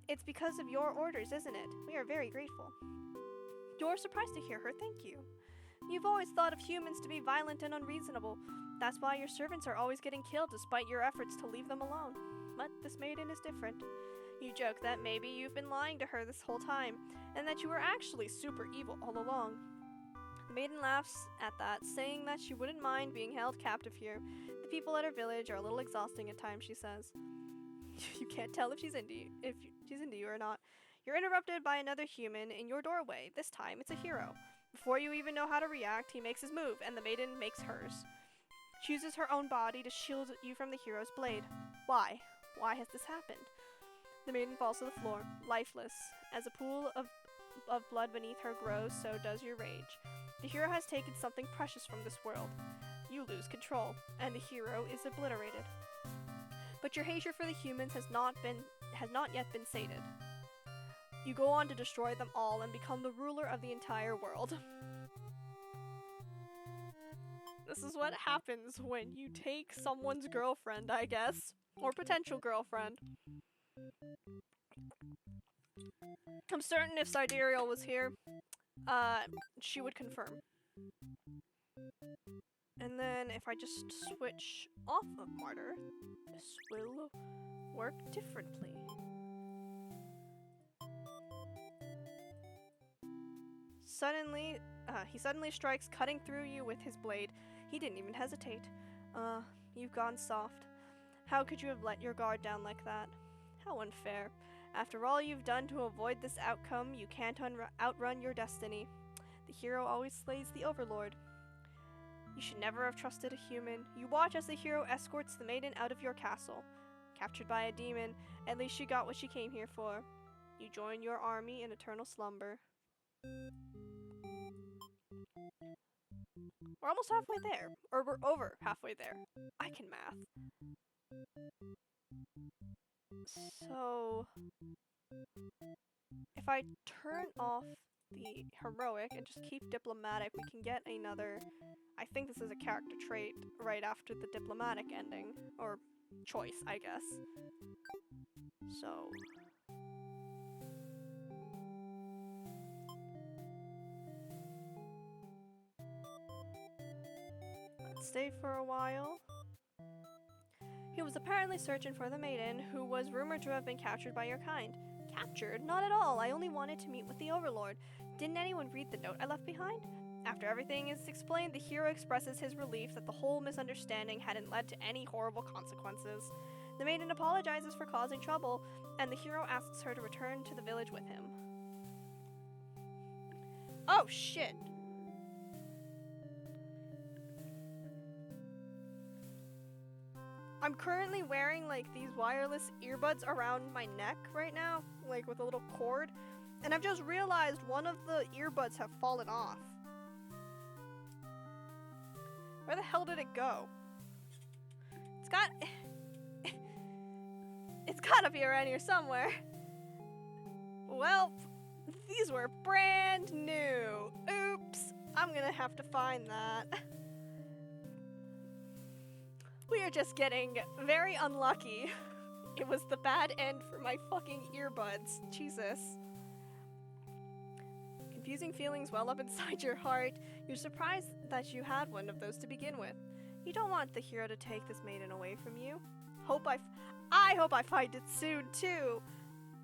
It's because of your orders, isn't it? We are very grateful. You're surprised to hear her thank you. You've always thought of humans to be violent and unreasonable. That's why your servants are always getting killed despite your efforts to leave them alone. But this maiden is different. You joke that maybe you've been lying to her this whole time, and that you were actually super evil all along. The maiden laughs at that, saying that she wouldn't mind being held captive here. The people at her village are a little exhausting at times, she says. You can't tell if she's into you or not. You're interrupted by another human in your doorway. This time, it's a hero. Before you even know how to react, he makes his move, and the maiden makes hers. She uses her own body to shield you from the hero's blade. Why? Why has this happened? The maiden falls to the floor, lifeless. As a pool of blood beneath her grows, so does your rage. The hero has taken something precious from this world. You lose control, and the hero is obliterated. But your hatred for the humans has not yet been sated. You go on to destroy them all and become the ruler of the entire world. This is what happens when you take someone's girlfriend, I guess. Or potential girlfriend. I'm certain if Sidereal was here, she would confirm. And then if I just switch off of Martyr, this will work differently. He suddenly strikes, cutting through you with his blade. He didn't even hesitate. You've gone soft. How could you have let your guard down like that? How unfair. After all you've done to avoid this outcome, you can't outrun your destiny. The hero always slays the overlord. You should never have trusted a human. You watch as the hero escorts the maiden out of your castle. Captured by a demon, at least she got what she came here for. You join your army in eternal slumber. We're almost halfway there. Or we're over halfway there. I can math. So, if I turn off the heroic and just keep diplomatic, we can get another. I think this is a character trait right after the diplomatic ending, or choice, I guess. So. Let's stay for a while. He was apparently searching for the maiden, who was rumored to have been captured by your kind. Captured? Not at all. I only wanted to meet with the Overlord. Didn't anyone read the note I left behind? After everything is explained, the hero expresses his relief that the whole misunderstanding hadn't led to any horrible consequences. The maiden apologizes for causing trouble, and the hero asks her to return to the village with him. Oh, shit. I'm currently wearing like these wireless earbuds around my neck right now, like with a little cord, and I've just realized one of the earbuds have fallen off. Where the hell did it go? It's gotta be around here somewhere. Well, these were brand new. Oops, I'm gonna have to find that. We are just getting very unlucky. It was the bad end for my fucking earbuds. Jesus. Confusing feelings well up inside your heart. You're surprised that you had one of those to begin with. You don't want the hero to take this maiden away from you. I hope I find it soon, too.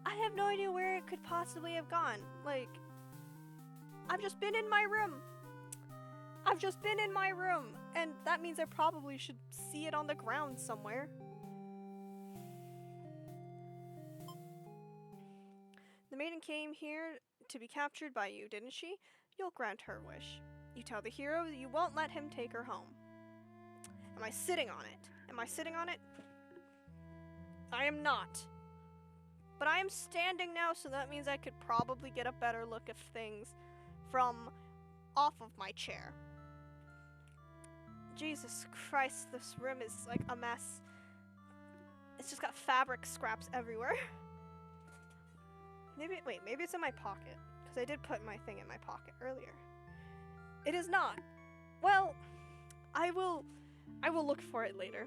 I have no idea where it could possibly have gone. Like, I've just been in my room. And that means I probably should see it on the ground somewhere. The maiden came here to be captured by you, didn't she? You'll grant her wish. You tell the hero that you won't let him take her home. Am I sitting on it? I am not. But I am standing now, so that means I could probably get a better look of things from off of my chair. Jesus Christ, this room is like a mess. It's just got fabric scraps everywhere. Maybe it's in my pocket, because I did put my thing in my pocket earlier. It is not. Well, I will look for it later.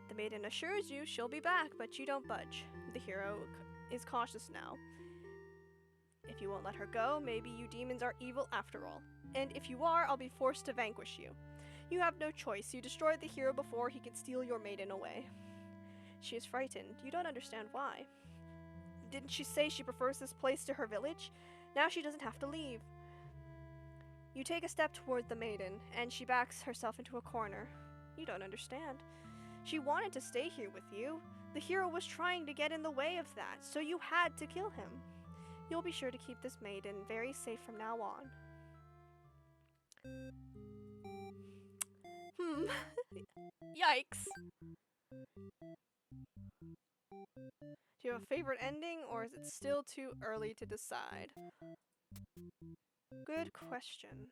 The maiden assures you she'll be back, but you don't budge. The hero is cautious now. If you won't let her go, maybe you demons are evil after all. And if you are, I'll be forced to vanquish you. You have no choice. You destroyed the hero before he could steal your maiden away. She is frightened. You don't understand why. Didn't she say she prefers this place to her village? Now she doesn't have to leave. You take a step toward the maiden, and she backs herself into a corner. You don't understand. She wanted to stay here with you. The hero was trying to get in the way of that, so you had to kill him. You'll be sure to keep this maiden very safe from now on. Yikes. Do you have a favorite ending, or is it still too early to decide? Good question.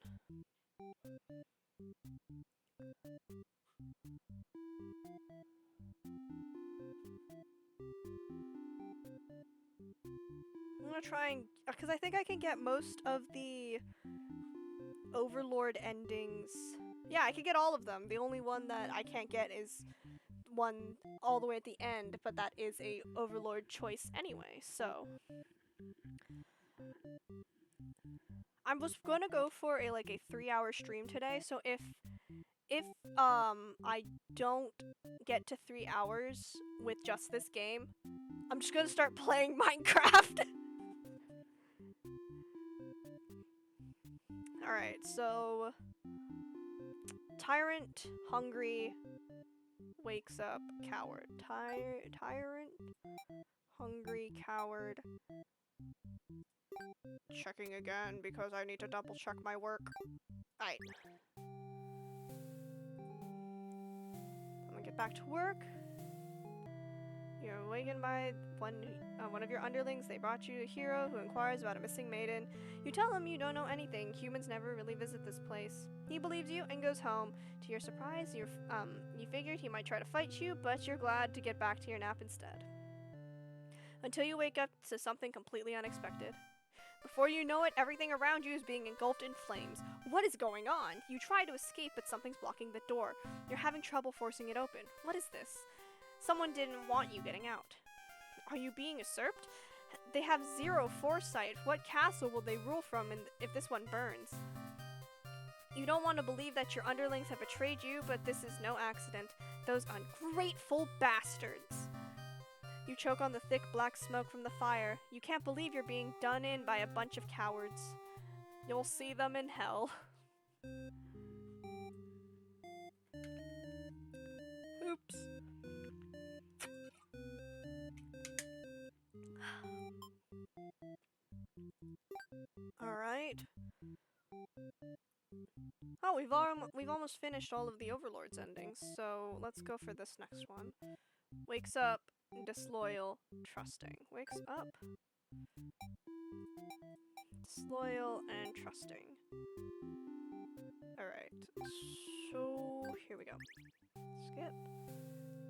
I'm gonna try and, because I think I can get most of the Overlord endings. Yeah, I could get all of them. The only one that I can't get is one all the way at the end, but that is a Overlord choice anyway, so. I was gonna go for a 3-hour stream today, so if I don't get to 3 hours with just this game, I'm just gonna start playing Minecraft. Alright, so Tyrant, hungry, wakes up, coward. Tyrant, hungry, coward. Checking again because I need to double check my work. Alright. I'm gonna get back to work. You're awakened by one of your underlings. They brought you a hero who inquires about a missing maiden. You tell him you don't know anything. Humans never really visit this place. He believes you and goes home. To your surprise, you figured he might try to fight you, but you're glad to get back to your nap instead. Until you wake up to something completely unexpected. Before you know it, everything around you is being engulfed in flames. What is going on? You try to escape, but something's blocking the door. You're having trouble forcing it open. What is this? Someone didn't want you getting out. Are you being usurped? They have zero foresight. What castle will they rule from if this one burns? You don't want to believe that your underlings have betrayed you, but this is no accident. Those ungrateful bastards. You choke on the thick black smoke from the fire. You can't believe you're being done in by a bunch of cowards. You'll see them in hell. Oops. Alright. Oh, we've almost finished all of the Overlord's endings, so let's go for this next one. Wakes up, disloyal, trusting. Wakes up, disloyal, and trusting. Alright, so here we go. Skip.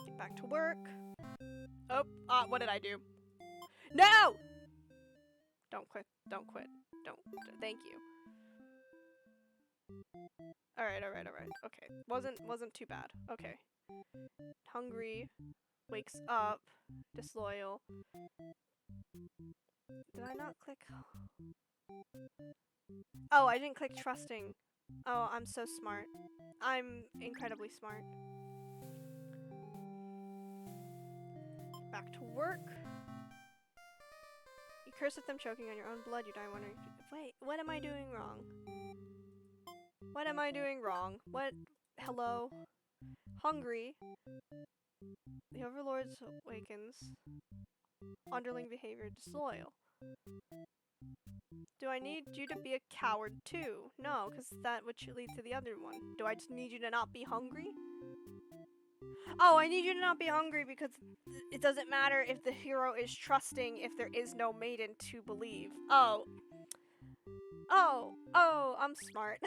Get back to work. Oh, what did I do? No! Don't quit, don't quit, don't, thank you. Alright, okay. Wasn't too bad. Okay. Hungry, wakes up, disloyal. Did I not click? Oh, I didn't click trusting. Oh, I'm so smart. I'm incredibly smart. Back to work. You curse at them, choking on your own blood. You die wondering, wait, what am I doing wrong? What am I doing wrong? What? Hello? Hungry. The Overlord awakens. Underling behavior, disloyal. Do I need you to be a coward too? No, because that would lead to the other one. Do I just need you to not be hungry? Oh, I need you to not be hungry because it doesn't matter if the hero is trusting if there is no maiden to believe. Oh, I'm smart.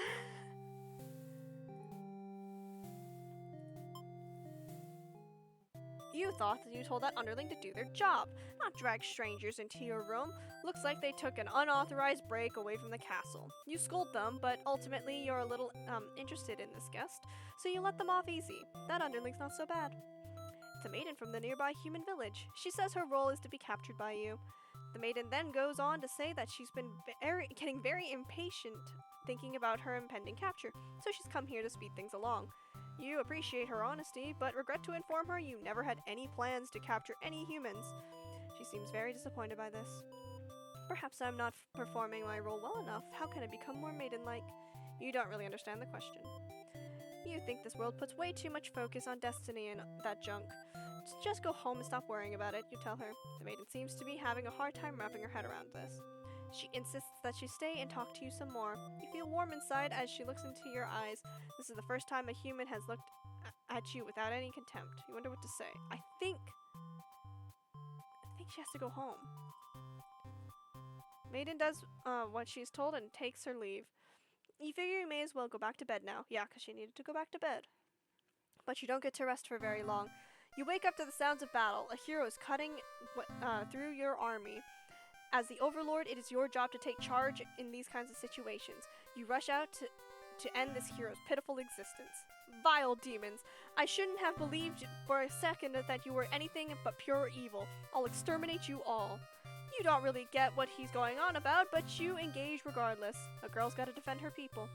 You thought that you told that underling to do their job, not drag strangers into your room. Looks like they took an unauthorized break away from the castle. You scold them, but ultimately you're a little, interested in this guest, so you let them off easy. That underling's not so bad. It's a maiden from the nearby human village. She says her role is to be captured by you. The maiden then goes on to say that she's been getting very impatient thinking about her impending capture, so she's come here to speed things along. You appreciate her honesty, but regret to inform her you never had any plans to capture any humans. She seems very disappointed by this. Perhaps I'm not performing my role well enough. How can I become more maiden-like? You don't really understand the question. You think this world puts way too much focus on destiny and that junk. Just go home and stop worrying about it, you tell her. The maiden seems to be having a hard time wrapping her head around this. She insists that she stay and talk to you some more. You feel warm inside as she looks into your eyes. This is the first time a human has looked at you without any contempt. You wonder what to say. I think she has to go home. Maiden does what she's told and takes her leave. You figure you may as well go back to bed now. Yeah, because she needed to go back to bed. But you don't get to rest for very long. You wake up to the sounds of battle. A hero is cutting through your army. As the Overlord, it is your job to take charge in these kinds of situations. You rush out to end this hero's pitiful existence. Vile demons! I shouldn't have believed for a second that you were anything but pure evil. I'll exterminate you all. You don't really get what he's going on about, but you engage regardless. A girl's gotta defend her people.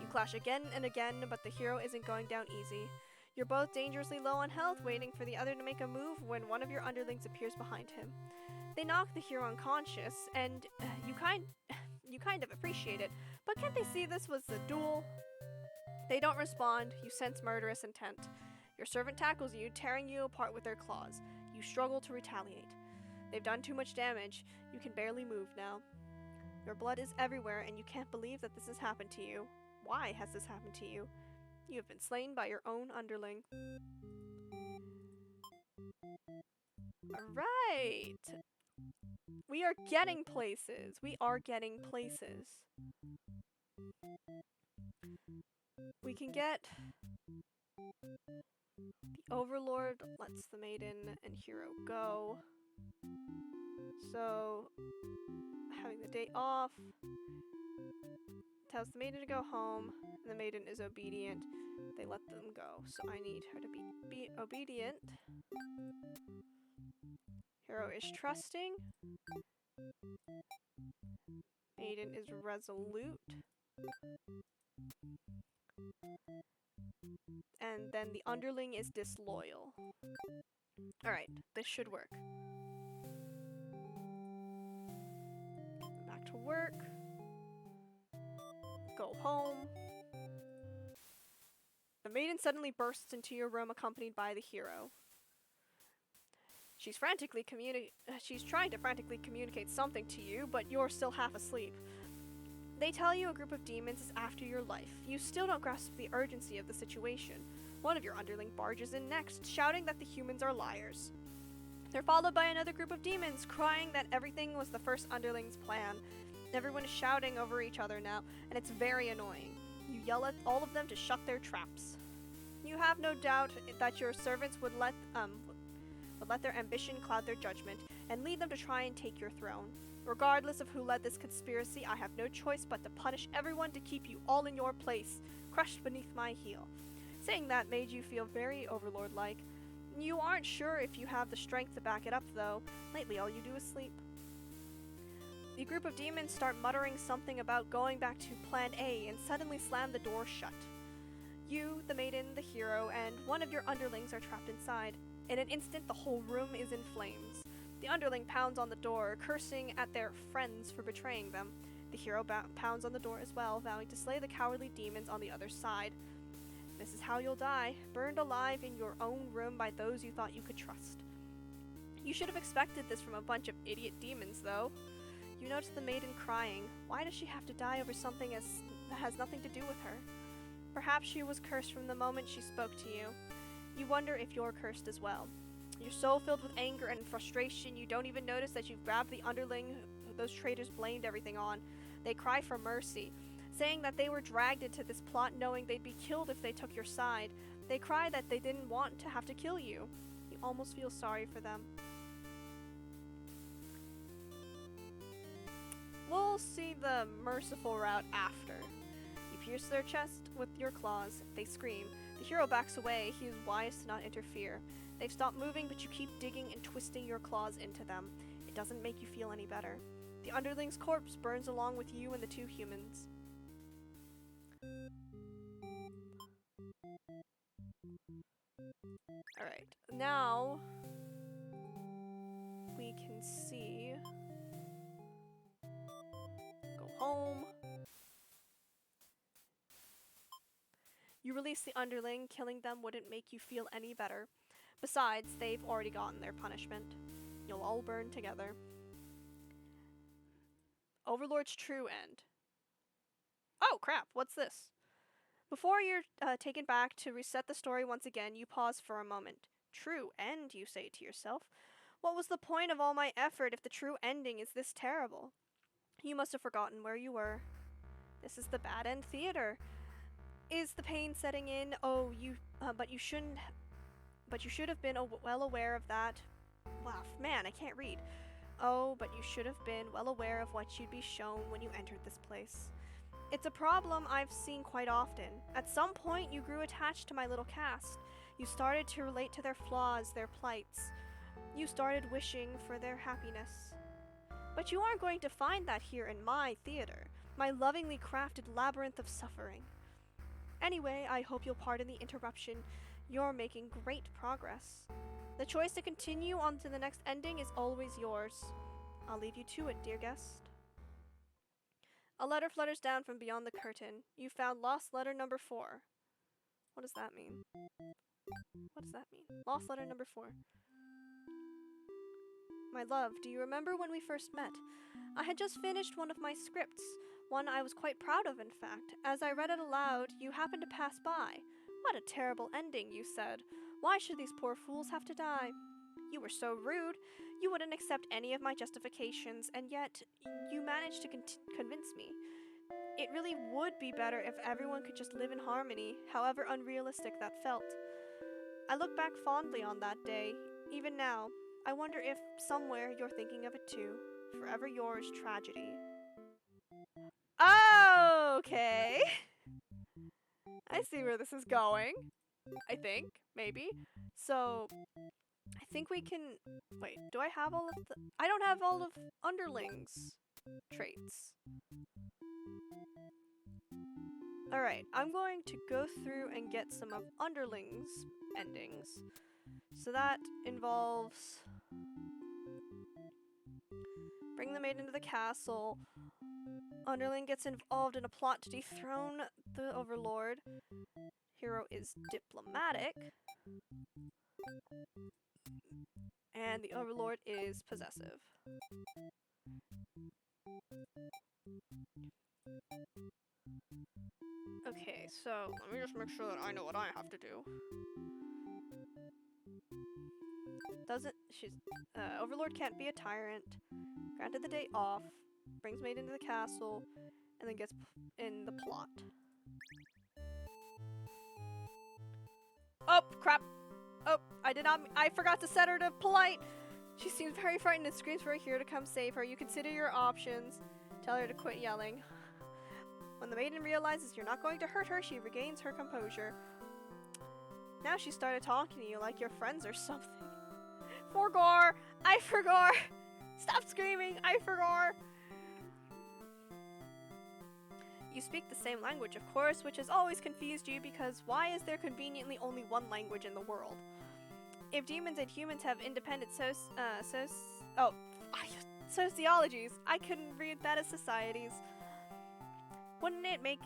You clash again and again, but the hero isn't going down easy. You're both dangerously low on health, waiting for the other to make a move when one of your underlings appears behind him. They knock the hero unconscious, and you kind of appreciate it, but can't they see this was a duel? They don't respond. You sense murderous intent. Your servant tackles you, tearing you apart with their claws. You struggle to retaliate. They've done too much damage. You can barely move now. Your blood is everywhere, and you can't believe that this has happened to you. Why has this happened to you? You have been slain by your own underling. Alright. We are getting places. We are getting places. We can get the Overlord lets the maiden and hero go. So, having the day off tells the maiden to go home, and the maiden is obedient. They let them go. So I need her to be obedient. Hero is trusting. Maiden is resolute. And then the underling is disloyal. Alright, this should work. Back to work. Go home. The maiden suddenly bursts into your room accompanied by the hero. She's trying to frantically communicate something to you, but you're still half asleep. They tell you a group of demons is after your life. You still don't grasp the urgency of the situation. One of your underling barges in next, shouting that the humans are liars. They're followed by another group of demons, crying that everything was the first underling's plan. Everyone is shouting over each other now, and it's very annoying. You yell at all of them to shut their traps. You have no doubt that your servants would let their ambition cloud their judgment, and lead them to try and take your throne. Regardless of who led this conspiracy, I have no choice but to punish everyone to keep you all in your place, crushed beneath my heel. Saying that made you feel very Overlord-like. You aren't sure if you have the strength to back it up, though. Lately, all you do is sleep. The group of demons start muttering something about going back to Plan A and suddenly slam the door shut. You, the maiden, the hero, and one of your underlings are trapped inside. In an instant, the whole room is in flames. The underling pounds on the door, cursing at their friends for betraying them. The hero pounds on the door as well, vowing to slay the cowardly demons on the other side. This is how you'll die, burned alive in your own room by those you thought you could trust. You should have expected this from a bunch of idiot demons, though. You notice the maiden crying. Why does she have to die over something that has nothing to do with her? Perhaps she was cursed from the moment she spoke to you. You wonder if you're cursed as well. You're so filled with anger and frustration, you don't even notice that you've grabbed the underling who those traitors blamed everything on. They cry for mercy, saying that they were dragged into this plot knowing they'd be killed if they took your side. They cry that they didn't want to have to kill you. You almost feel sorry for them. We'll see the merciful route after. You pierce their chest with your claws. They scream. The hero backs away. He is wise to not interfere. They've stopped moving, but you keep digging and twisting your claws into them. It doesn't make you feel any better. The underling's corpse burns along with you and the two humans. Alright, now we can see. Go home. You release the underling. Killing them wouldn't make you feel any better. Besides, they've already gotten their punishment. You'll all burn together. Overlord's true end. Oh crap, what's this? Before you're taken back to reset the story once again, you pause for a moment. True end, you say to yourself. What was the point of all my effort if the true ending is this terrible? You must have forgotten where you were. This is the bad end theater. Is the pain setting in? Oh, but you shouldn't. But you should have been well aware of that. Wow, man, I can't read. Oh, but you should have been well aware of what you'd be shown when you entered this place. It's a problem I've seen quite often. At some point, you grew attached to my little cast. You started to relate to their flaws, their plights. You started wishing for their happiness. But you aren't going to find that here in my theater, my lovingly crafted labyrinth of suffering. Anyway, I hope you'll pardon the interruption. You're making great progress. The choice to continue on to the next ending is always yours. I'll leave you to it, dear guest. A letter flutters down from beyond the curtain. You found lost letter number 4. What does that mean? What does that mean? Lost letter number 4. My love, do you remember when we first met? I had just finished one of my scripts, one I was quite proud of, in fact. As I read it aloud, you happened to pass by. What a terrible ending, you said. Why should these poor fools have to die? You were so rude. You wouldn't accept any of my justifications, and yet you managed to convince me. It really would be better if everyone could just live in harmony, however unrealistic that felt. I look back fondly on that day. Even now, I wonder if somewhere you're thinking of it too. Forever yours, Tragedy. Oh, okay. I see where this is going. I think, maybe. So, I think we can... Wait, do I have all of the... I don't have all of Underling's traits. Alright, I'm going to go through and get some of Underling's endings. So that involves... Bring the maid into the castle. Underling gets involved in a plot to dethrone the Overlord. Hero is diplomatic. And the Overlord is possessive. Okay, so let me just make sure that I know what I have to do. Overlord can't be a tyrant. Granted the day off. Brings maid into the castle. And then gets in the plot. Oh, crap! Oh, I forgot to set her to polite! She seems very frightened and screams for a hero to come save her. You consider your options. Tell her to quit yelling. When the maiden realizes you're not going to hurt her, she regains her composure. Now she started talking to you like you're friends or something. Forgore! I forgore! Stop screaming! I forgore! You speak the same language, of course, which has always confused you because why is there conveniently only one language in the world? If demons and humans have independent sociologies, I couldn't read that as societies. Wouldn't it make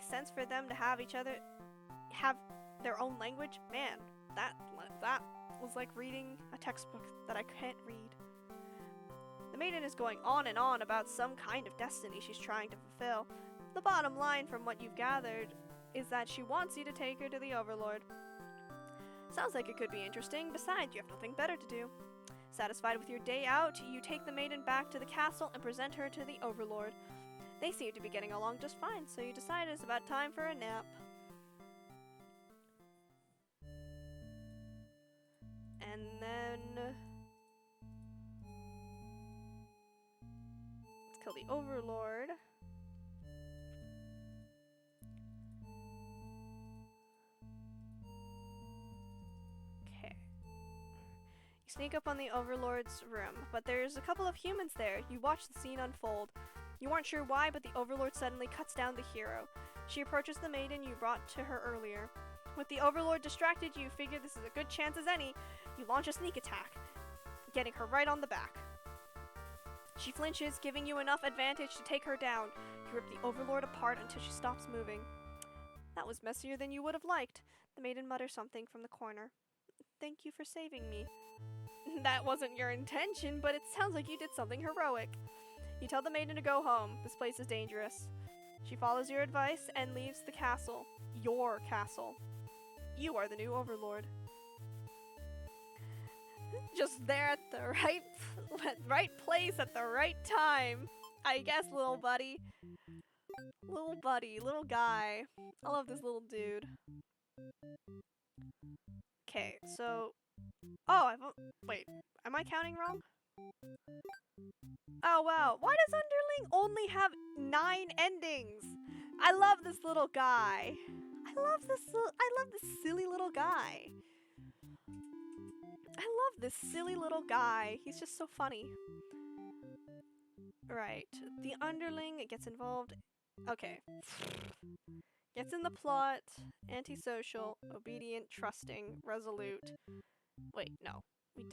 sense for them to have their own language? Man, that was like reading a textbook that I can't read. The maiden is going on and on about some kind of destiny she's trying to fulfill. The bottom line from what you've gathered is that she wants you to take her to the Overlord. Sounds like it could be interesting. Besides, you have nothing better to do. Satisfied with your day out, you take the maiden back to the castle and present her to the Overlord. They seem to be getting along just fine, so you decide it's about time for a nap. And then... let's kill the Overlord. Okay. You sneak up on the Overlord's room, but there's a couple of humans there. You watch the scene unfold. You aren't sure why, but the Overlord suddenly cuts down the hero. She approaches the maiden you brought to her earlier. With the Overlord distracted, you figure this is a good chance as any. You launch a sneak attack, getting her right on the back. She flinches, giving you enough advantage to take her down. You rip the Overlord apart until she stops moving. That was messier than you would have liked. The maiden mutters something from the corner. Thank you for saving me. That wasn't your intention, but it sounds like you did something heroic. You tell the maiden to go home. This place is dangerous. She follows your advice and leaves the castle. Your castle. You are the new Overlord. Just there at the right place at the right time. I guess, little buddy. Little buddy, little guy. I love this little dude. Okay, so... oh, wait. Am I counting wrong? Oh, wow. Why does Underling only have 9 endings? I love this little guy. I love this silly little guy. I love this silly little guy. He's just so funny. Right. The Underling gets involved. Okay. Gets in the plot. Antisocial. Obedient. Trusting. Resolute. Wait, no. We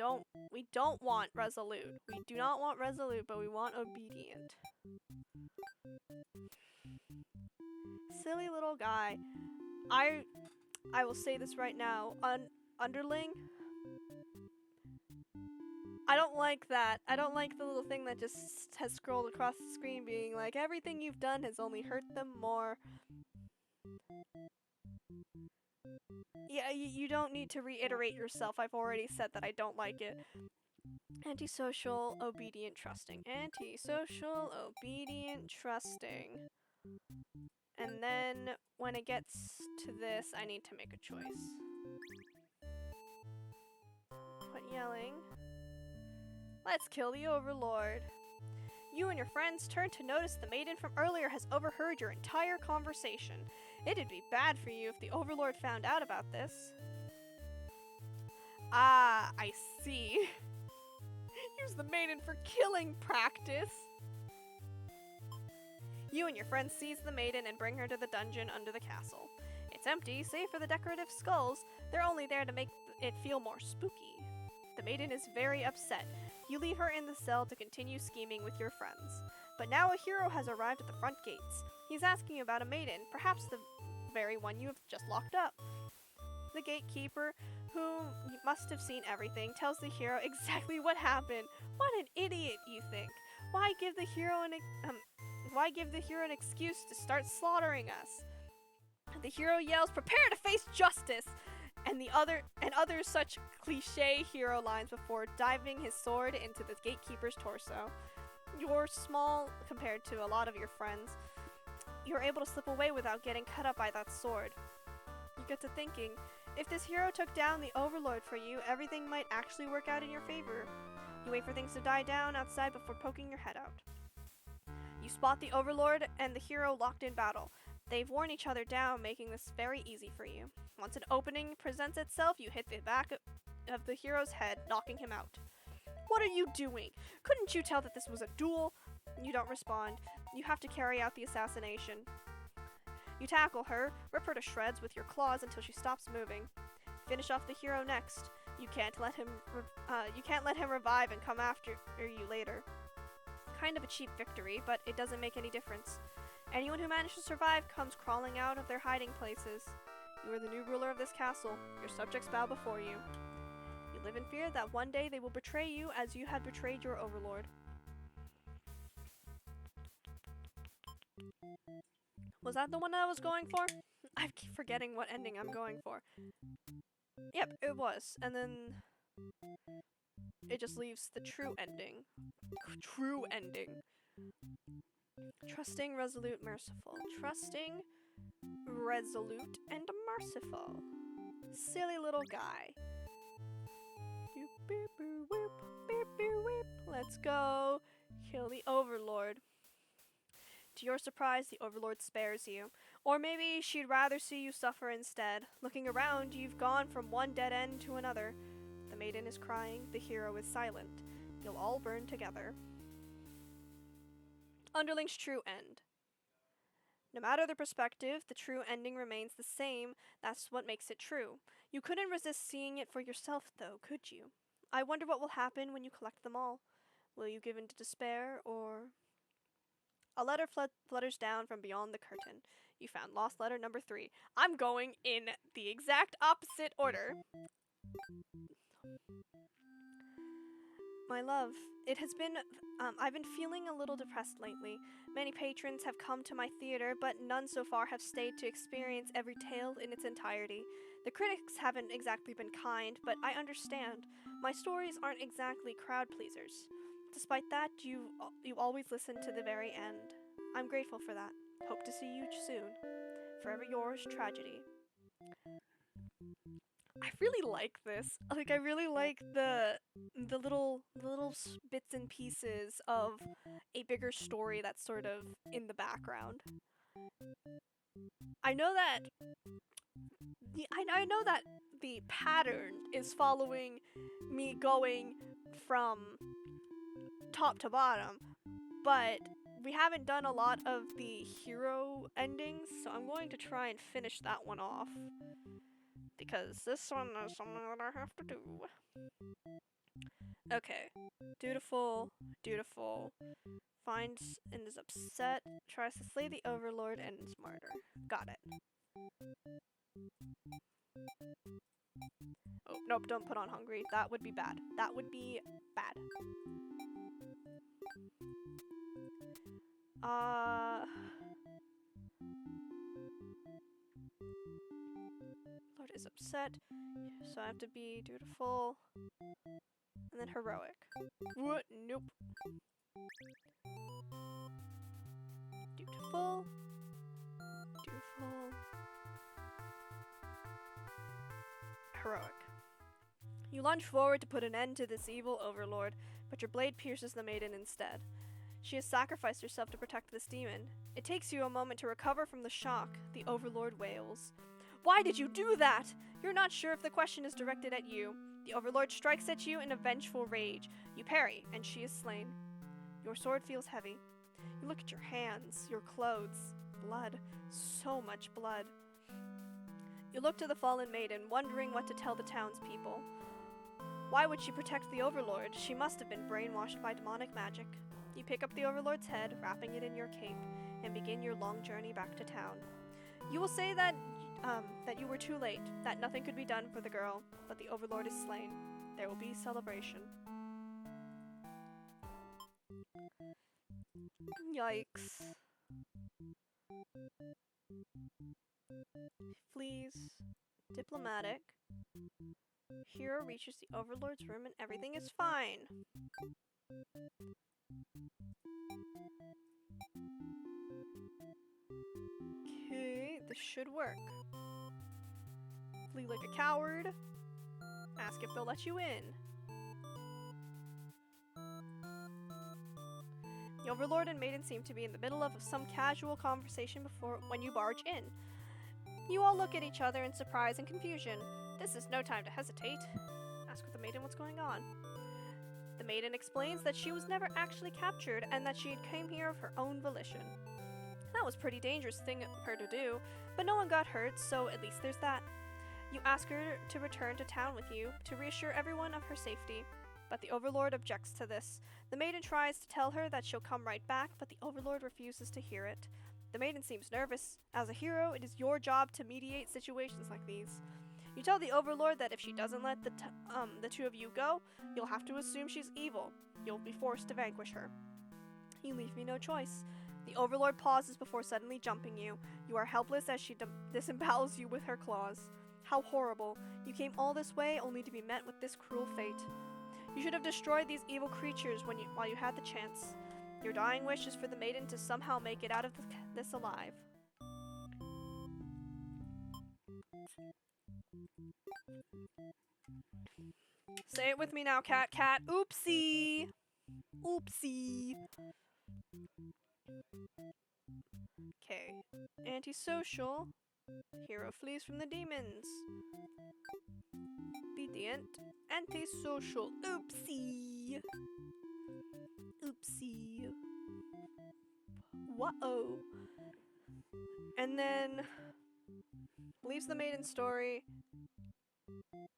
don't want resolute. We do not want resolute, but we want obedient. Silly little guy. I will say this right now. Underling. I don't like that. I don't like the little thing that just has scrolled across the screen being like, everything you've done has only hurt them more. Yeah, you don't need to reiterate yourself. I've already said that I don't like it. Antisocial, obedient, trusting. Antisocial, obedient, trusting. And then when it gets to this, I need to make a choice. Quit yelling. Let's kill the Overlord. You and your friends turn to notice the maiden from earlier has overheard your entire conversation. It'd be bad for you if the Overlord found out about this. Ah, I see. Use the maiden for killing practice. You and your friends seize the maiden and bring her to the dungeon under the castle. It's empty, save for the decorative skulls. They're only there to make it feel more spooky. The maiden is very upset. You leave her in the cell to continue scheming with your friends. But now a hero has arrived at the front gates. He's asking about a maiden, perhaps the very one you have just locked up. The gatekeeper, who must have seen everything, tells the hero exactly what happened. What an idiot, you think. Why give the hero an excuse to start slaughtering us? The hero yells, "Prepare to face justice!" and other such cliche hero lines before diving his sword into the gatekeeper's torso. You're small compared to a lot of your friends. You're able to slip away without getting cut up by that sword. You get to thinking, if this hero took down the Overlord for you, everything might actually work out in your favor. You wait for things to die down outside before poking your head out. You spot the Overlord and the hero locked in battle. They've worn each other down, making this very easy for you. Once an opening presents itself, you hit the back of the hero's head, knocking him out. What are you doing? Couldn't you tell that this was a duel? You don't respond. You have to carry out the assassination. You tackle her, rip her to shreds with your claws until she stops moving. Finish off the hero next. You can't let him revive and come after you later. Kind of a cheap victory, but it doesn't make any difference. Anyone who managed to survive comes crawling out of their hiding places. You are the new ruler of this castle. Your subjects bow before you. You live in fear that one day they will betray you as you had betrayed your Overlord. Was that the one I was going for? I keep forgetting what ending I'm going for. Yep, it was. And then it just leaves the true ending. True ending. Trusting, resolute, merciful. Trusting, resolute, and merciful. Silly little guy. Let's go. Kill the Overlord. To your surprise, the Overlord spares you. Or maybe she'd rather see you suffer instead. Looking around, you've gone from one dead end to another. The maiden is crying, the hero is silent. You'll all burn together. Underling's true end. No matter the perspective, the true ending remains the same. That's what makes it true. You couldn't resist seeing it for yourself, though, could you? I wonder what will happen when you collect them all. Will you give in to despair, or... A letter flutters down from beyond the curtain. You found lost letter number 3. I'm going in the exact opposite order. My love, it has been, I've been feeling a little depressed lately. Many patrons have come to my theater, but none so far have stayed to experience every tale in its entirety. The critics haven't exactly been kind, but I understand. My stories aren't exactly crowd pleasers. Despite that, you always listen to the very end. I'm grateful for that. Hope to see you soon. Forever yours, Tragedy. I really like this. Like, I really like the little bits and pieces of a bigger story that's sort of in the background. I know that I know that the pattern is following me going from top to bottom, but we haven't done a lot of the hero endings, so I'm going to try and finish that one off. Because this one is something that I have to do. Okay. Dutiful, dutiful. Finds and is upset, tries to slay the Overlord and is martyr. Got it. Oh, nope, don't put on hungry. That would be bad. That would be bad. Uh... Lord is upset, so I have to be dutiful. And then heroic. What? Nope. Dutiful. Dutiful. Heroic. You lunge forward to put an end to this evil overlord, but your blade pierces the maiden instead. She has sacrificed herself to protect this demon. It takes you a moment to recover from the shock. The overlord wails. Why did you do that? You're not sure if the question is directed at you. The overlord strikes at you in a vengeful rage. You parry, and she is slain. Your sword feels heavy. You look at your hands, your clothes. Blood. So much blood. You look to the fallen maiden, wondering what to tell the townspeople. Why would she protect the overlord? She must have been brainwashed by demonic magic. You pick up the overlord's head, wrapping it in your cape, and begin your long journey back to town. You will say that you were too late, that nothing could be done for the girl, but the overlord is slain. There will be celebration. Yikes. Flees. Diplomatic. Hero reaches the overlord's room and everything is fine. Okay, this should work. Flee like a coward. Ask if they'll let you in. The overlord and maiden seem to be in the middle of some casual conversation when you barge in. You all look at each other in surprise and confusion. This is no time to hesitate. Ask the maiden what's going on. The maiden explains that she was never actually captured and that she had come here of her own volition. That was a pretty dangerous thing of her to do, but no one got hurt, so at least there's that. You ask her to return to town with you, to reassure everyone of her safety. But the overlord objects to this. The maiden tries to tell her that she'll come right back, but the overlord refuses to hear it. The maiden seems nervous. As a hero, it is your job to mediate situations like these. You tell the overlord that if she doesn't let the two of you go, you'll have to assume she's evil. You'll be forced to vanquish her. You leave me no choice. The overlord pauses before suddenly jumping you. You are helpless as she disembowels you with her claws. How horrible. You came all this way only to be met with this cruel fate. You should have destroyed these evil creatures while you had the chance. Your dying wish is for the maiden to somehow make it out of this alive. Say it with me now, cat. Oopsie! Oopsie! Okay. Antisocial. Hero flees from the demons. Obedient. Antisocial. Oopsie! Oopsie. Whoa. And then leaves the maiden story.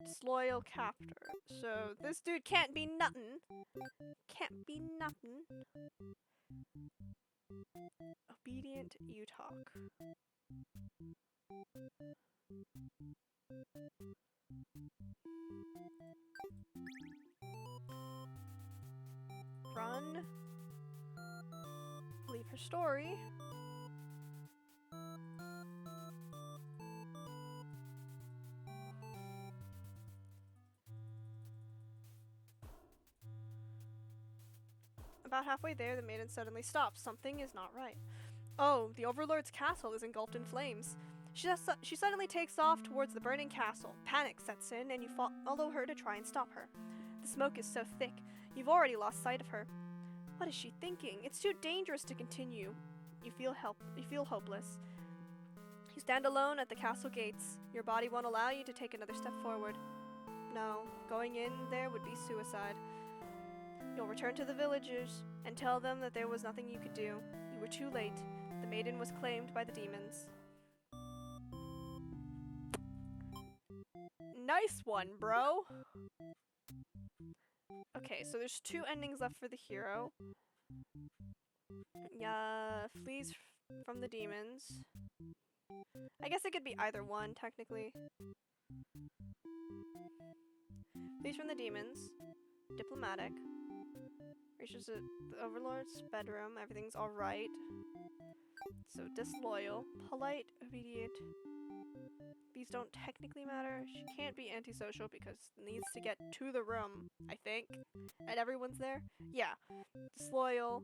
Disloyal captor. So this dude can't be nuttin'. Can't be nuttin'. Obedient, you talk. Run. Leave her story. About halfway there, the maiden suddenly stops. Something is not right. Oh, the overlord's castle is engulfed in flames. She suddenly takes off towards the burning castle. Panic sets in, and you follow her to try and stop her. The smoke is so thick, you've already lost sight of her. What is she thinking? It's too dangerous to continue. You feel hopeless. You stand alone at the castle gates. Your body won't allow you to take another step forward. No, going in there would be suicide. You'll return to the villagers and tell them that there was nothing you could do. You were too late. The maiden was claimed by the demons. Nice one, bro! Okay, so there's two endings left for the hero. Flees from the demons. I guess it could be either one, technically. Flees from the demons. Diplomatic. Reaches the overlord's bedroom. Everything's alright. So disloyal. Polite. Obedient. these don't technically matter. She can't be antisocial because it needs to get to the room, I think. And everyone's there. Yeah. Disloyal.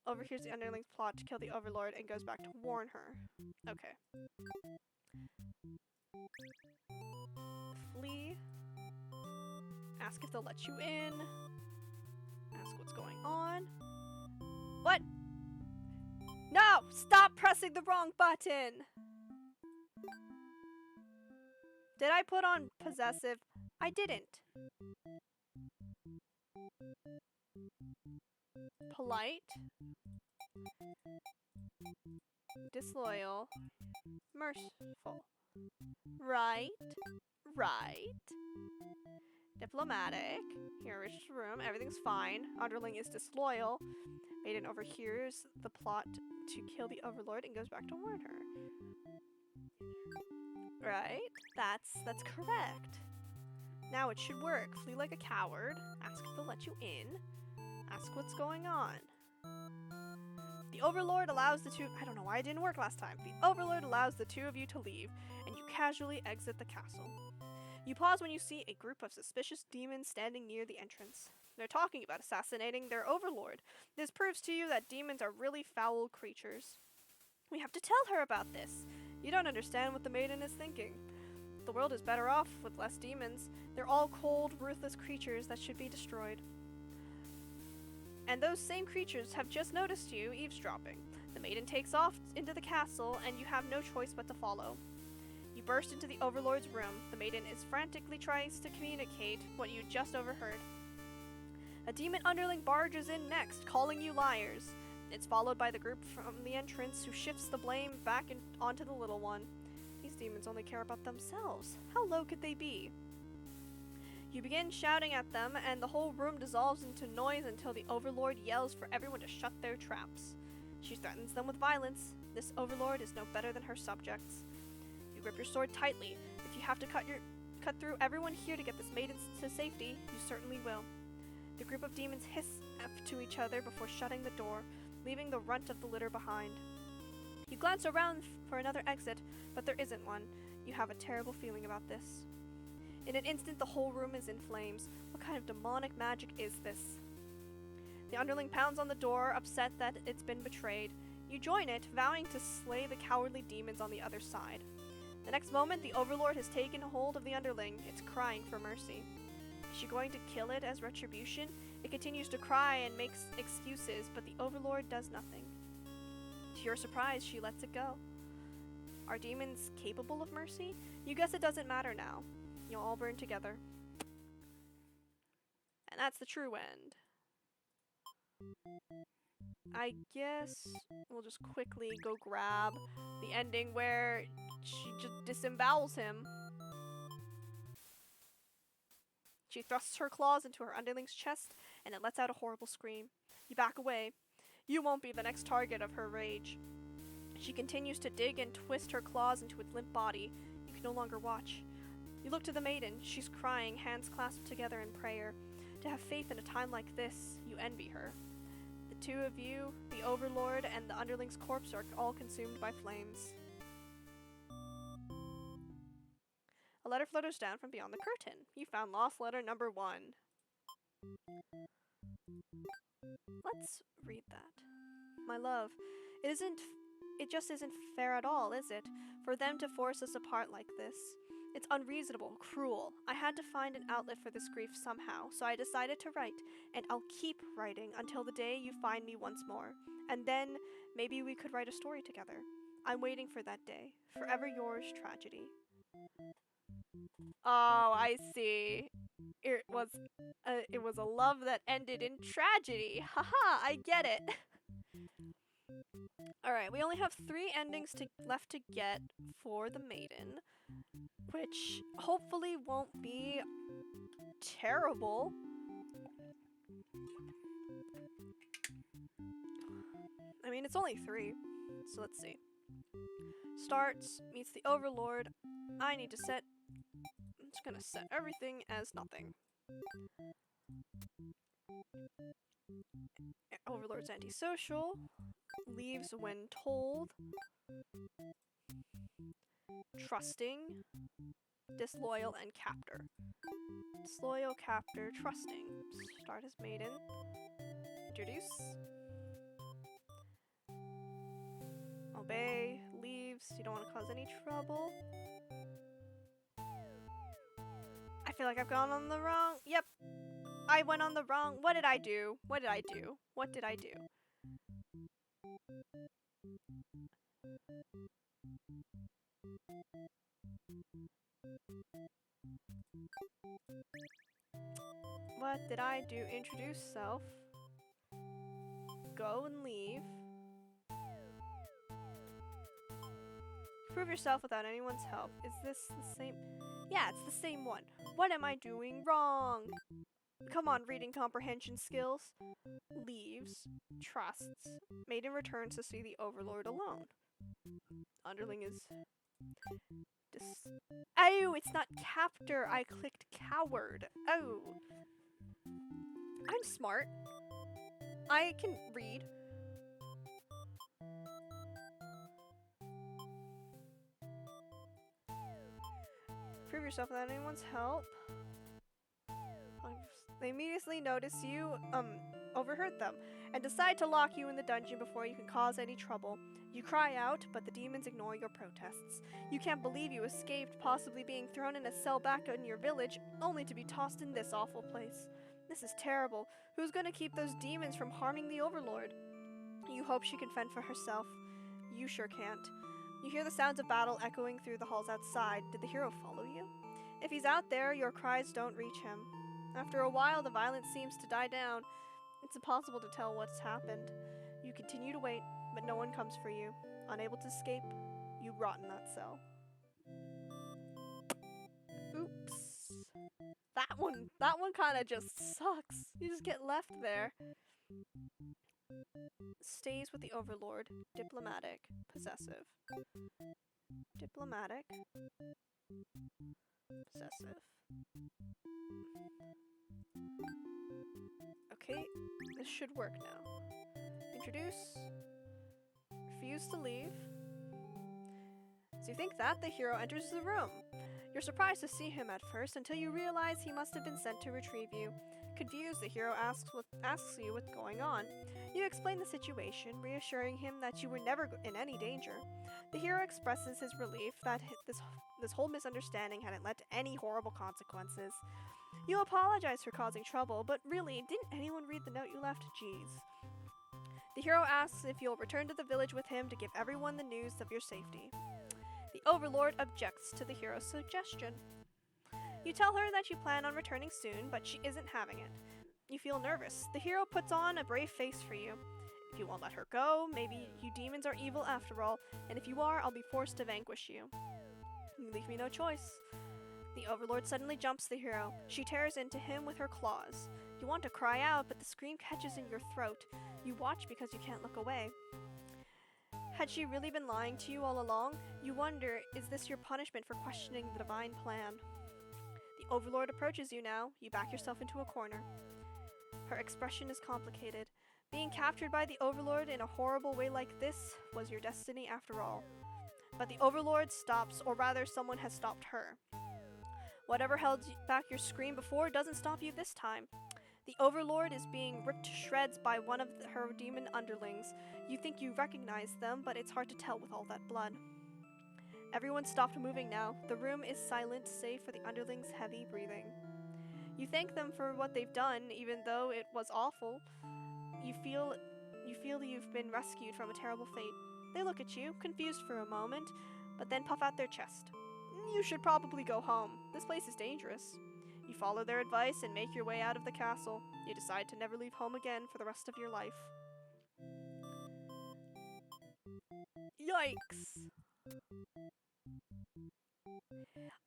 Overhears the underling's plot to kill the overlord and goes back to warn her. Okay. Flee. Ask if they'll let you in. Ask what's going on. What? No! Stop pressing the wrong button! Did I put on possessive? I didn't. Polite. Disloyal. Merciful. Right. Right. Diplomatic. Here reaches the room. Everything's fine. Underling is disloyal. Maiden overhears the plot to kill the overlord and goes back to warn her. Right? That's correct. Now it should work. Flee like a coward. Ask if they'll let you in. Ask what's going on. The overlord allows the two... I don't know why it didn't work last time. The overlord allows the two of you to leave, and you casually exit the castle. You pause when you see a group of suspicious demons standing near the entrance. They're talking about assassinating their overlord. This proves to you that demons are really foul creatures. We have to tell her about this. You don't understand what the maiden is thinking. The world is better off with less demons. They're all cold, ruthless creatures that should be destroyed. And those same creatures have just noticed you eavesdropping. The maiden takes off into the castle, and you have no choice but to follow. You burst into the overlord's room. The maiden is frantically trying to communicate what you just overheard. A demon underling barges in next, calling you liars. It's followed by the group from the entrance who shifts the blame back onto the little one. These demons only care about themselves. How low could they be? You begin shouting at them, and the whole room dissolves into noise until the overlord yells for everyone to shut their traps. She threatens them with violence. This overlord is no better than her subjects. You grip your sword tightly. If you have to cut through everyone here to get this maiden to safety, you certainly will. The group of demons hiss to each other before shutting the door, leaving the runt of the litter behind. You glance around for another exit, but there isn't one. You have a terrible feeling about this. In an instant, the whole room is in flames. What kind of demonic magic is this? The underling pounds on the door, upset that it's been betrayed. You join it, vowing to slay the cowardly demons on the other side. The next moment, the overlord has taken hold of the underling. It's crying for mercy. Is she going to kill it as retribution? It continues to cry and makes excuses, but the overlord does nothing. To your surprise, she lets it go. Are demons capable of mercy? You guess it doesn't matter now. You'll all burn together. And that's the true end. I guess we'll just quickly go grab the ending where she just disembowels him. She thrusts her claws into her underling's chest, and it lets out a horrible scream. You back away. You won't be the next target of her rage. She continues to dig and twist her claws into its limp body. You can no longer watch. You look to the maiden. She's crying, hands clasped together in prayer. To have faith in a time like this, you envy her. The two of you, the overlord, and the underling's corpse are all consumed by flames. A letter flutters down from beyond the curtain. You found lost letter number 1. Let's read that. My love, it just isn't fair at all, is it? For them to force us apart like this. It's unreasonable, cruel. I had to find an outlet for this grief somehow, so I decided to write, and I'll keep writing until the day you find me once more. And then, maybe we could write a story together. I'm waiting for that day. Forever yours, Tragedy. Oh, I see. It was a love that ended in tragedy. Haha, I get it. Alright, we only have 3 endings left to get for the maiden, which hopefully won't be terrible. I mean, it's only 3, so let's see. Starts, meets the overlord. I'm just gonna set everything as nothing. Overlord's antisocial. Leaves when told. trusting, disloyal, and captor. Disloyal, captor, trusting. Start as maiden. Introduce. Obey, leaves. You don't want to cause any trouble. I feel like I've gone on the wrong. Yep. I went on the wrong. What did I do? What did I do? What did I do? What did I do? Introduce self. Go and leave. Prove yourself without anyone's help. Is this the same? Yeah, it's the same one. What am I doing wrong? Come on, reading comprehension skills. Leaves. Trusts. Maiden returns to see the Overlord alone. Underling is... Oh, it's not captor. I clicked coward. Oh. I'm smart. I can read. Prove yourself without anyone's help. They immediately notice you, overheard them, and decide to lock you in the dungeon before you can cause any trouble. You cry out, but the demons ignore your protests. You can't believe you escaped, possibly being thrown in a cell back in your village, only to be tossed in this awful place. This is terrible. Who's gonna keep those demons from harming the Overlord? You hope she can fend for herself. You sure can't. You hear the sounds of battle echoing through the halls outside. Did the hero follow you? If he's out there, your cries don't reach him. After a while, the violence seems to die down. It's impossible to tell what's happened. You continue to wait, but no one comes for you. Unable to escape, you rot in that cell. Oops. That one kind of just sucks. You just get left there. Stays with the Overlord. Diplomatic. Possessive. Diplomatic. Possessive. Okay, this should work now. Introduce. Refuse to leave. So you think that the hero enters the room. You're surprised to see him at first until you realize he must have been sent to retrieve you. Confused, the hero asks you what's going on. You explain the situation, reassuring him that you were never in any danger. The hero expresses his relief that this whole misunderstanding hadn't led to any horrible consequences. You apologize for causing trouble, but really, didn't anyone read the note you left? Jeez. The hero asks if you'll return to the village with him to give everyone the news of your safety. The Overlord objects to the hero's suggestion. You tell her that you plan on returning soon, but she isn't having it. You feel nervous. The hero puts on a brave face for you. If you won't let her go, maybe you demons are evil after all, and if you are, I'll be forced to vanquish you. You leave me no choice. The Overlord suddenly jumps the hero. She tears into him with her claws. You want to cry out, but the scream catches in your throat. You watch because you can't look away. Had she really been lying to you all along? You wonder, is this your punishment for questioning the divine plan? The Overlord approaches you now. You back yourself into a corner. Her expression is complicated. Being captured by the Overlord in a horrible way like this was your destiny after all. But the Overlord stops, or rather someone has stopped her. Whatever held back your scream before doesn't stop you this time. The Overlord is being ripped to shreds by one of her demon underlings. You think you recognize them, but it's hard to tell with all that blood. Everyone stopped moving now. The room is silent, save for the underlings' heavy breathing. You thank them for what they've done, even though it was awful. You feel you've been rescued from a terrible fate. They look at you, confused for a moment, but then puff out their chest. You should probably go home. This place is dangerous. You follow their advice and make your way out of the castle. You decide to never leave home again for the rest of your life. Yikes!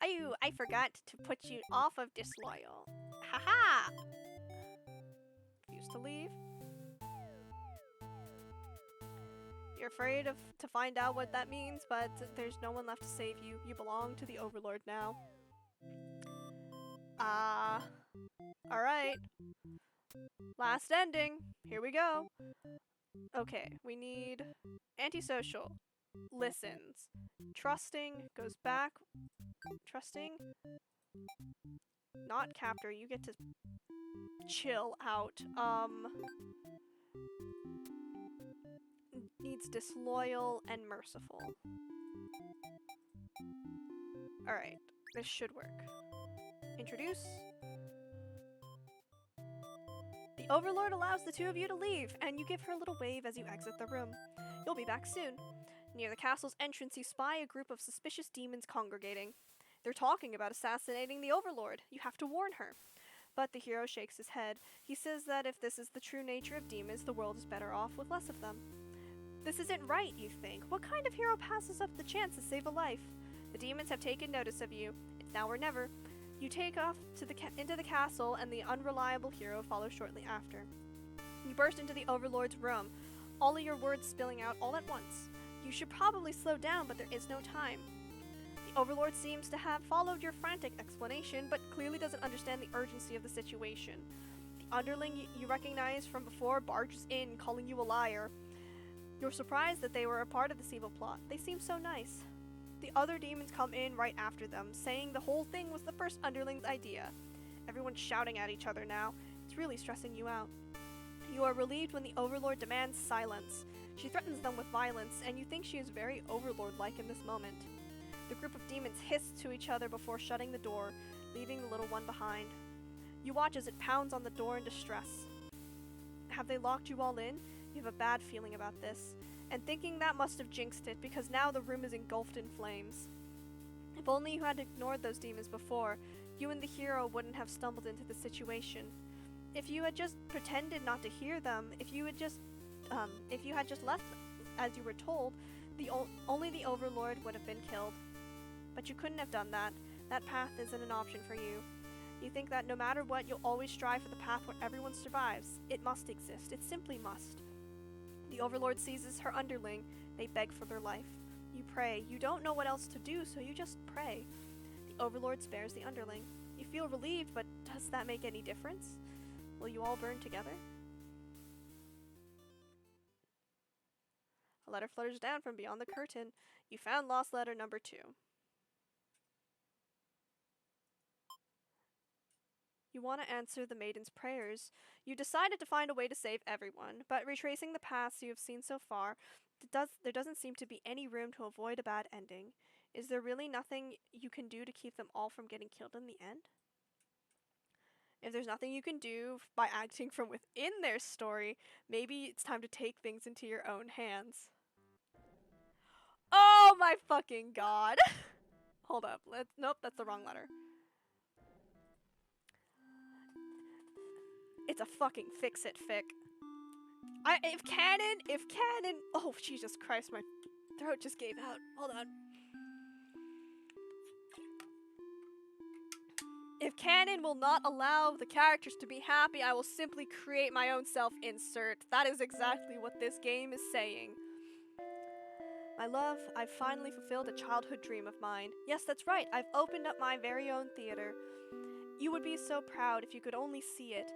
Oh, I forgot to put you off of disloyal. Haha! Refuse to leave. You're afraid to find out what that means, but there's no one left to save you. You belong to the Overlord now. Alright. Last ending. Here we go. Okay, we need antisocial. listens. Trusting goes back. Trusting, not captor. You get to chill out. Needs disloyal and merciful. Alright, this should work. Introduce. The Overlord allows the two of you to leave, and you give her a little wave as you exit the room. You'll be back soon. Near the castle's entrance, you spy a group of suspicious demons congregating. They're talking about assassinating the Overlord. You have to warn her. But the hero shakes his head. He says that if this is the true nature of demons, the world is better off with less of them. This isn't right, you think. What kind of hero passes up the chance to save a life? The demons have taken notice of you. It's now or never. You take off to into the castle, and the unreliable hero follows shortly after. You burst into the Overlord's room, all of your words spilling out all at once. You should probably slow down, but there is no time. The Overlord seems to have followed your frantic explanation, but clearly doesn't understand the urgency of the situation. The underling you recognize from before barges in, calling you a liar. You're surprised that they were a part of this evil plot. They seem so nice. The other demons come in right after them, saying the whole thing was the first underling's idea. Everyone's shouting at each other now. It's really stressing you out. You are relieved when the Overlord demands silence. She threatens them with violence, and you think she is very Overlord-like in this moment. The group of demons hiss to each other before shutting the door, leaving the little one behind. You watch as it pounds on the door in distress. Have they locked you all in? You have a bad feeling about this, and thinking that must have jinxed it, because now the room is engulfed in flames. If only you had ignored those demons before, you and the hero wouldn't have stumbled into the situation. If you had just pretended not to hear them, if you had just left as you were told, only the Overlord would have been killed. But you couldn't have done that. That path isn't an option for you. You think that no matter what, you'll always strive for the path where everyone survives. It must exist. It simply must. The Overlord seizes her underling. They beg for their life. You pray. You don't know what else to do, so you just pray. The Overlord spares the underling. You feel relieved, but does that make any difference? Will you all burn together? A letter flutters down from beyond the curtain. You found lost letter number 2. You want to answer the maiden's prayers. You decided to find a way to save everyone, but retracing the paths you have seen so far, there doesn't seem to be any room to avoid a bad ending. Is there really nothing you can do to keep them all from getting killed in the end? If there's nothing you can do by acting from within their story, maybe it's time to take things into your own hands. Oh my fucking god! Hold up, nope, that's the wrong letter. It's a fucking fix-it fic. If canon, oh Jesus Christ, my throat just gave out. Hold on. If canon will not allow the characters to be happy, I will simply create my own self-insert. That is exactly what this game is saying. My love, I've finally fulfilled a childhood dream of mine. Yes, that's right, I've opened up my very own theater. You would be so proud if you could only see it.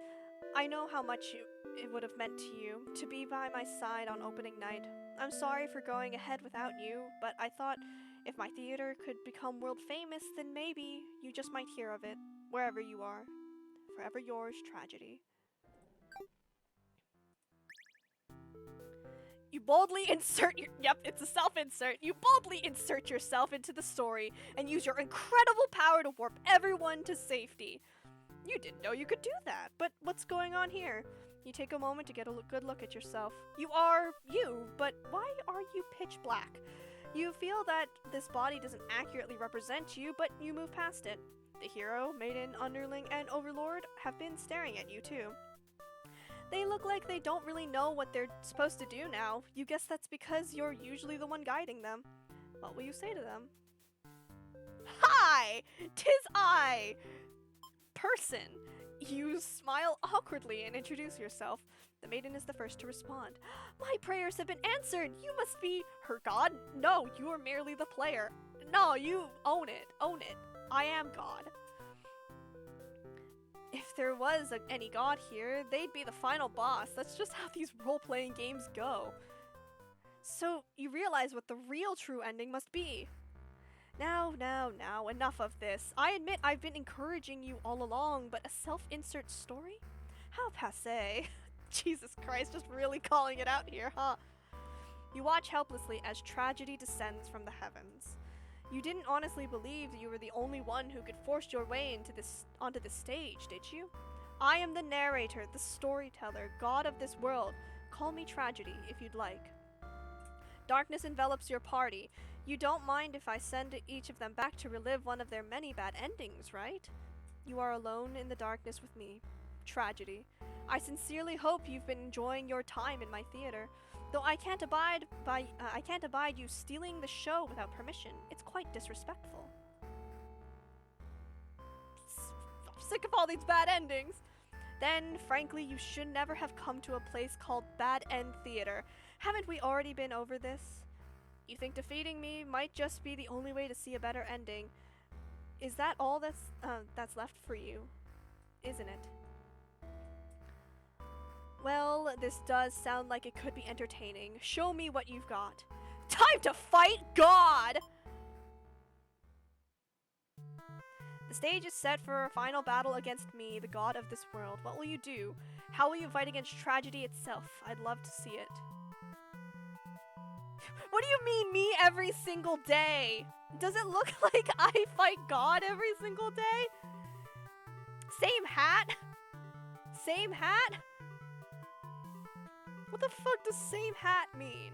I know how much it would have meant to you, to be by my side on opening night. I'm sorry for going ahead without you, but I thought if my theater could become world famous, then maybe you just might hear of it, wherever you are. Forever yours, Tragedy. You boldly insert yep, it's a self-insert. You boldly insert yourself into the story and use your incredible power to warp everyone to safety. You didn't know you could do that, but what's going on here? You take a moment to get a good look at yourself. You are you, but why are you pitch black? You feel that this body doesn't accurately represent you, but you move past it. The hero, maiden, underling, and overlord have been staring at you too. They look like they don't really know what they're supposed to do now. You guess that's because you're usually the one guiding them. What will you say to them? Hi! 'Tis I! Person! You smile awkwardly and introduce yourself. The maiden is the first to respond. My prayers have been answered! You must be her god? No, you are merely the player. No, you own it. Own it. I am God. If there was any god here, they'd be the final boss. That's just how these role-playing games go. So you realize what the real true ending must be. Now, enough of this. I admit I've been encouraging you all along, but a self-insert story? How passé. Jesus Christ, just really calling it out here, huh? You watch helplessly as tragedy descends from the heavens. You didn't honestly believe that you were the only one who could force your way onto this stage, did you? I am the narrator, the storyteller, god of this world. Call me tragedy if you'd like. Darkness envelops your party. You don't mind if I send each of them back to relive one of their many bad endings, right? You are alone in the darkness with me. Tragedy. I sincerely hope you've been enjoying your time in my theater. Though I can't abide you stealing the show without permission. It's quite disrespectful. I'm sick of all these bad endings. Then, frankly, you should never have come to a place called Bad End Theater. Haven't we already been over this? You think defeating me might just be the only way to see a better ending. Is that all that's left for you? Isn't it? Well, this does sound like it could be entertaining. Show me what you've got. Time to fight God! The stage is set for a final battle against me, the god of this world. What will you do? How will you fight against tragedy itself? I'd love to see it. What do you mean, me every single day? Does it look like I fight God every single day? Same hat? Same hat? What the fuck does same hat mean?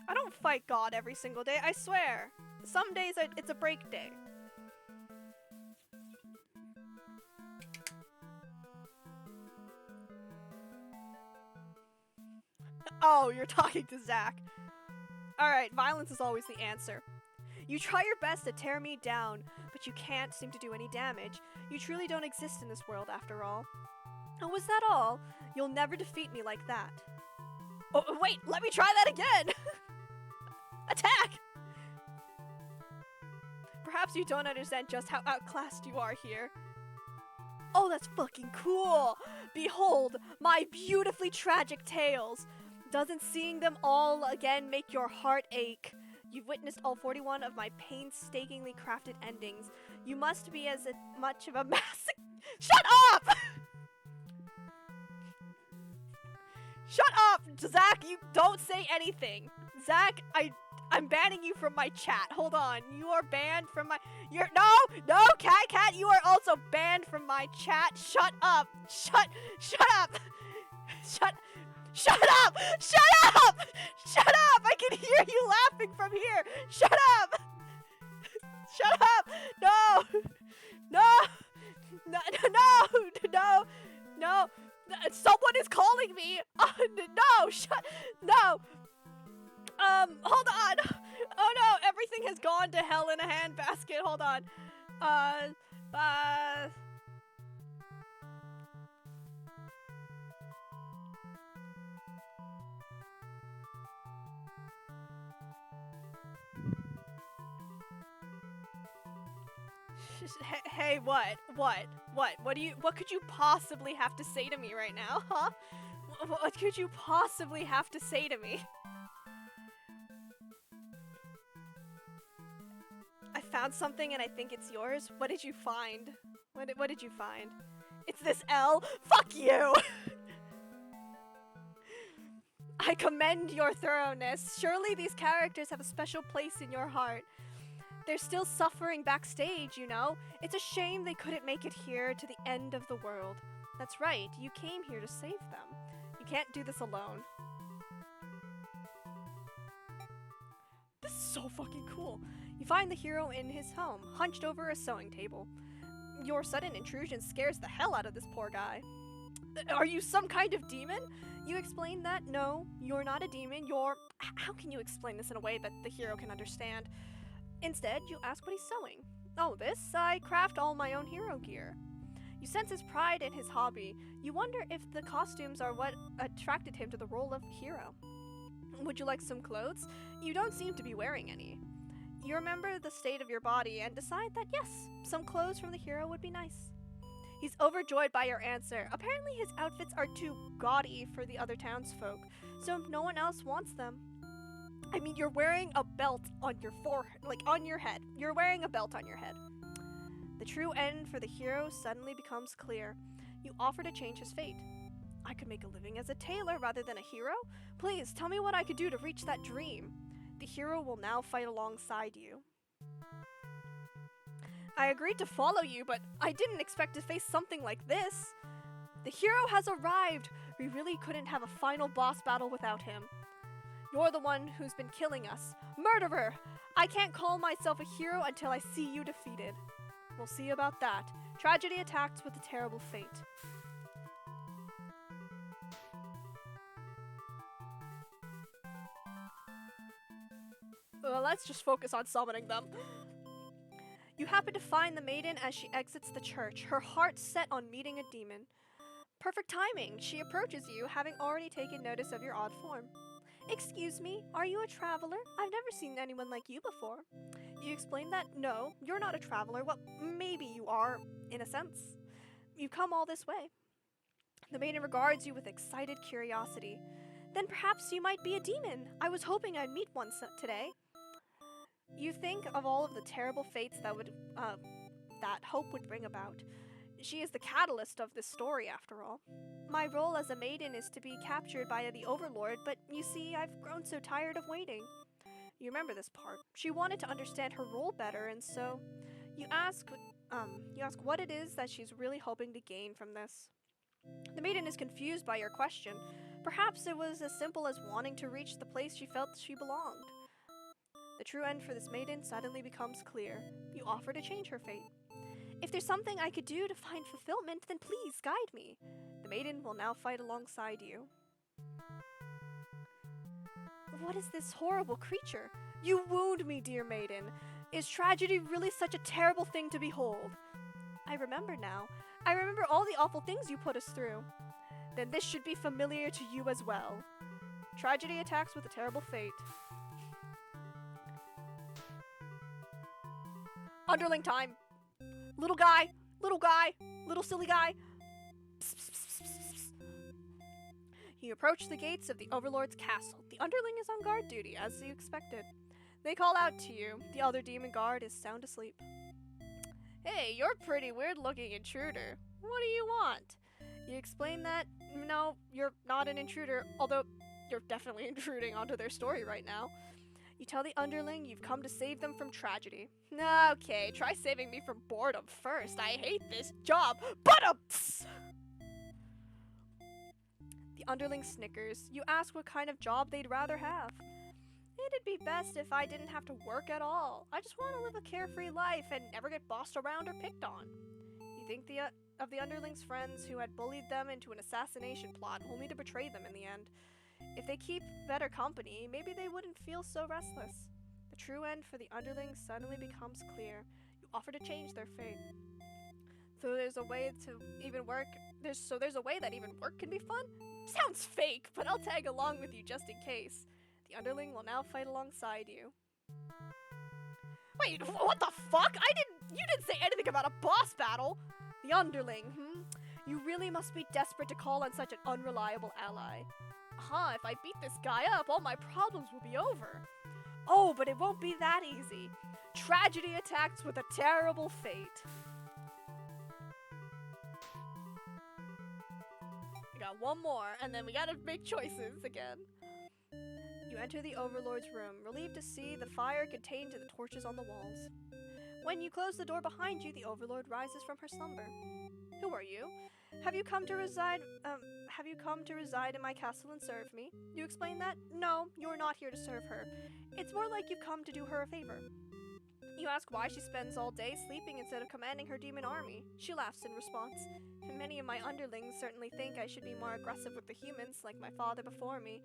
I don't fight God every single day, I swear. Some days it's a break day. Oh, you're talking to Zach. Alright, violence is always the answer. You try your best to tear me down, but you can't seem to do any damage. You truly don't exist in this world after all. Oh, was that all? You'll never defeat me like that. Oh, wait, let me try that again! Attack! Perhaps you don't understand just how outclassed you are here. Oh, that's fucking cool! Behold, my beautifully tragic tales! Doesn't seeing them all again make your heart ache? You've witnessed all 41 of my painstakingly crafted endings. You must be as much of a masochist. Shut up! Shut up! Zach, you don't say anything. Zach, I'm banning you from my chat. Hold on. You are banned from my... No, Cat, you are also banned from my chat. Shut up. Shut up. Shut up! Shut up! Shut up! I can hear you laughing from here. Shut up! Shut up! No! Someone is calling me! No! Hold on! Oh no, everything has gone to hell in a handbasket. Hold on. Hey, what? What could you possibly have to say to me right now, huh? What could you possibly have to say to me? I found something and I think it's yours. What did you find? What did you find? It's this L? Fuck you! I commend your thoroughness. Surely these characters have a special place in your heart. They're still suffering backstage, you know? It's a shame they couldn't make it here to the end of the world. That's right, you came here to save them. You can't do this alone. This is so fucking cool. You find the hero in his home, hunched over a sewing table. Your sudden intrusion scares the hell out of this poor guy. Are you some kind of demon? You explain that? No, you're not a demon, you're... How can you explain this in a way that the hero can understand? Instead, you ask what he's sewing. Oh, this? I craft all my own hero gear. You sense his pride in his hobby. You wonder if the costumes are what attracted him to the role of hero. Would you like some clothes? You don't seem to be wearing any. You remember the state of your body and decide that yes, some clothes from the hero would be nice. He's overjoyed by your answer. Apparently, his outfits are too gaudy for the other townsfolk, so no one else wants them. I mean, you're wearing a belt on your forehead, like on your head. You're wearing a belt on your head. The true end for the hero suddenly becomes clear. You offer to change his fate. I could make a living as a tailor rather than a hero? Please, tell me what I could do to reach that dream. The hero will now fight alongside you. I agreed to follow you, but I didn't expect to face something like this. The hero has arrived! We really couldn't have a final boss battle without him. You're the one who's been killing us. Murderer! I can't call myself a hero until I see you defeated. We'll see about that. Tragedy attacks with a terrible fate. Let's just focus on summoning them. You happen to find the maiden as she exits the church, her heart set on meeting a demon. Perfect timing. She approaches you, having already taken notice of your odd form. Excuse me, are you a traveler? I've never seen anyone like you before. You explain that no, you're not a traveler. Well, maybe you are, in a sense. You've come all this way. The maiden regards you with excited curiosity. Then perhaps you might be a demon. I was hoping I'd meet one today. You think of all of the terrible fates that hope would bring about. She is the catalyst of this story, after all. My role as a maiden is to be captured by the Overlord, but you see, I've grown so tired of waiting. You remember this part. She wanted to understand her role better, and so you ask what it is that she's really hoping to gain from this. The maiden is confused by your question. Perhaps it was as simple as wanting to reach the place she felt she belonged. The true end for this maiden suddenly becomes clear. You offer to change her fate. If there's something I could do to find fulfillment, then please guide me. The maiden will now fight alongside you. What is this horrible creature? You wound me, dear maiden. Is tragedy really such a terrible thing to behold? I remember now. I remember all the awful things you put us through. Then this should be familiar to you as well. Tragedy attacks with a terrible fate. Underling time. Little guy, little silly guy. Psst, psst, psst, psst, psst. You approach the gates of the Overlord's castle. The underling is on guard duty, as you expected. They call out to you. The other demon guard is sound asleep. Hey, you're a pretty weird-looking intruder. What do you want? You explain that, no, you're not an intruder, although you're definitely intruding onto their story right now. You tell the underling you've come to save them from tragedy. Okay, try saving me from boredom first. I hate this job. But the underling snickers. You ask what kind of job they'd rather have. It'd be best if I didn't have to work at all. I just want to live a carefree life and never get bossed around or picked on. You think of the underling's friends who had bullied them into an assassination plot only to betray them in the end. If they keep better company, maybe they wouldn't feel so restless. The true end for the underlings suddenly becomes clear. You offer to change their fate. So there's a way to even work. There's a way that even work can be fun? Sounds fake, but I'll tag along with you just in case. The underling will now fight alongside you. Wait, what the fuck? You didn't say anything about a boss battle. The underling, You really must be desperate to call on such an unreliable ally. If I beat this guy up, all my problems will be over. Oh, but it won't be that easy. Tragedy attacks with a terrible fate. I got one more, and then we gotta make choices again. You enter the Overlord's room, relieved to see the fire contained in the torches on the walls. When you close the door behind you, the Overlord rises from her slumber. Who are you? Have you come to reside in my castle and serve me? You explain that? No, you're not here to serve her. It's more like you've come to do her a favor. You ask why she spends all day sleeping instead of commanding her demon army. She laughs in response. Many of my underlings certainly think I should be more aggressive with the humans, like my father before me.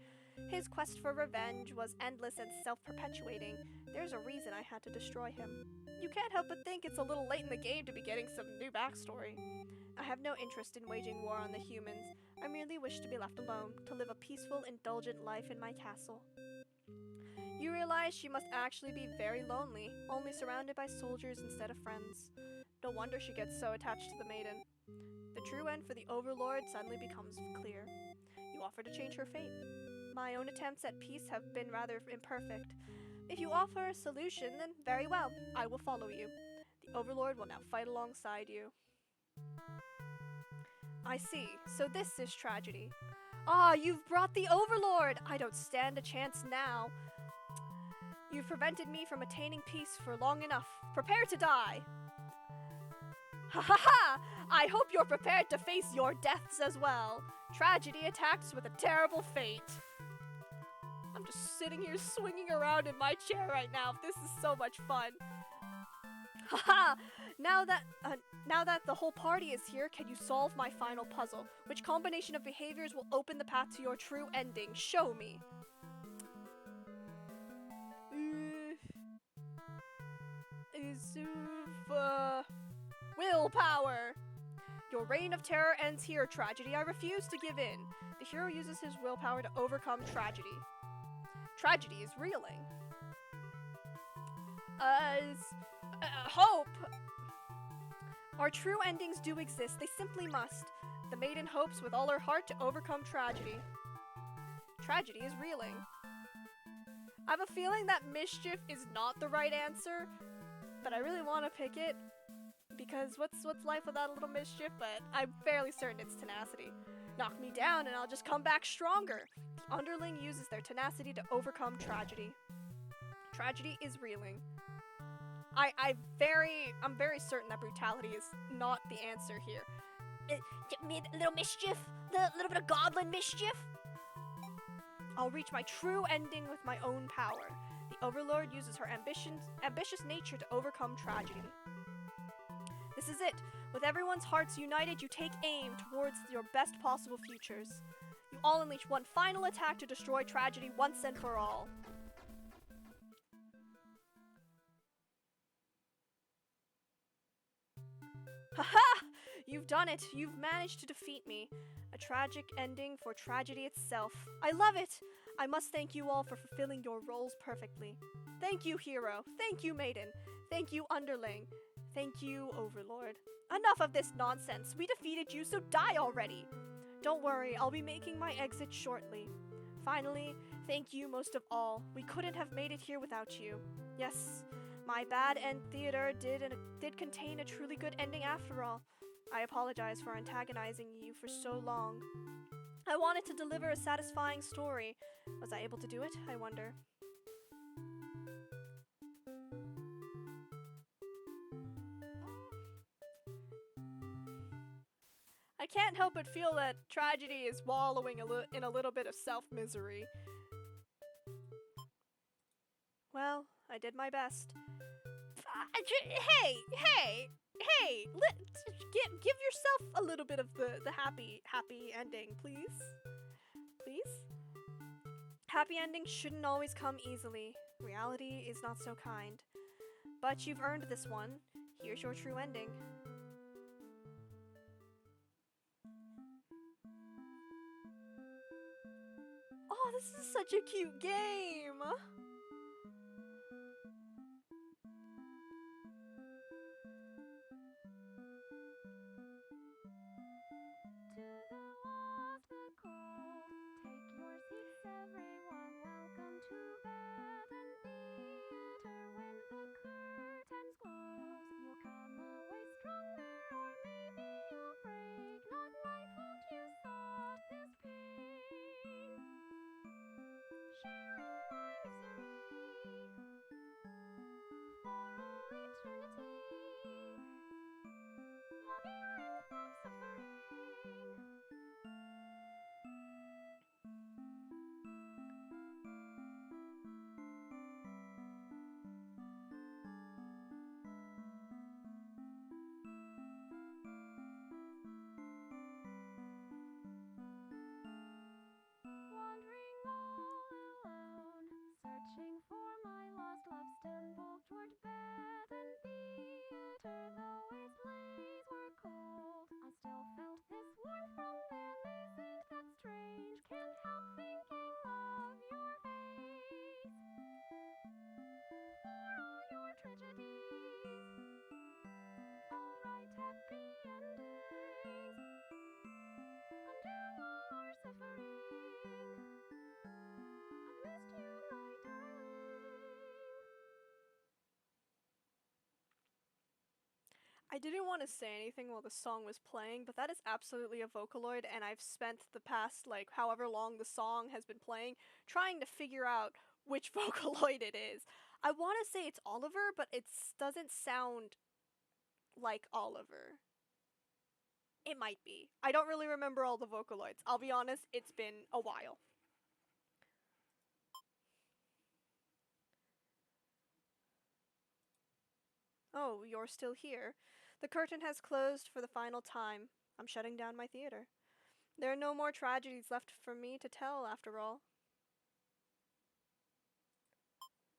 His quest for revenge was endless and self-perpetuating. There's a reason I had to destroy him. You can't help but think it's a little late in the game to be getting some new backstory. I have no interest in waging war on the humans. I merely wish to be left alone, to live a peaceful, indulgent life in my castle. You realize she must actually be very lonely, only surrounded by soldiers instead of friends. No wonder she gets so attached to the maiden. The true end for the Overlord suddenly becomes clear. You offer to change her fate. My own attempts at peace have been rather imperfect. If you offer a solution, then very well, I will follow you. The Overlord will now fight alongside you. I see, so this is tragedy. Ah, you've brought the Overlord! I don't stand a chance now. You've prevented me from attaining peace for long enough. Prepare to die! Ha ha ha! I hope you're prepared to face your deaths as well. Tragedy attacks with a terrible fate. I'm just sitting here swinging around in my chair right now. This is so much fun. Haha! Now that the whole party is here, can you solve my final puzzle? Which combination of behaviors will open the path to your true ending? Show me. Willpower! Your reign of terror ends here, Tragedy. I refuse to give in. The hero uses his willpower to overcome tragedy. Tragedy is reeling. Hope! Our true endings do exist. They simply must. The maiden hopes with all her heart to overcome tragedy. Tragedy is reeling. I have a feeling that mischief is not the right answer, but I really want to pick it because what's life without a little mischief? But I'm fairly certain it's tenacity. Knock me down and I'll just come back stronger. The underling uses their tenacity to overcome tragedy. Tragedy is reeling. I'm very certain that brutality is not the answer here. Little mischief? The little bit of goblin mischief? I'll reach my true ending with my own power. The Overlord uses her ambitious nature to overcome tragedy. This is it. With everyone's hearts united, you take aim towards your best possible futures. You all unleash one final attack to destroy tragedy once and for all. Haha! You've done it! You've managed to defeat me. A tragic ending for tragedy itself. I love it! I must thank you all for fulfilling your roles perfectly. Thank you, hero. Thank you, maiden. Thank you, underling. Thank you, Overlord. Enough of this nonsense. We defeated you, so die already. Don't worry, I'll be making my exit shortly. Finally, thank you most of all. We couldn't have made it here without you. Yes, my bad end theater did contain a truly good ending after all. I apologize for antagonizing you for so long. I wanted to deliver a satisfying story. Was I able to do it, I wonder? I can't help but feel that tragedy is wallowing in a little bit of self-misery. Well, I did my best. Hey! Give yourself a little bit of the happy ending, please. Please? Happy endings shouldn't always come easily. Reality is not so kind. But you've earned this one. Here's your true ending. Oh, this is such a cute game! I didn't want to say anything while the song was playing, but that is absolutely a Vocaloid, and I've spent the past, like, however long the song has been playing trying to figure out which Vocaloid it is. I want to say it's Oliver, but it doesn't sound like Oliver. It might be. I don't really remember all the Vocaloids. I'll be honest, it's been a while. Oh, you're still here. The curtain has closed for the final time. I'm shutting down my theater. There are no more tragedies left for me to tell, after all.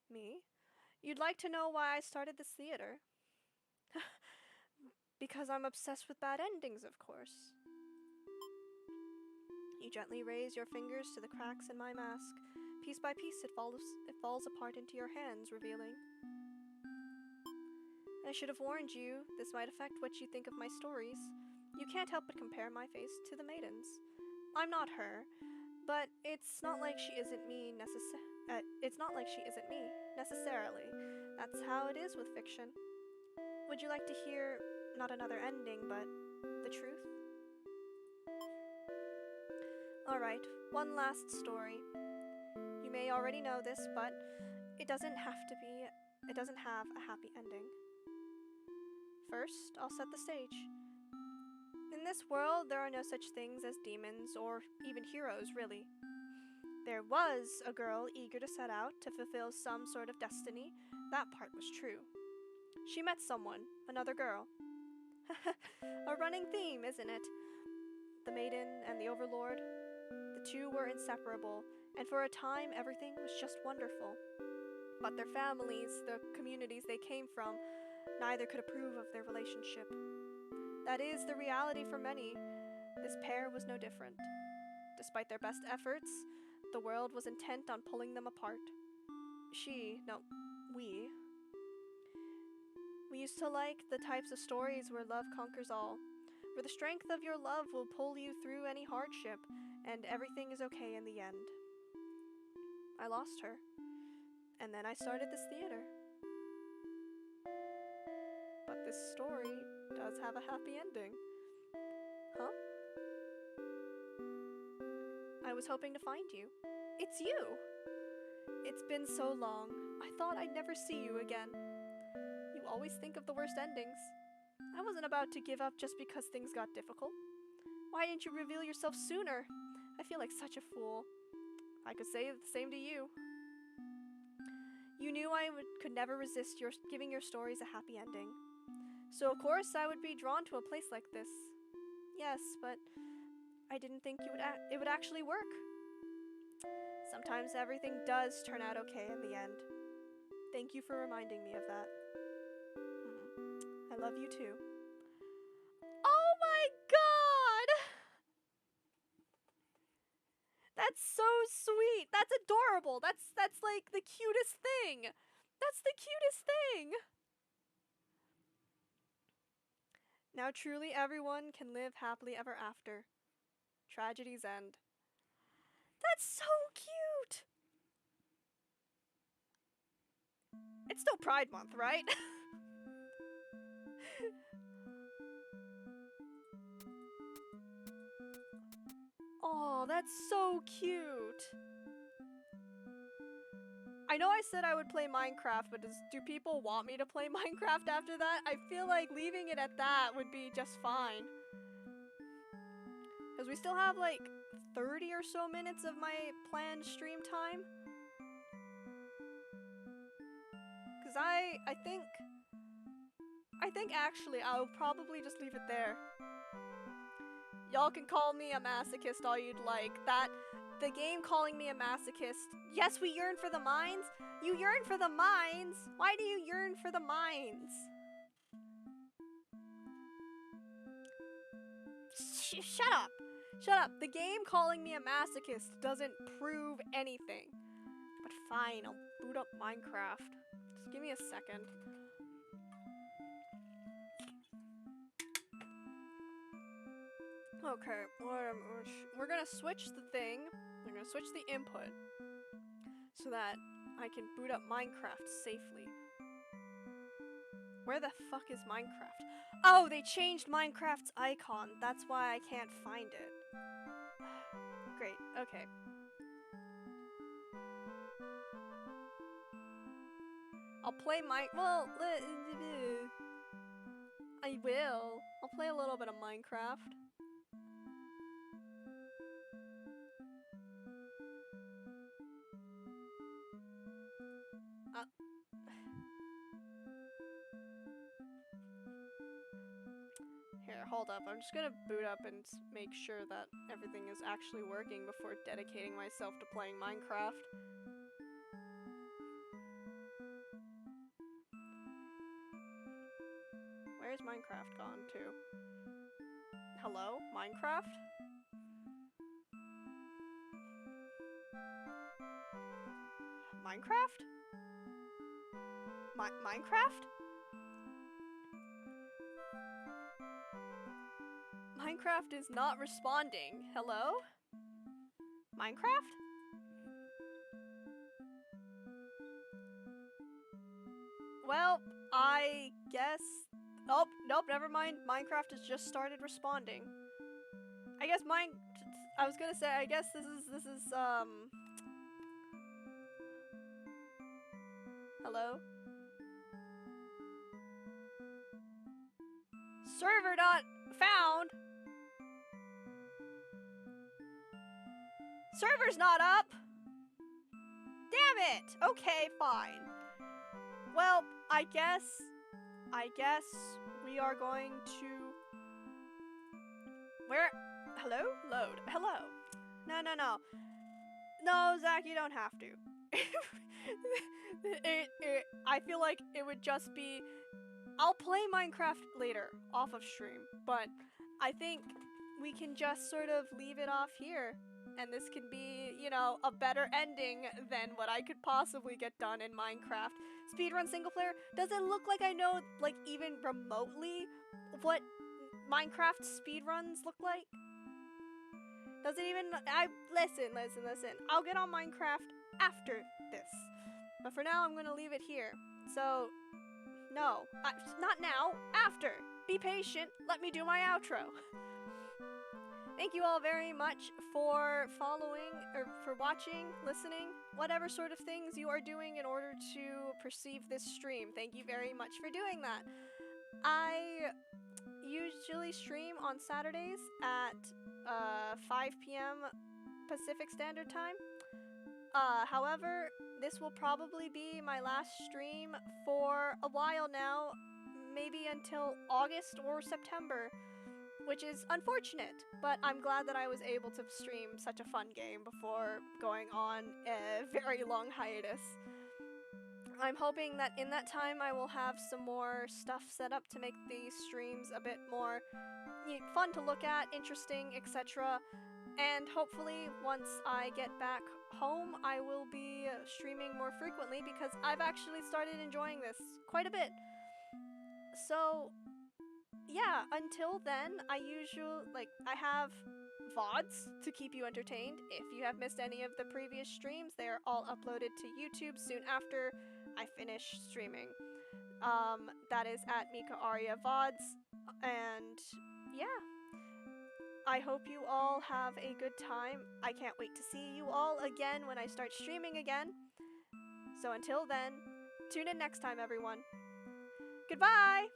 Me? You'd like to know why I started this theater? Because I'm obsessed with bad endings, of course. You gently raise your fingers to the cracks in my mask. Piece by piece, it falls apart into your hands, revealing. I should have warned you, this might affect what you think of my stories. You can't help but compare my face to the maiden's. I'm not her, but it's not like she isn't me necessarily. That's how it is with fiction. Would you like to hear not another ending, but the truth? Alright, one last story. You may already know this, but it doesn't have a happy ending. First, I'll set the stage. In this world, there are no such things as demons or even heroes, really. There was a girl eager to set out to fulfill some sort of destiny. That part was true. She met someone, another girl. A running theme, isn't it? The maiden and the overlord. The two were inseparable, and for a time everything was just wonderful. But their families, the communities they came from, neither could approve of their relationship. That is the reality for many. This pair was no different. Despite their best efforts, the world was intent on pulling them apart. We used to like the types of stories where love conquers all, where the strength of your love will pull you through any hardship, and everything is okay in the end. I lost her, and then I started this theater. But this story does have a happy ending. Huh? I was hoping to find you. It's you! It's been so long. I thought I'd never see you again. You always think of the worst endings. I wasn't about to give up just because things got difficult. Why didn't you reveal yourself sooner? I feel like such a fool. I could say the same to you. You knew could never resist giving your stories a happy ending. So of course I would be drawn to a place like this. Yes, but I didn't think it would actually work. Sometimes everything does turn out okay in the end. Thank you for reminding me of that. I love you too. Oh my god! That's so sweet. That's adorable. That's like the cutest thing. That's the cutest thing. Now truly everyone can live happily ever after. Tragedies end. That's so cute. It's still Pride Month, right? Oh, that's so cute. I know I said I would play Minecraft, but do people want me to play Minecraft after that? I feel like leaving it at that would be just fine. Because we still have like 30 or so minutes of my planned stream time. Because I think actually I'll probably just leave it there. Y'all can call me a masochist all you'd like. The game calling me a masochist. Yes, we yearn for the mines. You yearn for the mines. Why do you yearn for the mines? Shut up. Shut up. The game calling me a masochist doesn't prove anything. But fine, I'll boot up Minecraft. Just give me a second. Okay, we're gonna switch the thing. We're gonna switch the input so that I can boot up Minecraft safely. Where the fuck is Minecraft? Oh, they changed Minecraft's icon. That's why I can't find it. Great, okay. I'll play I will. I'll play a little bit of Minecraft. Here, hold up. I'm just gonna boot up and make sure that everything is actually working before dedicating myself to playing Minecraft. Where's Minecraft gone to? Hello? Minecraft? Minecraft? Minecraft? Minecraft is not responding. Hello? Minecraft? Well, I guess... Oh, nope, never mind. Minecraft has just started responding. I guess I was gonna say, I guess this is, hello? Server not found! Server's not up! Damn it! Okay, fine. Well, I guess we are going to... Where? Hello? Load. Hello. No. No, Zach, you don't have to. I feel like it would just be... I'll play Minecraft later, off of stream, but I think we can just sort of leave it off here. And this can be, you know, a better ending than what I could possibly get done in Minecraft. Speedrun single player, does it look like I know, like, even remotely what Minecraft speedruns look like? Does it even, listen. I'll get on Minecraft after this. But for now, I'm gonna leave it here. So, no, not now, after. Be patient, let me do my outro. Thank you all very much for following, or for watching, listening, whatever sort of things you are doing in order to perceive this stream. Thank you very much for doing that. I usually stream on Saturdays at 5 p.m. Pacific Standard Time. However, this will probably be my last stream for a while now, maybe until August or September. Which is unfortunate, but I'm glad that I was able to stream such a fun game before going on a very long hiatus. I'm hoping that in that time I will have some more stuff set up to make these streams a bit more fun to look at, interesting, etc. And hopefully once I get back home, I will be streaming more frequently because I've actually started enjoying this quite a bit. So... yeah, until then, I have VODs to keep you entertained. If you have missed any of the previous streams, they are all uploaded to YouTube soon after I finish streaming. That is at Mika Aria VODs, and yeah. I hope you all have a good time. I can't wait to see you all again when I start streaming again. So until then, tune in next time, everyone. Goodbye!